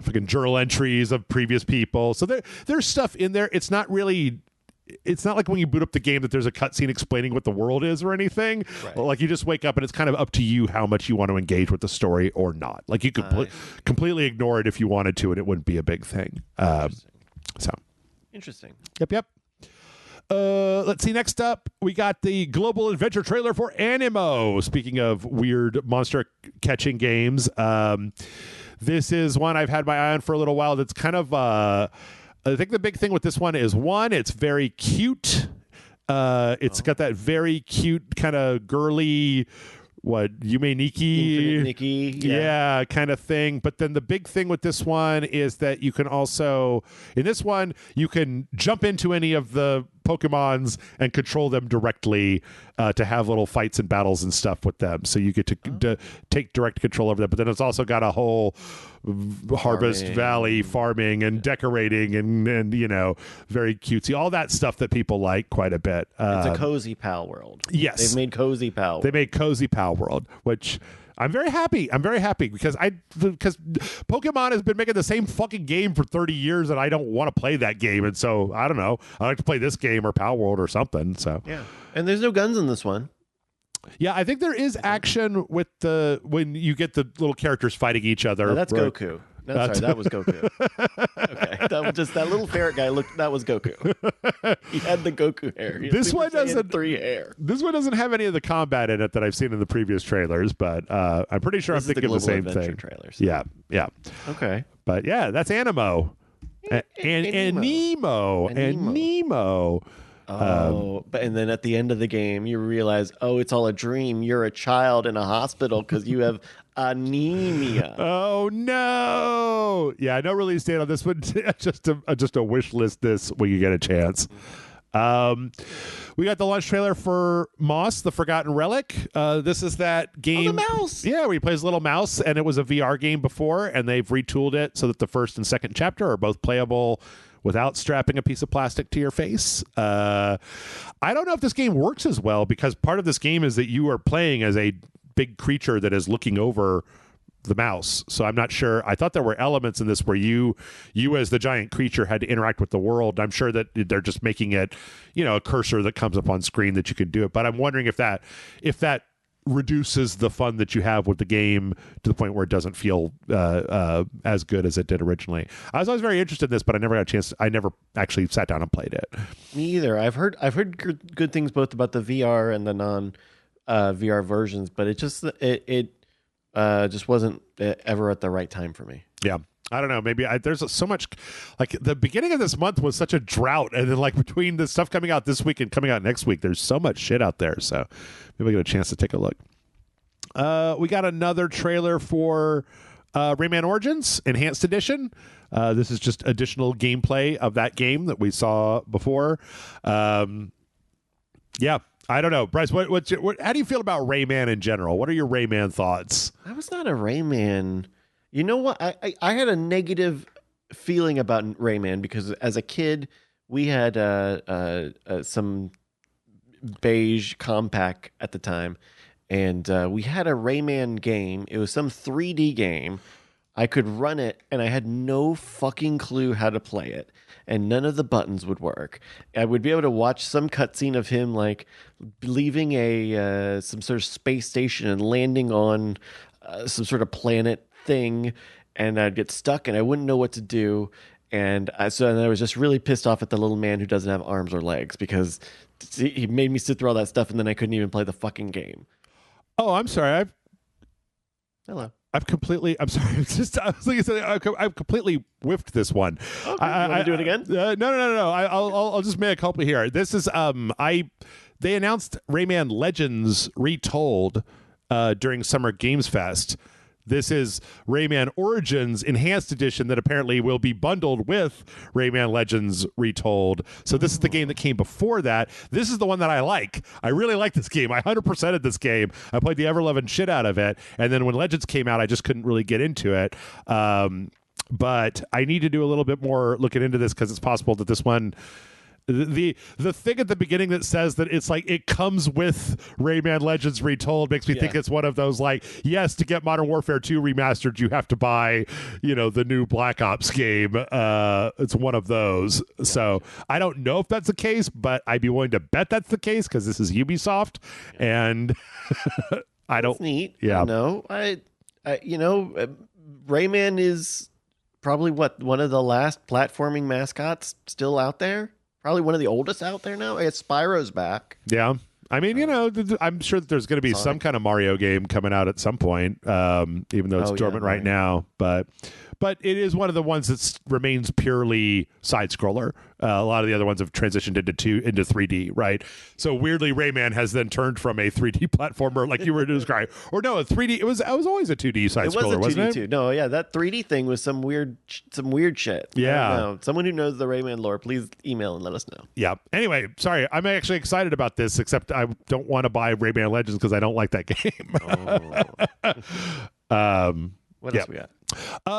fucking journal entries of previous people. So there's stuff in there. It's not like when you boot up the game that there's a cutscene explaining what the world is or anything. Right. Like you just wake up and it's kind of up to you how much you want to engage with the story or not. Like you could completely ignore it if you wanted to, and it wouldn't be a big thing. Interesting. Yep. Let's see. Next up, we got the global adventure trailer for Animo. Speaking of weird monster catching games, this is one I've had my eye on for a little while. That's kind of, I think the big thing with this one is it's very cute. It's got that very cute kind of girly, Yume Nikki? Infinite Nikki. Yeah, kind of thing. But then the big thing with this one is that you can also, in this one, you can jump into any of the Pokemons and control them directly to have little fights and battles and stuff with them. So you get to take direct control over them. But then it's also got a whole Harvest Valley farming and decorating and very cutesy. All that stuff that people like quite a bit. It's a cozy pal world. Yes. They've made cozy pal world. They made cozy pal world, which I'm very happy. I'm very happy because Pokemon has been making the same fucking game for 30 years and I don't want to play that game. And so I don't know. I like to play this game or Pal World or something. So yeah. And there's no guns in this one. Yeah, I think there is action with when you get the little characters fighting each other. No, that's Goku. No, sorry, that was Goku. Okay, that little ferret guy that was Goku. He had the Goku hair. This one doesn't 3 hair. This one doesn't have any of the combat in it that I've seen in the previous trailers, but I'm pretty sure I'm thinking of the same thing. Trailers. Yeah. Okay. But yeah, that's Animo. And Nemo. And then at the end of the game, you realize, it's all a dream. You're a child in a hospital because you have anemia. Oh no! Yeah, no release date on this one. just a wish list this when you get a chance. We got the launch trailer for Moss, the Forgotten Relic. This is that game. The mouse. Yeah, where he plays a little mouse, and it was a VR game before, and they've retooled it so that the first and second chapter are both playable without strapping a piece of plastic to your face. I don't know if this game works as well because part of this game is that you are playing as a big creature that is looking over the mouse. So I'm not sure. I thought there were elements in this where you as the giant creature had to interact with the world. I'm sure that they're just making it, a cursor that comes up on screen that you can do it. But I'm wondering if that reduces the fun that you have with the game to the point where it doesn't feel as good as it did originally. I was always very interested in this, but I never got a chance. I never actually sat down and played it. Me either. I've heard good things both about the VR and the non VR versions, but it just wasn't ever at the right time for me. Yeah. I don't know. Maybe there's so much, like the beginning of this month was such a drought. And then like between the stuff coming out this week and coming out next week, there's so much shit out there. So maybe I get a chance to take a look. We got another trailer for Rayman Origins Enhanced Edition. This is just additional gameplay of that game that we saw before. Yeah. I don't know, Bryce. How do you feel about Rayman in general? What are your Rayman thoughts? I was not a Rayman. You know what? I had a negative feeling about Rayman because as a kid we had some beige compact at the time, and we had a Rayman game. It was some 3D game. I could run it, and I had no fucking clue how to play it. And none of the buttons would work. I would be able to watch some cutscene of him like leaving some sort of space station and landing on some sort of planet thing, and I'd get stuck and I wouldn't know what to do. And I was just really pissed off at the little man who doesn't have arms or legs because he made me sit through all that stuff, and then I couldn't even play the fucking game. Oh, I'm sorry. Hello. I'm sorry. I've completely whiffed this one. Okay, you want to do it again? No. I'll just make a culpa here. This is they announced Rayman Legends Retold during Summer Games Fest. This is Rayman Origins Enhanced Edition that apparently will be bundled with Rayman Legends Retold. So this is the game that came before that. This is the one that I like. I really like this game. I 100%ed this game. I played the ever-loving shit out of it. And then when Legends came out, I just couldn't really get into it. But I need to do a little bit more looking into this because it's possible that this one... The thing at the beginning that says that it's like it comes with Rayman Legends Retold makes me think it's one of those like, yes, to get Modern Warfare 2 remastered, you have to buy, the new Black Ops game. It's one of those. So I don't know if that's the case, but I'd be willing to bet that's the case because this is Ubisoft, and I don't. That's neat. Yeah. No, Rayman is probably one of the last platforming mascots still out there. Probably one of the oldest out there now. I guess Spyro's back. Yeah. I mean, I'm sure that there's going to be some kind of Mario game coming out at some point, even though it's dormant right now. But but it is one of the ones that remains purely side scroller. A lot of the other ones have transitioned into 3D, right? So weirdly, Rayman has then turned from a 3D platformer, like you were describing, or no, a 3D. It was always a 2D side scroller, wasn't it? No, yeah, that 3D thing was some weird shit. Yeah, I don't know. Someone who knows the Rayman lore, please email and let us know. Yeah. Anyway, sorry, I'm actually excited about this, except I don't want to buy Rayman Legends because I don't like that game. What else we got?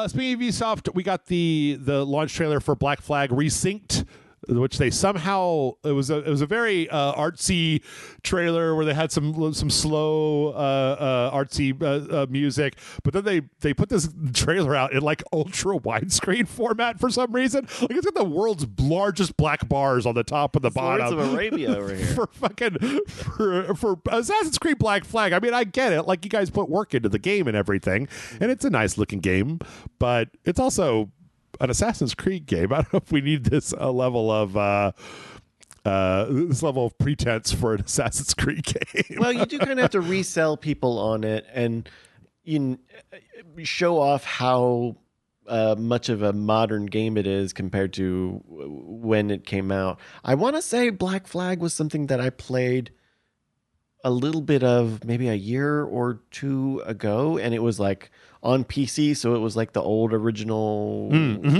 Speaking of Ubisoft, we got the launch trailer for Black Flag Resynced, which they somehow it was a very artsy trailer where they had some slow artsy music, but then they put this trailer out in like ultra widescreen format for some reason. Like it's got the world's largest black bars on the top and the bottom. Lords of Arabia over here for Assassin's Creed Black Flag. I mean, I get it. Like you guys put work into the game and everything, and it's a nice looking game, but it's also an Assassin's Creed game. I don't know if we need this level of pretense for an Assassin's Creed game. Well, you do kind of have to resell people on it and show off how much of a modern game it is compared to when it came out. I want to say Black Flag was something that I played a little bit of maybe a year or two ago, and it was like on PC, so it was like the old original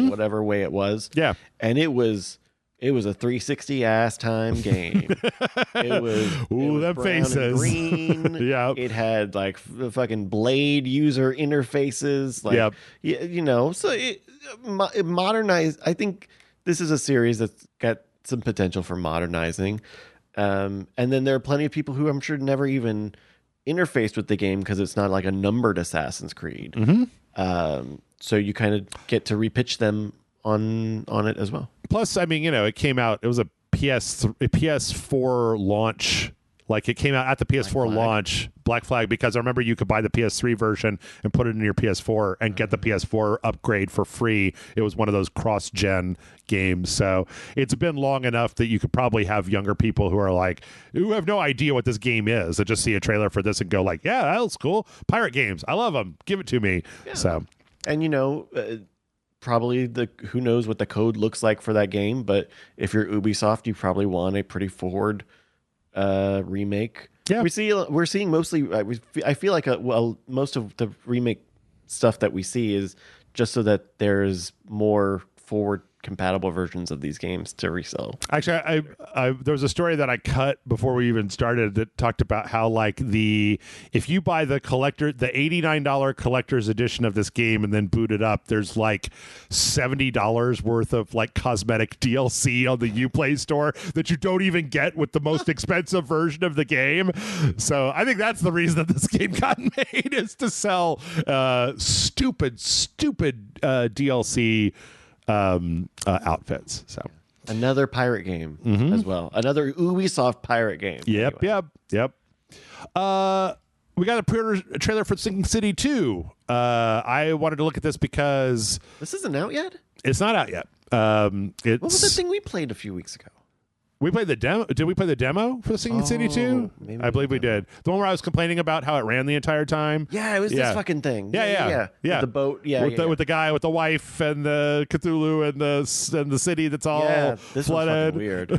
whatever way it was. Yeah. And it was a 360 ass time game. It was them brown faces. And green. Yeah. It had like fucking Blade user interfaces. Like, you know, so it modernized. I think this is a series that's got some potential for modernizing. And then there are plenty of people who I'm sure never even interfaced with the game because it's not like a numbered Assassin's Creed. So you kind of get to repitch them on it as well. Plus, I mean, you know, it came out. It was a PS4 launch. Like it came out at the PS4 launch, Black Flag, because I remember you could buy the PS3 version and put it in your PS4 and get the PS4 upgrade for free. It was one of those cross-gen games. So it's been long enough that you could probably have younger people who are like, who have no idea what this game is, that just see a trailer for this and go like, yeah, that looks cool. Pirate games. I love them. Give it to me. Yeah. So, and you know, probably who knows what the code looks like for that game, but if you're Ubisoft, you probably want a pretty forward remake. Yeah, we're seeing mostly. I feel like most of the remake stuff that we see is just so that there's more forward compatible versions of these games to resell. Actually, I there was a story that I cut before we even started that talked about how like if you buy the $89 collector's edition of this game and then boot it up, there's like $70 worth of like cosmetic DLC on the Uplay store that you don't even get with the most expensive version of the game. So I think that's the reason that this game got made, is to sell stupid DLC outfits. So another pirate game as well. Another Ubisoft pirate game. Yep. We got a pre-order trailer for Sinking City 2. I wanted to look at this because this isn't out yet. It's not out yet. What was the thing we played a few weeks ago? We played the demo. Did we play the demo for the Sinking City 2? I believe we did. The one where I was complaining about how it ran the entire time. Yeah, it was this fucking thing. Yeah. With the boat. With the guy with the wife and the Cthulhu and the city that's all this flooded. Weird.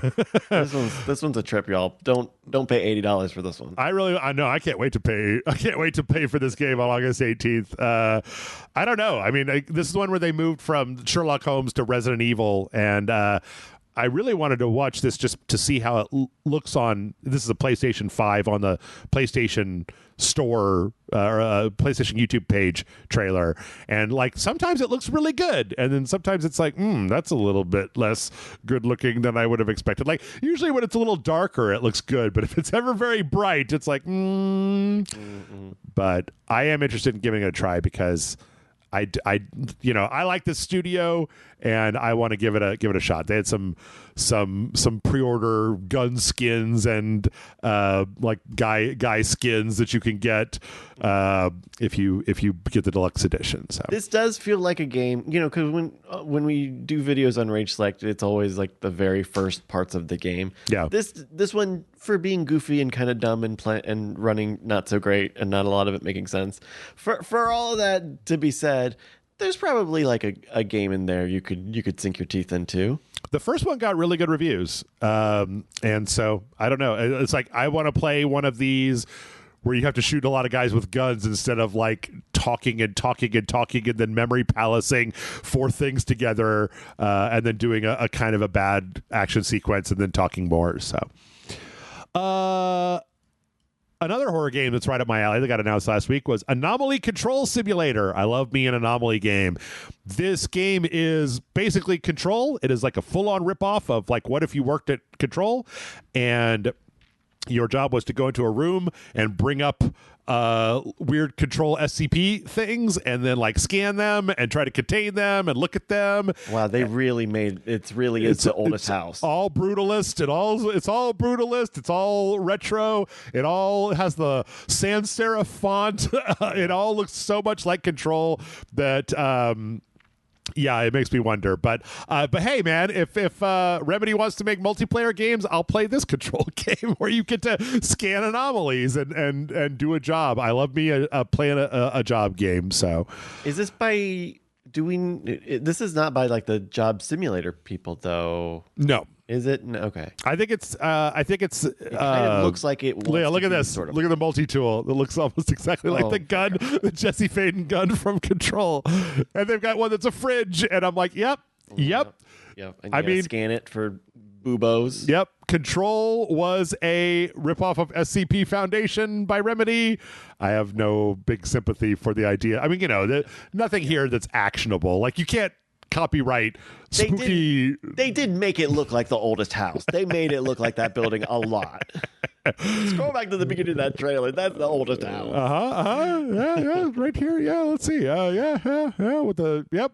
this one's a trip, y'all. Don't pay $80 for this one. I know. I can't wait to pay. I can't wait to pay for this game on August 18th. I don't know. I mean, this is the one where they moved from Sherlock Holmes to Resident Evil, and I really wanted to watch this just to see how it looks on. This is a PlayStation 5 on the PlayStation Store or PlayStation YouTube page trailer, and like sometimes it looks really good, and then sometimes it's like, that's a little bit less good looking than I would have expected. Like usually when it's a little darker, it looks good, but if it's ever very bright, it's like, But I am interested in giving it a try because I like this studio and I want to give it a shot. They had some pre-order gun skins and like guy skins that you can get if you get the deluxe edition. So this does feel like a game, because when we do videos on RageSelect, it's always like the very first parts of the game. Yeah. This one, for being goofy and kind of dumb and running not so great and not a lot of it making sense, for all of that to be said, There's probably like a game in there you could sink your teeth into. The first one got really good reviews, and so I don't know. It's like I want to play one of these where you have to shoot a lot of guys with guns instead of like talking and talking and talking and then memory palacing four things together and then doing a kind of a bad action sequence and then talking more. So another horror game that's right up my alley that got announced last week was Anomaly Control Simulator. I love me an Anomaly game. This game is basically Control. It is like a full-on ripoff of like what if you worked at Control and your job was to go into a room and bring up weird Control SCP things and then like scan them and try to contain them and look at them. Wow, they really made it's the oldest house. All brutalist. It's all brutalist. It's all retro. It all has the sans serif font. It all looks so much like Control that yeah, it makes me wonder. But hey, man, if Remedy wants to make multiplayer games, I'll play this Control game where you get to scan anomalies and do a job. I love me playing a job game. So, is this by doing? This is not by like the job simulator people, though. No. Is it? No, okay. I think it's. It kind of looks like it. Yeah, look at this. Sort of. Look at the multi-tool. It looks almost exactly like the gun, the Jesse Faden gun from Control. And they've got one that's a fridge, and I'm like, yep. And I mean, scan it for boobos. Yep. Control was a ripoff of SCP Foundation by Remedy. I have no big sympathy for the idea. I mean, nothing here that's actionable. Like you can't copyright spooky. They did make it look like the oldest house. They made it look like that building a lot. Scroll back to the beginning of that trailer. That's the oldest house. Yeah, right here. Yeah, let's see. Yeah. With the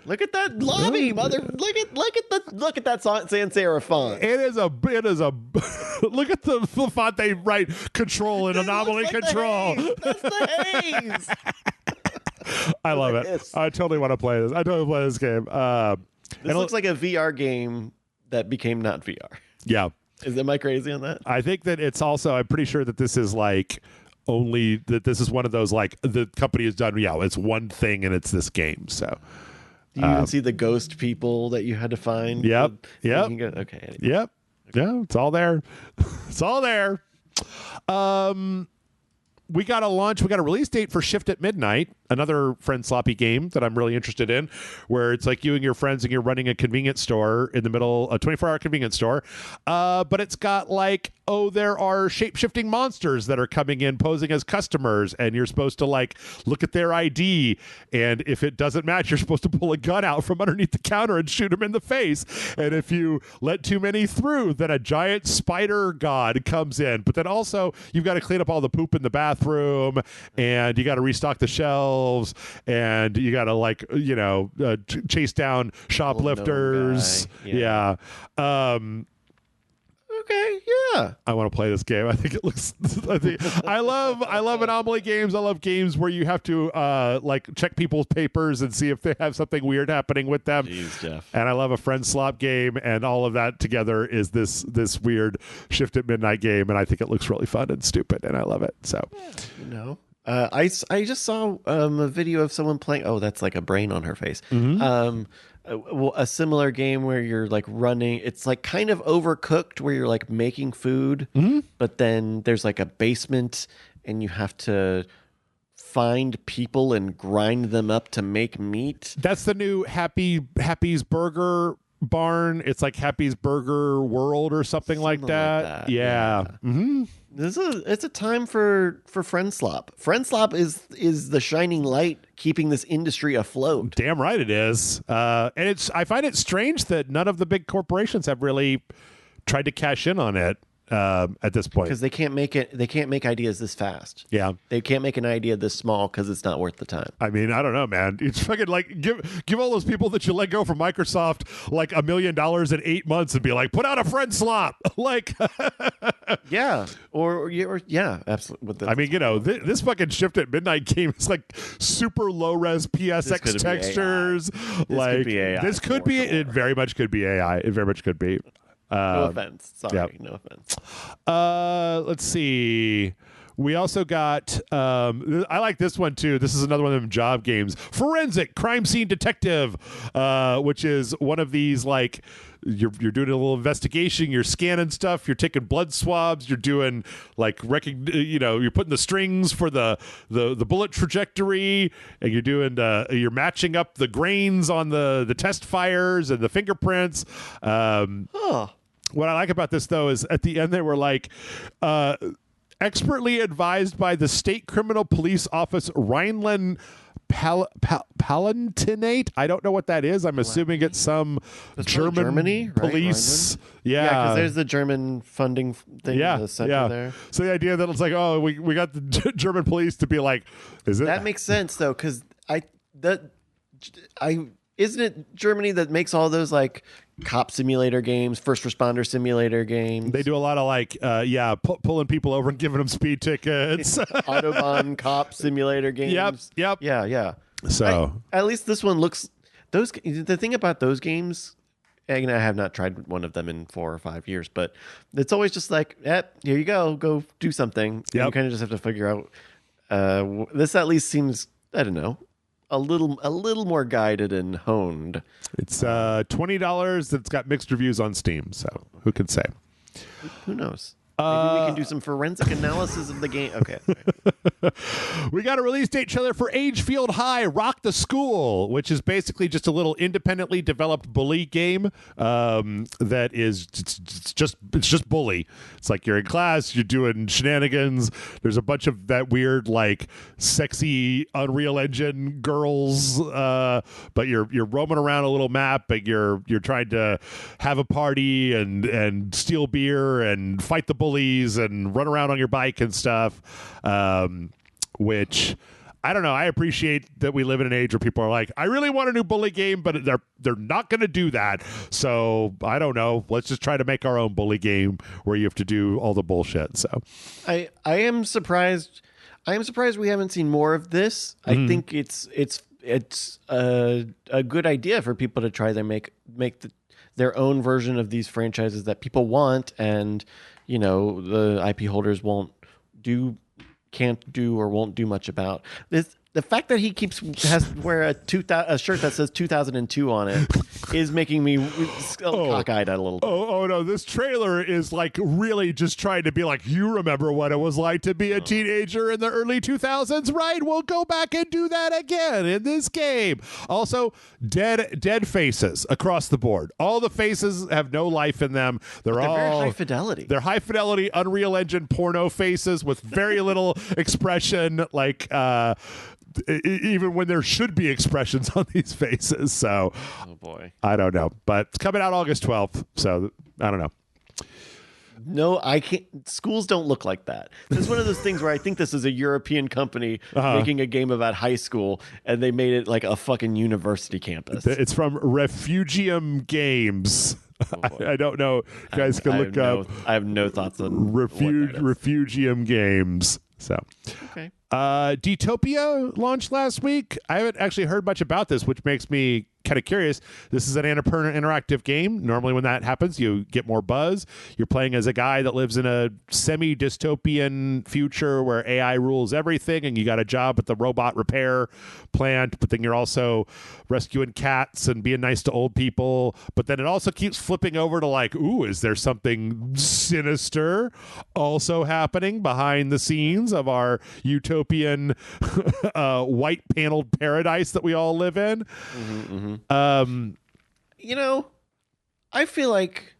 Look at that lobby, mother. Look at that sans serif font. It is a look at the font they write Control and Anomaly Control. That's the haze. I love it. I totally want to play this. I totally play this game. This looks like a VR game that became not VR. Yeah. Am I crazy on that? I think that it's also, I'm pretty sure that this is like only that this is one of those like the company has done. Yeah, it's one thing and it's this game. So do you even see the ghost people that you had to find? Yep. Okay. Anyway. Yep. Yeah, it's all there. It's all there. We got a release date for Shift at Midnight, another friend sloppy game that I'm really interested in, where it's like you and your friends and you're running a convenience store in the middle, a 24-hour convenience store. But it's got like, there are shape-shifting monsters that are coming in posing as customers, and you're supposed to like look at their ID, and if it doesn't match, you're supposed to pull a gun out from underneath the counter and shoot them in the face. And if you let too many through, then a giant spider god comes in. But then also you've got to clean up all the poop in the bathroom, and you got to restock the shelves, and you got to like chase down shoplifters. Yeah. Okay, yeah. I want to play this game. I think it looks. I love anomaly games. I love games where you have to like check people's papers and see if they have something weird happening with them. Jeez, Jeff. And I love a friend slop game, and all of that together is this weird Shift at Midnight game, and I think it looks really fun and stupid, and I love it. So, I just saw a video of someone playing. Oh, that's like a brain on her face. Mm-hmm. A similar game where you're like running. It's like kind of Overcooked, where you're like making food, but then there's like a basement, and you have to find people and grind them up to make meat. That's the new Happy's Burger barn. It's like Happy's Burger World or something like that. Yeah. Mm-hmm. It's a time for friend slop. Friend slop is the shining light keeping this industry afloat. Damn right it is. And I find it strange that none of the big corporations have really tried to cash in on it at this point, because they can't make it. They can't make ideas this fast. Yeah, they can't make an idea this small because it's not worth the time. I mean, I don't know, man. It's fucking like give all those people that you let go from Microsoft like $1 million in 8 months and be like, put out a friend slop. Like, yeah, or absolutely. I mean, this fucking Shift at Midnight game is like super low res PSX textures. This could be. It very much could be AI. It very much could be. No offense. Sorry, no offense. Let's see. We also got, I like this one too. This is another one of them job games. Forensic Crime Scene Detective, which is one of these, like, you're doing a little investigation, you're scanning stuff, you're taking blood swabs, you're doing like you're putting the strings for the bullet trajectory, and you're doing you're matching up the grains on the test fires and the fingerprints. What I like about this though is at the end they were like, expertly advised by the State Criminal Police Office Rhineland Palatinate. I don't know what that is. I'm assuming it's some Germany police. Right? Yeah, because there's the German funding thing in the center there. So the idea that it's like, oh, we got the German police to be like, is it? That makes sense though, because isn't it Germany that makes all those like cop simulator games, first responder simulator games? They do a lot of like, pulling people over and giving them speed tickets. Autobahn cop simulator games. Yep. Yeah. So at least this one looks. The thing about those games, and I have not tried one of them in 4 or 5 years, but it's always just like, here you go do something. Yep. You kind of just have to figure out. This at least seems, I don't know, a little more guided and honed. It's $20. It's got mixed reviews on Steam, so who can say? Who knows? Maybe we can do some forensic analysis of the game. Okay. We got a release date trailer for Agefield High Rock the School, which is basically just a little independently developed bully game that is it's just bully. It's like you're in class, you're doing shenanigans. There's a bunch of that weird like sexy Unreal Engine girls, but you're roaming around a little map, but you're trying to have a party and steal beer and fight the bullies and run around on your bike and stuff, which I don't know. I appreciate that we live in an age where people are like, I really want a new bully game, but they're not going to do that. So I don't know. Let's just try to make our own bully game where you have to do all the bullshit. So I am surprised. We haven't seen more of this. I think it's a good idea for people to try to make their own version of these franchises that people want, and the IP holders can't do or won't do much about. The fact that he has wear a shirt that says 2002 on it is making me cockeyed a little bit. Oh no, this trailer is like really just trying to be like, you remember what it was like to be a teenager in the early 2000s, right? We'll go back and do that again in this game. Also, dead faces across the board. All the faces have no life in them. They're all very high fidelity. They're high fidelity Unreal Engine porno faces with very little expression, like even when there should be expressions on these faces. So, oh boy, I don't know, but it's coming out August 12th. So I don't know. No, I can't. Schools don't look like that. This is one of those things where I think this is a European company making a game about high school, and they made it like a fucking university campus. It's from Refugium Games. I don't know. You guys can look up. I have no thoughts on Refugium Games. So, okay. Detopia launched last week. I haven't actually heard much about this, which makes me kind of curious. This is an Annapurna interactive game. Normally when that happens, you get more buzz. You're playing as a guy that lives in a semi-dystopian future where AI rules everything, and you got a job at the robot repair plant, but then you're also rescuing cats and being nice to old people. But then it also keeps flipping over to like, ooh, is there something sinister also happening behind the scenes of our utopian white paneled paradise that we all live in? I feel like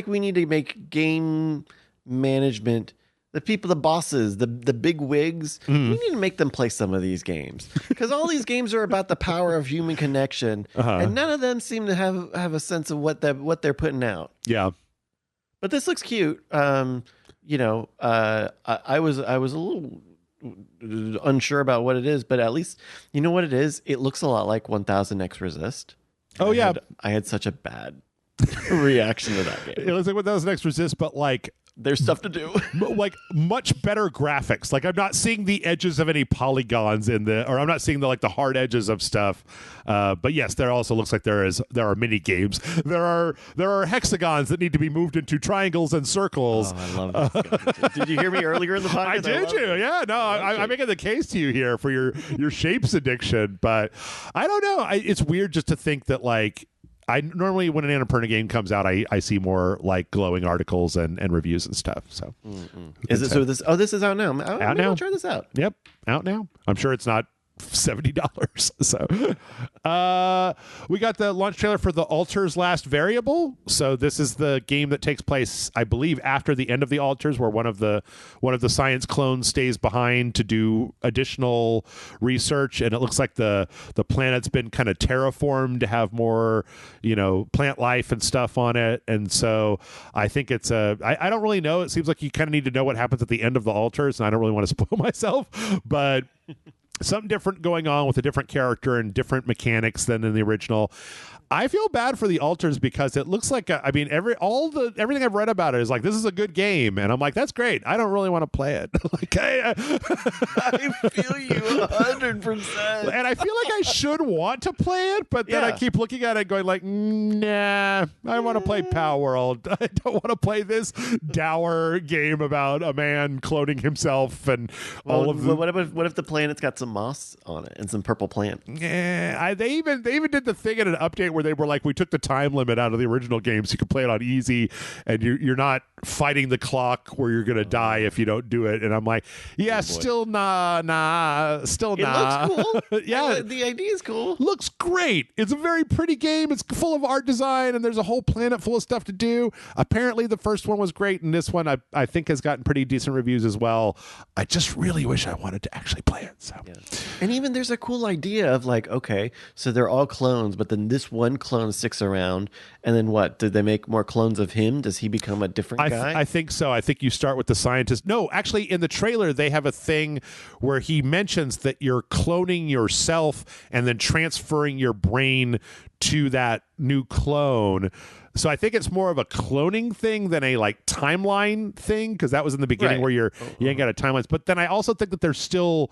we need to make game management, the bosses, the big wigs, we need to make them play some of these games, because all these games are about the power of human connection, and none of them seem to have a sense of what they're putting out. Yeah, but this looks cute. I was a little unsure about what it is, but at least you know what it is. It looks a lot like 1000X Resist. I had such a bad reaction to that game. It looks like 1000X Resist, but like there's stuff to do. Like much better graphics. Like I'm not seeing the edges of any polygons or I'm not seeing the hard edges of stuff. But yes, there also looks like there are mini games. There are hexagons that need to be moved into triangles and circles. Oh, I love this. Did you hear me earlier in the podcast? I did you? Yeah, no, I'm making the case to you here for your shapes addiction, but I don't know. It's weird just to think that I normally when an Annapurna game comes out, I see more glowing articles and reviews and stuff. So is it so? This is out now. Out now. I'll try this out. Yep, out now. I'm sure it's not $70. So we got the launch trailer for the Altars Last Variable. So this is the game that takes place, I believe, after the end of the Altars, where one of the science clones stays behind to do additional research, and it looks like the planet's been kind of terraformed to have more plant life and stuff on it. And so I think it's I don't really know. It seems like you kind of need to know what happens at the end of the Altars, and I don't really want to spoil myself, but something different going on with a different character and different mechanics than in the original. I feel bad for the Altars because it looks like everything I've read about it is this is a good game, and I'm like, that's great. I don't really want to play it. I feel you 100%. And I feel like I should want to play it, but then I keep looking at it going nah, I want to play Power World. I don't want to play this dour game about a man cloning himself and all of the. What if the planet's got some moss on it and some purple plant? Yeah, they even did the thing in an update where they were we took the time limit out of the original game so you could play it on easy, and you're not fighting the clock where you're gonna die if you don't do it. And I'm like, yeah, still nah. It looks cool. Yeah, the idea is cool. Looks great. It's a very pretty game. It's full of art design, and there's a whole planet full of stuff to do. Apparently the first one was great, and this one I think has gotten pretty decent reviews as well. I just really wish I wanted to actually play it. So and even there's a cool idea of okay, so they're all clones, but then this one clone sticks around, and then what? Did they make more clones of him? Does he become a different guy? I think so. I think you start with the scientist. No, actually, in the trailer, they have a thing where he mentions that you're cloning yourself and then transferring your brain to that new clone. So I think it's more of a cloning thing than a timeline thing, because that was in the beginning where you ain't got a timeline. But then I also think that there's still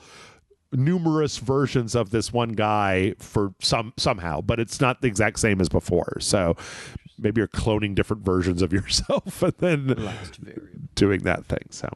numerous versions of this one guy for somehow, but it's not the exact same as before. So maybe you're cloning different versions of yourself and then doing that thing. So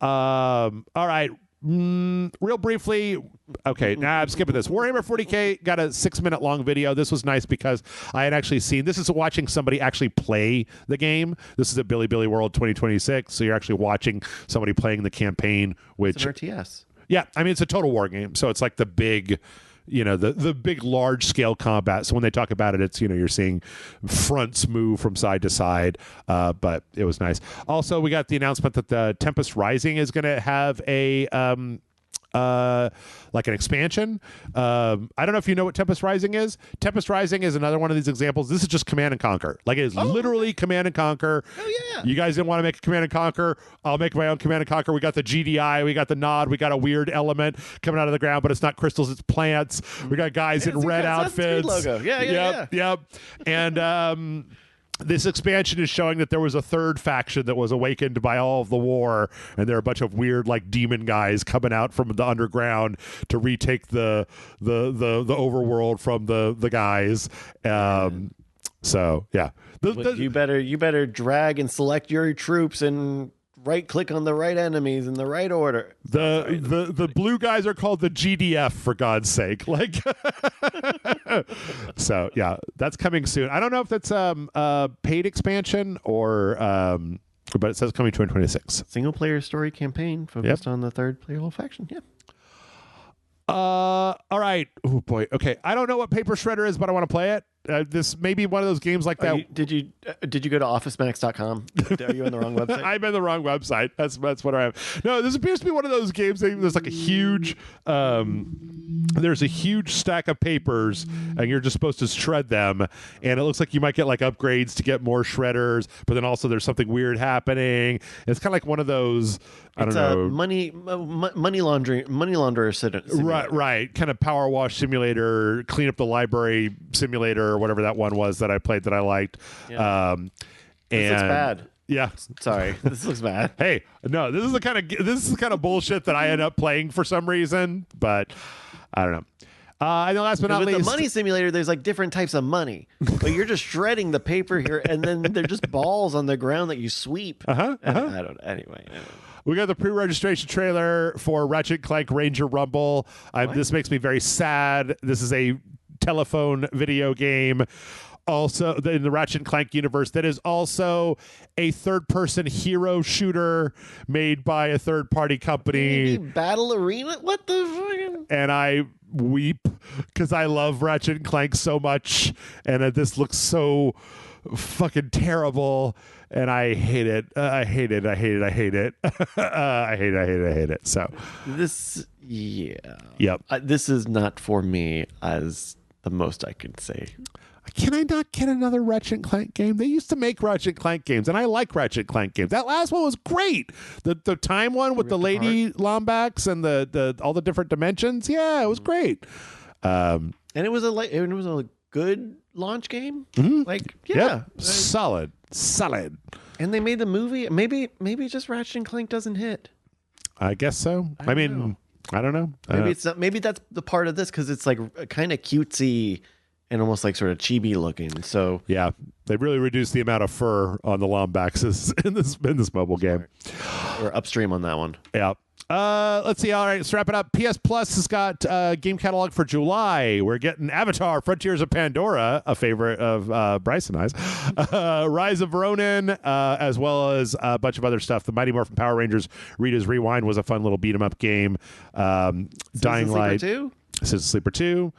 all right, real briefly, okay, now I'm skipping this. Warhammer 40K got a 6-minute long video. This was nice because I had actually seen, this is watching somebody actually play the game. This is at Billy World 2026, so you're actually watching somebody playing the campaign, which it's an RTS. Yeah, I mean, it's a Total War game, so it's the big, the big large scale combat. So when they talk about it, it's you're seeing fronts move from side to side. But it was nice. Also, we got the announcement that the Tempest Rising is going to have a an expansion. I don't know if you know what Tempest Rising is. Tempest Rising is another one of these examples. This is just Command and Conquer. It is literally Command and Conquer. Oh yeah. You guys didn't want to make a Command and Conquer. I'll make my own Command and Conquer. We got the GDI. We got the nod. We got a weird element coming out of the ground, but it's not crystals. It's plants. We got guys in red outfits. Logo. Yep. And this expansion is showing that there was a third faction that was awakened by all of the war, and there are a bunch of weird demon guys coming out from the underground to retake the overworld from the guys. So yeah, you better drag and select your troops and right click on the right enemies in the right order. The blue guys are called the GDF, for God's sake. So yeah, that's coming soon. I don't know if that's a paid expansion or but it says coming 2026. Single player story campaign focused on the third playable faction. Yeah. All right. Oh boy. Okay. I don't know what Paper Shredder is, but I want to play it. This may be one of those games like that. Did you go to officemax.com? Are you on the wrong website? I'm in the wrong website. That's what I have. No, this appears to be one of those games. There's a huge there's a huge stack of papers, and you're just supposed to shred them. And it looks like you might get upgrades to get more shredders, but then also there's something weird happening. It's kind of like one of those. I don't know. Money launderer simulator. Right. Kind of power wash simulator, clean up the library simulator, or whatever that one was that I played that I liked. Yeah. And it's bad. Yeah. Sorry, this looks bad. Hey, no, this is the kind of bullshit that I end up playing for some reason, but I don't know. And then last but not With least, the money simulator, there's like different types of money, but you're just shredding the paper here, and then they're just balls on the ground that you sweep. I don't. Anyway. we got the pre-registration trailer for Ratchet & Clank Ranger Rumble. This makes me very sad. This is a telephone video game. Also, in the Ratchet & Clank universe, that is also a third-person hero shooter made by a third-party company. Battle Arena? What the fuck? And I weep because I love Ratchet & Clank so much, and this looks so fucking terrible, and I hate it. I hate it. I hate it. I hate it. I hate it. I hate it. I hate it. So this, yeah. Yep. This is not for me, as the most I could say. Can I not get another Ratchet & Clank game? They used to make Ratchet & Clank games, and I like Ratchet & Clank games. That last one was great. The time one with the lady Lombax and the all the different dimensions. Yeah, it was great. And it was a good launch game. Like, yeah, yep. Solid. And they made the movie. Maybe just Ratchet & Clank doesn't hit. I guess so. I mean, I don't know. Maybe it's not. Maybe that's the part of this, because it's like kind of cutesy and almost like sort of chibi looking. So yeah, they really reduced the amount of fur on the Lombaxes in this mobile game. We're upstream on that one. Yeah. Let's see. All right, let's wrap it up. PS Plus has got game catalog for July. We're getting Avatar: Frontiers of Pandora, a favorite of Bryce and I's, Rise of Ronin, as well as a bunch of other stuff. The Mighty Morphin Power Rangers Rita's Rewind was a fun little beat 'em up game. Dying Light, Citizen Sleeper 2.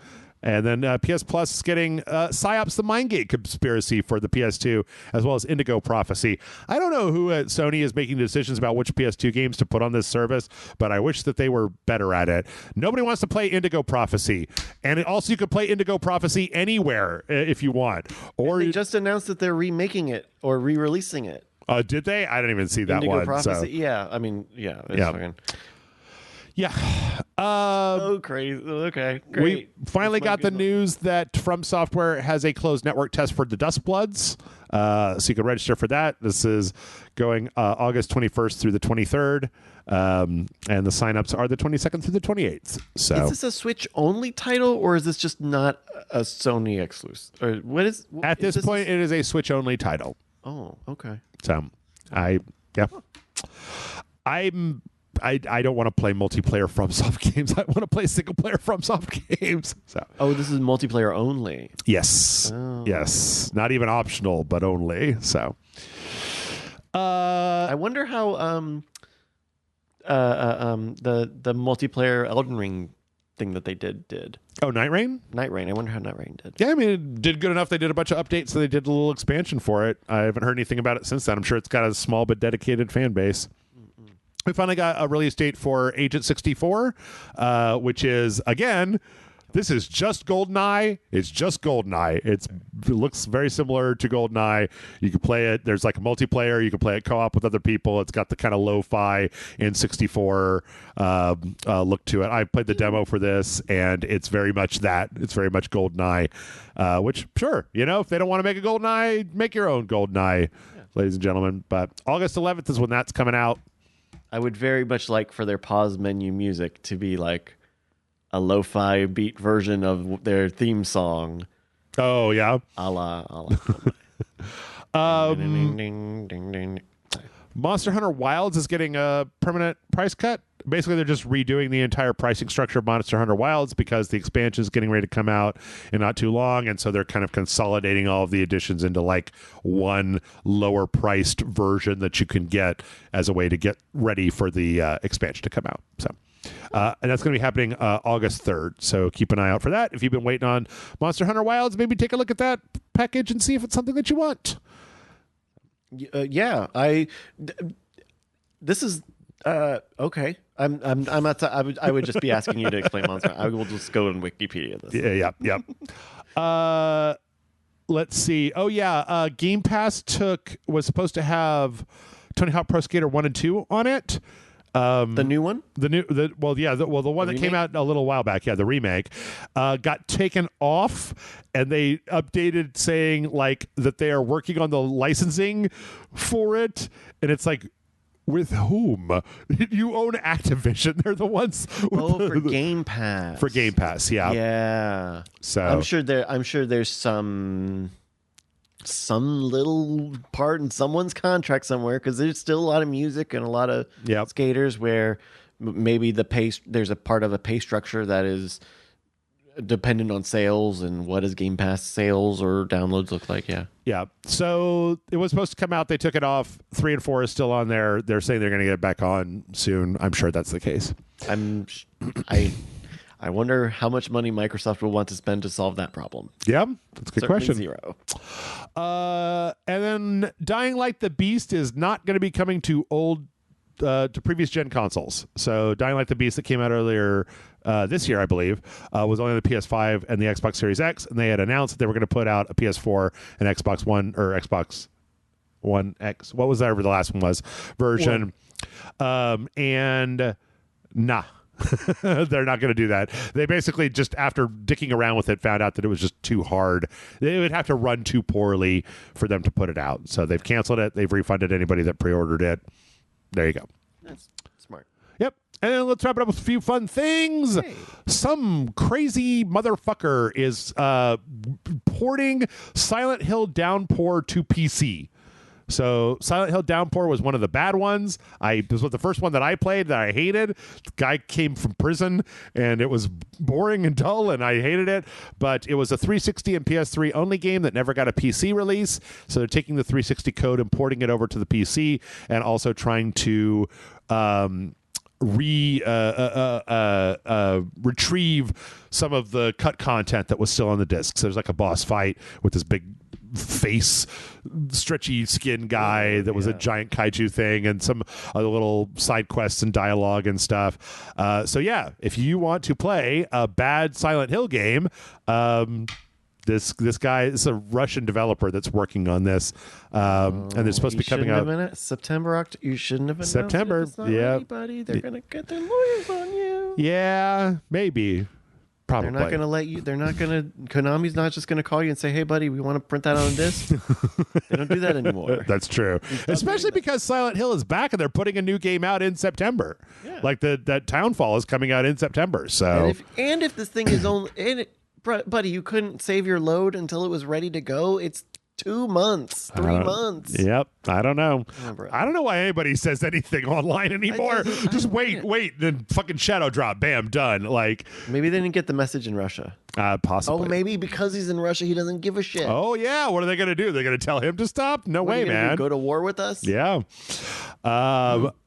And then PS Plus is getting PsyOps the Mindgate Conspiracy for the PS2, as well as Indigo Prophecy. I don't know who at Sony is making decisions about which PS2 games to put on this service, but I wish that they were better at it. Nobody wants to play Indigo Prophecy. And also you could play Indigo Prophecy anywhere if you want. Or they just announced that they're remaking it or re-releasing it. Did they? I didn't even see that Indigo one. Prophecy. So. Yeah, I mean, yeah. Fucking... Yeah. Oh, crazy. Okay, great. We finally got the news that From Software has a closed network test for the Dust Bloods. So you can register for that. This is going August 21st through the 23rd. And the signups are the 22nd through the 28th. So is this a Switch-only title, or is this just not a Sony exclusive? Or what is... At this point, it is a Switch-only title. Oh, okay. So, I don't want to play multiplayer FromSoft games. I want to play single player FromSoft games. So. Oh, this is multiplayer only. Yes. Oh. Yes. Not even optional, but only. So. I wonder how the multiplayer Elden Ring thing that they did. Oh, Night Rain? Night Rain. I wonder how Night Rain did. Yeah, I mean, it did good enough. They did a bunch of updates, so they did a little expansion for it. I haven't heard anything about it since then. I'm sure it's got a small but dedicated fan base. We finally got a release date for Agent 64, which is, again, this is just GoldenEye. It's just GoldenEye. It looks very similar to GoldenEye. You can play it. There's like a multiplayer. You can play it co-op with other people. It's got the kind of lo-fi N64 look to it. I played the demo for this, and it's very much that. It's very much GoldenEye, which, sure, if they don't want to make a GoldenEye, make your own GoldenEye, ladies and gentlemen. But August 11th is when that's coming out. I would very much like for their pause menu music to be like a lo-fi beat version of their theme song. Oh, yeah. A la. Ding, ding, ding, ding. Monster Hunter Wilds is getting a permanent price cut. Basically, they're just redoing the entire pricing structure of Monster Hunter Wilds because the expansion is getting ready to come out in not too long, and so they're kind of consolidating all of the additions into like one lower priced version that you can get as a way to get ready for the expansion to come out. So. And that's going to be happening August 3rd. So keep an eye out for that. If you've been waiting on Monster Hunter Wilds, maybe take a look at that package and see if it's something that you want. Yeah, this is okay. I'm not. I would just be asking you to explain Monster. I will just go on Wikipedia this. Yeah. Let's see. Oh yeah, Game Pass was supposed to have Tony Hawk Pro Skater 1 and 2 on it. The new one? The one that came out a little while back, the remake, got taken off, and they updated saying like that they are working on the licensing for it, and it's like, with whom? You own Activision. They're the ones. For Game Pass. For Game Pass, yeah. Yeah. So I'm sure there's some little part in someone's contract somewhere, because there's still a lot of music and a lot of skaters where maybe there's a part of a pay structure that is dependent on sales, and what does Game Pass sales or downloads look like? Yeah. So it was supposed to come out. They took it off. 3 and 4 is still on there. They're saying they're going to get it back on soon. I'm sure that's the case. I wonder how much money Microsoft will want to spend to solve that problem. Yeah, that's a good question. Zero. And then Dying Light the Beast is not going to be coming to previous gen consoles. So Dying Light the Beast that came out earlier this year, I believe, was only on the PS5 and the Xbox Series X, and they had announced that they were going to put out a PS4 and Xbox One, or Xbox One X, what was that, the last one was, version. And nah. They're not going to do that. They basically just, after dicking around with it, found out that it was just too hard. They would have to run too poorly for them to put it out. So they've canceled it. They've refunded anybody that pre-ordered it. There you go. That's smart. Yep. And then let's wrap it up with a few fun things. Hey. Some crazy motherfucker is porting Silent Hill Downpour to PC. So Silent Hill Downpour was one of the bad ones. This was the first one that I played that I hated. The guy came from prison, and it was boring and dull, and I hated it. But it was a 360 and PS3 only game that never got a PC release. So they're taking the 360 code and porting it over to the PC, and also trying to retrieve some of the cut content that was still on the disc. So there's like a boss fight with this big face stretchy skin guy that was a giant kaiju thing, and some other little side quests and dialogue and stuff. So yeah, if you want to play a bad Silent Hill game, this guy is a Russian developer that's working on this, and it's supposed to be coming out September. You shouldn't have announced September. It. It's not anybody. They're gonna get their lawyers on you. Yeah, maybe. Probably. They're not going to let you. They're not going to. Konami's not just going to call you and say, "Hey, buddy, we want to print that on a disc." They don't do that anymore. That's true, especially because Silent Hill is back and they're putting a new game out in September. Yeah. Like that Townfall is coming out in September. So, and if this thing is only, buddy, you couldn't save your load until it was ready to go. It's 2 months, 3 months. Yep. I don't know. I don't know why anybody says anything online anymore. Just wait, then fucking shadow drop, bam, done. Like, maybe they didn't get the message in Russia. Possibly. Oh, maybe because he's in Russia, he doesn't give a shit. Oh yeah. What are they going to do? They're going to tell him to stop? No way, man. Go to war with us? Yeah.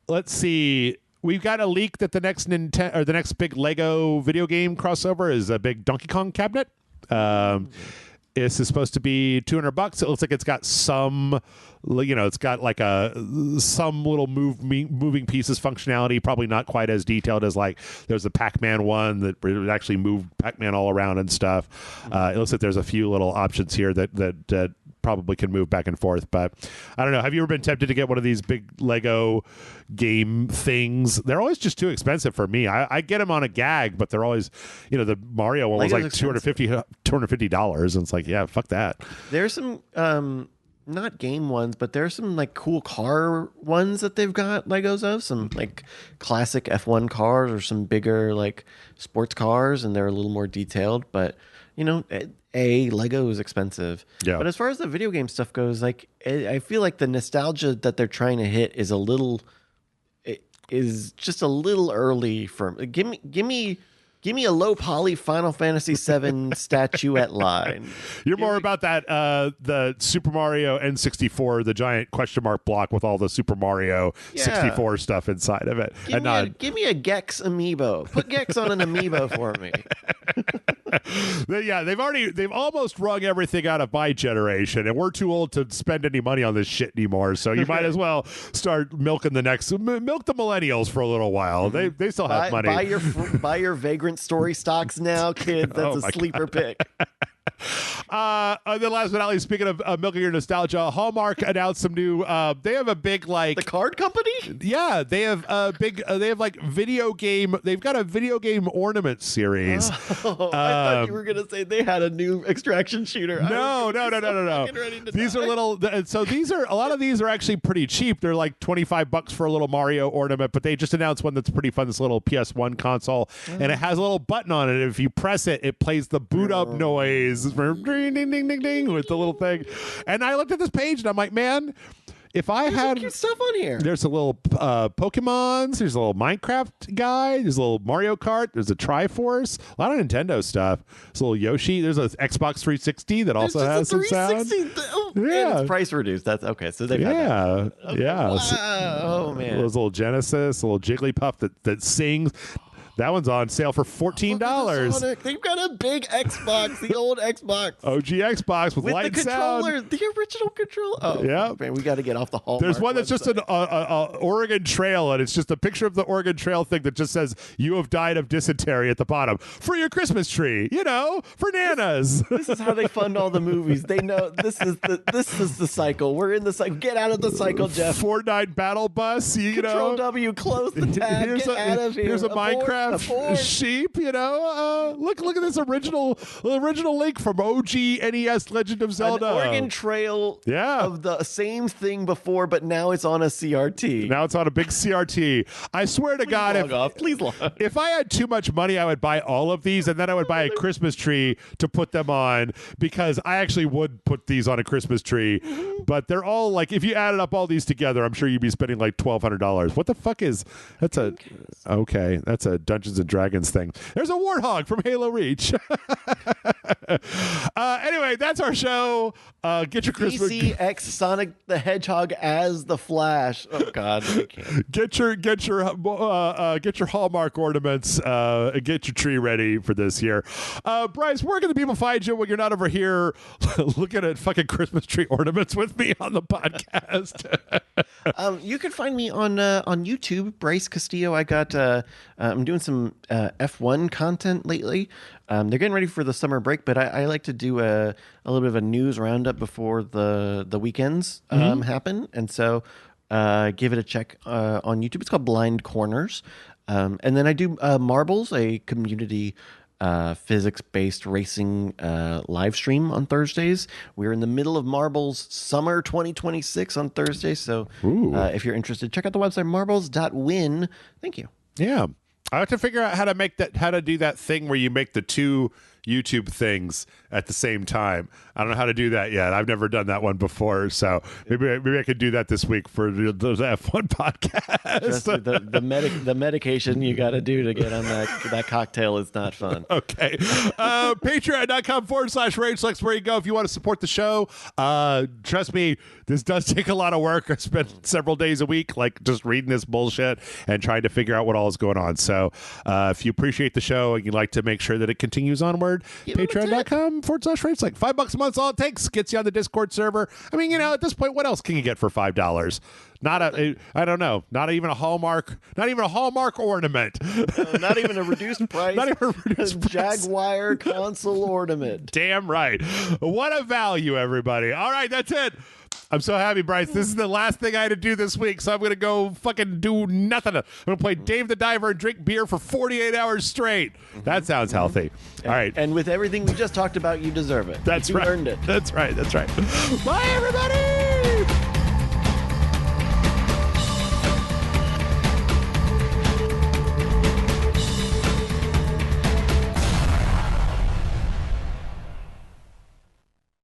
Let's see. We've got a leak that the next the next big Lego video game crossover is a big Donkey Kong cabinet. This is supposed to be $200. It looks like it's got some, it's got like some little moving pieces functionality. Probably not quite as detailed as like there's a Pac-Man one that would actually move Pac-Man all around and stuff. It looks like there's a few little options here that probably can move back and forth. But I don't know. Have you ever been tempted to get one of these big Lego game things? They're always just too expensive for me. I get them on a gag, but they're always, the Mario one was like $250, and it's like, yeah, fuck that. There's some not game ones, but there's some like cool car ones that they've got Legos of, some like classic F1 cars or some bigger like sports cars, and they're a little more detailed. But Lego is expensive. Yeah. But as far as the video game stuff goes, like I feel like the nostalgia that they're trying to hit is just a little early for give me a low poly Final Fantasy VII statuette line. You're more about that the Super Mario N64, the giant question mark block with all the Super Mario 64 stuff inside of it. Give me a Gex amiibo. Put Gex on an amiibo for me. Yeah, they've almost wrung everything out of my generation, and we're too old to spend any money on this shit anymore. So you might as well start milking the millennials for a little while. They still have money. Buy your Vagrant story stocks now, kids. That's a sleeper pick. then last but not least, speaking of milking your nostalgia, Hallmark announced some new. They have a big The card company? Yeah, they have a big. They have like video game. They've got a video game ornament series. Oh, I thought you were gonna say they had a new extraction shooter. No. These are little. So these are a lot of these are actually pretty cheap. They're like $25 for a little Mario ornament, but they just announced one that's pretty fun. This little PS1 console, and it has a little button on it. If you press it, it plays the boot up noise, ding ding ding ding ding, with the little thing. And I looked at this page and I'm like, man. If I There's had some cute stuff on here, there's a little Pokemons, there's a little Minecraft guy, there's a little Mario Kart, there's a Triforce, a lot of Nintendo stuff. There's a little Yoshi, there's an Xbox 360 that also has some sound. Yeah, it's price reduced. That's okay. So they yeah. Wow. Oh man, there's a little Genesis, a little Jigglypuff that sings. That one's on sale for $14. They've got a big Xbox, the old Xbox. OG Xbox with light the controller, sound. the original controller. Oh, yeah. Man, we got to get off the Hallmark. There's one that's just an Oregon Trail, and it's just a picture of the Oregon Trail thing that just says, "You have died of dysentery" at the bottom. For your Christmas tree, for Nanas. This is how they fund all the movies. They know this is the cycle. We're in the cycle. Get out of the cycle, Jeff. Fortnite Battle Bus, Control W, close the tab. Get out of here. Here's a Minecraft sheep, look at this original link from OG NES Legend of Zelda. An Oregon Trail of the same thing before, but now it's on a CRT. Now it's on a big CRT. I swear to God, if I had too much money, I would buy all of these, and then I would buy a Christmas tree to put them on, because I actually would put these on a Christmas tree. But they're all like, if you added up all these together, I'm sure you'd be spending like $1,200. What the fuck is that's a Dungeons and Dragons thing. There's a warthog from Halo Reach. Anyway, that's our show. Get your Christmas. DCX Sonic the Hedgehog as the Flash. Oh God, I can't. Get your Hallmark ornaments. Get your tree ready for this year. Bryce, where can the people find you when you're not over here looking at fucking Christmas tree ornaments with me on the podcast? You can find me on YouTube, Bryce Castillo. I got I'm doing some F1 content lately. They're getting ready for the summer break, but I like to do a little bit of a news roundup before the weekends happen, and so give it a check on YouTube. It's called Blind Corners, and then I do Marbles, a community physics-based racing live stream on Thursdays. We're in the middle of Marbles Summer 2026 on Thursday, so if you're interested, check out the website marbles.win. Thank you. Yeah. I have to figure out how to do that thing where you make the two YouTube things at the same time. I don't know how to do that yet. I've never done that one before, so maybe I could do that this week for the F1 podcast. Trust me, the medication you got to do to get on that cocktail is not fun. Okay. Patreon.com/RageSelect where you go if you want to support the show. Trust me, this does take a lot of work. I spend several days a week just reading this bullshit and trying to figure out what all is going on. So if you appreciate the show and you'd like to make sure that it continues onward, patreon.com/RageSelect. $5 a month's all it takes. Gets you on the Discord server. I mean, at this point, what else can you get for $5? I don't know. Not even a Hallmark ornament. Not even a reduced price. Not even a reduced price. Jaguar console ornament. Damn right. What a value, everybody. All right, that's it. I'm so happy, Bryce. This is the last thing I had to do this week, so I'm going to go fucking do nothing. I'm going to play Dave the Diver and drink beer for 48 hours straight. That sounds healthy. All right. And with everything we just talked about, you deserve it. That's right. You earned it. That's right. Bye, everybody.